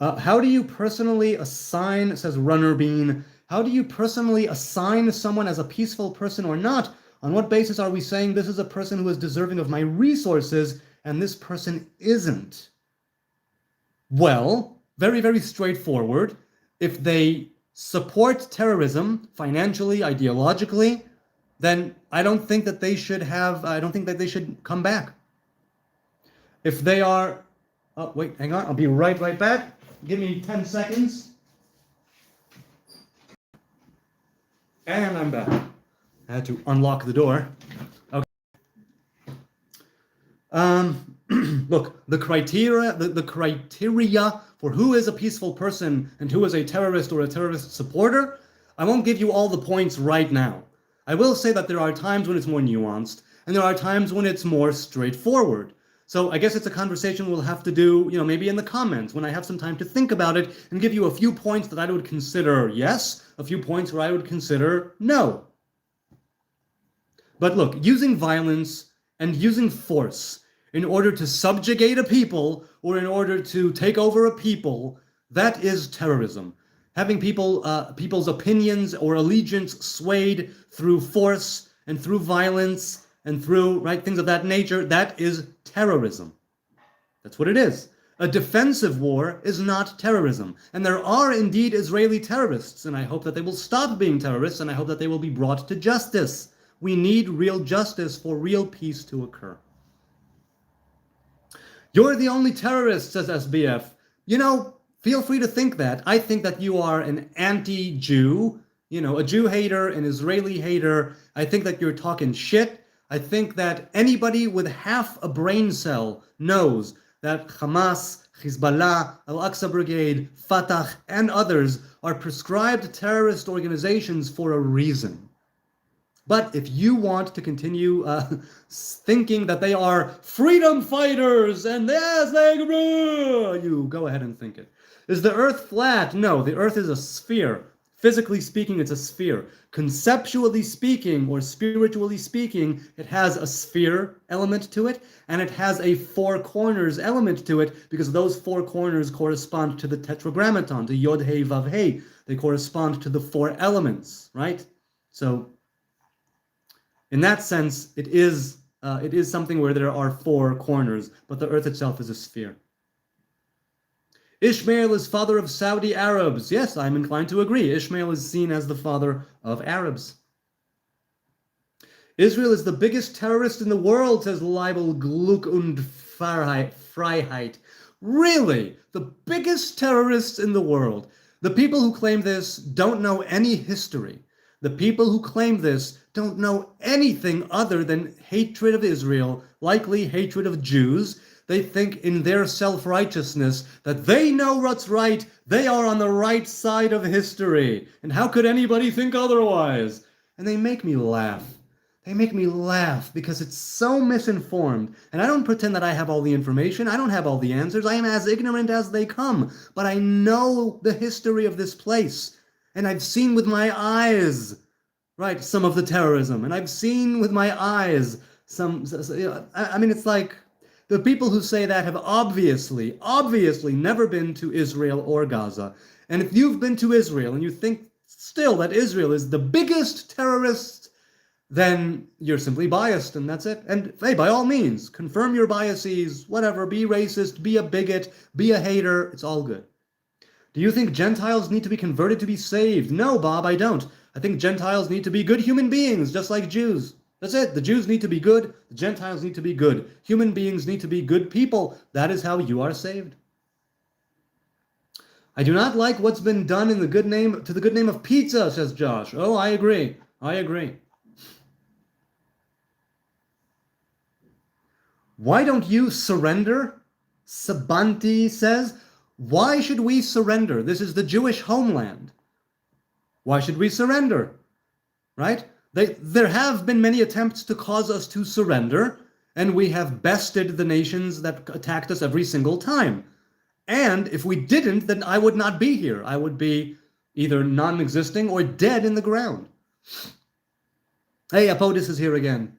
How do you personally assign, says Runner Bean, how do you personally assign someone as a peaceful person or not? On what basis are we saying this is a person who is deserving of my resources and this person isn't? Well, very, very straightforward. If they support terrorism financially, ideologically, then I don't think that they should come back. If they are, oh, wait, hang on, I'll be right back. Give me 10 seconds. And I'm back. I had to unlock the door. Okay. Look, the criteria for who is a peaceful person and who is a terrorist or a terrorist supporter, I won't give you all the points right now. I will say that there are times when it's more nuanced, and there are times when it's more straightforward. So I guess it's a conversation we'll have to do, maybe in the comments when I have some time to think about it and give you a few points that I would consider yes, a few points where I would consider no. But look, using violence and using force in order to subjugate a people or in order to take over a people, that is terrorism. Having people's opinions or allegiance swayed through force and through violence and through things of that nature, that is terrorism. That's what it is. A defensive war is not terrorism. And there are indeed Israeli terrorists, and I hope that they will stop being terrorists, and I hope that they will be brought to justice. We need real justice for real peace to occur. You're the only terrorist, says SBF. Feel free to think that. I think that you are an anti-Jew, a Jew hater, an Israeli hater. I think that you're talking shit. I think that anybody with half a brain cell knows that Hamas, Hezbollah, Al-Aqsa Brigade, Fatah, and others are prescribed terrorist organizations for a reason. But if you want to continue thinking that they are freedom fighters and yes, you go ahead and think it. Is the earth flat? No, the earth is a sphere. Physically speaking, it's a sphere. Conceptually speaking, or spiritually speaking, it has a sphere element to it, and it has a four corners element to it, because those four corners correspond to the tetragrammaton, to Yod He Vav He. They correspond to the four elements, right? So, in that sense, it is something where there are four corners, but the earth itself is a sphere. Ishmael is father of Saudi Arabs. Yes, I'm inclined to agree. Ishmael is seen as the father of Arabs. Israel is the biggest terrorist in the world, says Leibel Glück und Freiheit. Really? The biggest terrorists in the world. The people who claim this don't know any history. The people who claim this don't know anything other than hatred of Israel, likely hatred of Jews. They think in their self-righteousness that they know what's right, they are on the right side of history, and how could anybody think otherwise? And they make me laugh. They make me laugh because it's so misinformed, and I don't pretend that I have all the information, I don't have all the answers, I am as ignorant as they come, but I know the history of this place, and I've seen with my eyes, some of the terrorism, and I've seen with my eyes it's like, the people who say that have obviously never been to Israel or Gaza. And if you've been to Israel and you think still that Israel is the biggest terrorist, then you're simply biased, and that's it. And hey, by all means, confirm your biases, whatever, be racist, be a bigot, be a hater, it's all good. Do you think Gentiles need to be converted to be saved? No, Bob, I don't. I think Gentiles need to be good human beings, just like Jews. That's it. The Jews need to be good. The Gentiles need to be good. Human beings need to be good people. That is how you are saved. I do not like what's been done to the good name of pizza, says Josh. Oh, I agree. Why don't you surrender? Sabanti says, why should we surrender? This is the Jewish homeland. Why should we surrender? Right? There have been many attempts to cause us to surrender, and we have bested the nations that attacked us every single time. And if we didn't, then I would not be here. I would be either non-existing or dead in the ground. Hey, Apodis is here again.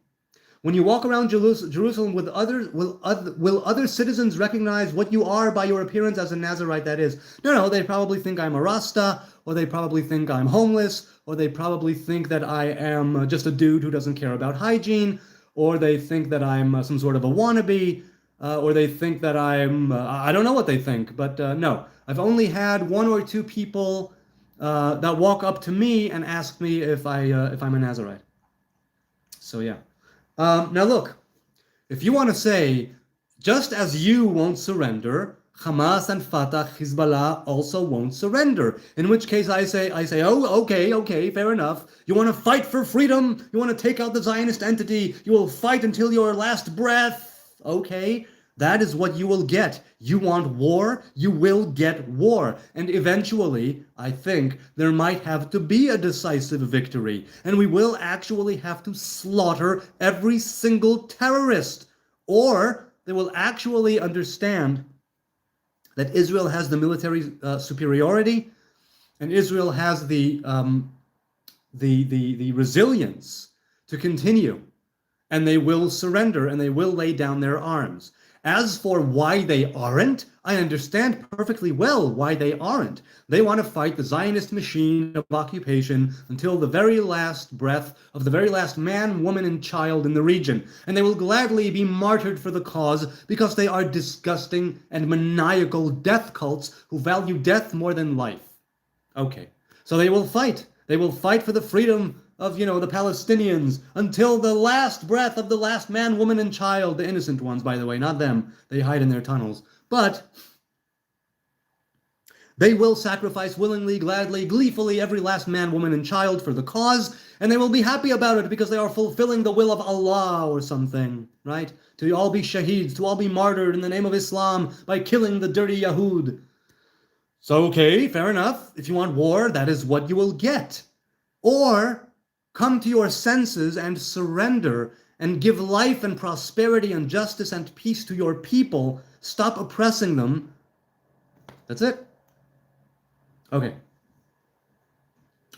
When you walk around Jerusalem with others, will other citizens recognize what you are by your appearance as a Nazarite, that is? No, they probably think I'm a Rasta, or they probably think I'm homeless, or they probably think that I am just a dude who doesn't care about hygiene, or they think that I'm some sort of a wannabe, or they think that I'm, I don't know what they think, but no. I've only had one or two people that walk up to me and ask me if I'm a Nazarite. So yeah. Now look, if you want to say, just as you won't surrender, Hamas and Fatah, Hezbollah also won't surrender. In which case I say, oh, okay, fair enough. You want to fight for freedom? You want to take out the Zionist entity? You will fight until your last breath? Okay, that is what you will get. You want war? You will get war. And eventually, I think, there might have to be a decisive victory. And we will actually have to slaughter every single terrorist. Or they will actually understand that Israel has the military superiority, and Israel has the resilience to continue, and they will surrender and they will lay down their arms. As for why they aren't, I understand perfectly well why they aren't. They want to fight the Zionist machine of occupation until the very last breath of the very last man, woman, and child in the region. And they will gladly be martyred for the cause because they are disgusting and maniacal death cults who value death more than life. Okay, so they will fight. They will fight for the freedom of, the Palestinians until the last breath of the last man, woman, and child. The innocent ones, by the way, not them. They hide in their tunnels. But they will sacrifice willingly, gladly, gleefully every last man, woman, and child for the cause, and they will be happy about it because they are fulfilling the will of Allah or something, right? To all be shaheeds, to all be martyred in the name of Islam by killing the dirty Yahud. So, okay, fair enough. If you want war, that is what you will get. Or come to your senses and surrender and give life and prosperity and justice and peace to your people. Stop oppressing them. That's it. Okay.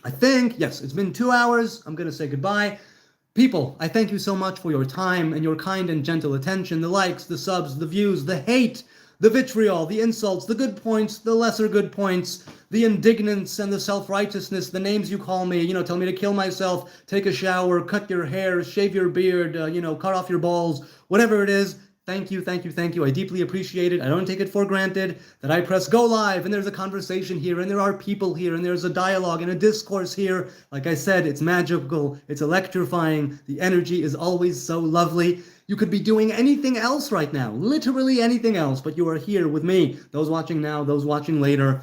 I think, yes, it's been 2 hours. I'm going to say goodbye. People, I thank you so much for your time and your kind and gentle attention, the likes, the subs, the views, the hate, the vitriol, the insults, the good points, the lesser good points, the indignance and the self-righteousness, the names you call me, tell me to kill myself, take a shower, cut your hair, shave your beard, cut off your balls, whatever it is. Thank you. I deeply appreciate it. I don't take it for granted that I press go live and there's a conversation here and there are people here and there's a dialogue and a discourse here. Like I said, it's magical. It's electrifying. The energy is always so lovely. You could be doing anything else right now, literally anything else, but you are here with me. Those watching now, those watching later.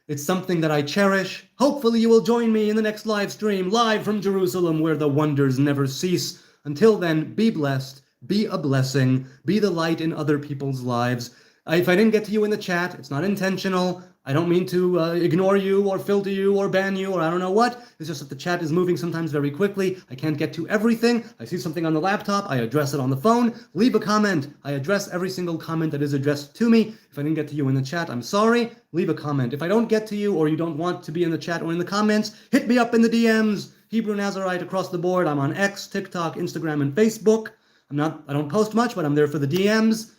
It's something that I cherish. Hopefully you will join me in the next live stream, live from Jerusalem, where the wonders never cease. Until then, be blessed. Be a blessing. Be the light in other people's lives. If I didn't get to you in the chat, it's not intentional. I don't mean to ignore you or filter you or ban you or I don't know what. It's just that the chat is moving sometimes very quickly. I can't get to everything. I see something on the laptop. I address it on the phone. Leave a comment. I address every single comment that is addressed to me. If I didn't get to you in the chat, I'm sorry. Leave a comment. If I don't get to you or you don't want to be in the chat or in the comments, hit me up in the DMs. Hebrew Nazarite across the board. I'm on X, TikTok, Instagram, and Facebook. I don't post much, but I'm there for the DMs.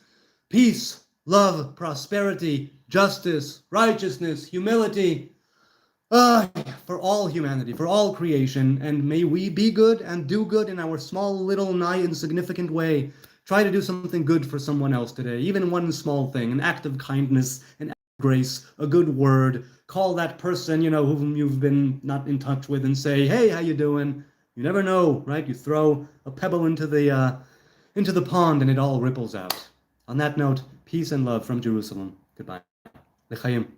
Peace, love, prosperity, justice, righteousness, humility, for all humanity, for all creation, and may we be good and do good in our small, little, nigh insignificant way. Try to do something good for someone else today, even one small thing, an act of kindness, an act of grace, a good word. Call that person, whom you've been not in touch with and say, hey, how you doing? You never know, right? You throw a pebble into the pond and it all ripples out. On that note, peace and love from Jerusalem. Goodbye. L'chaim.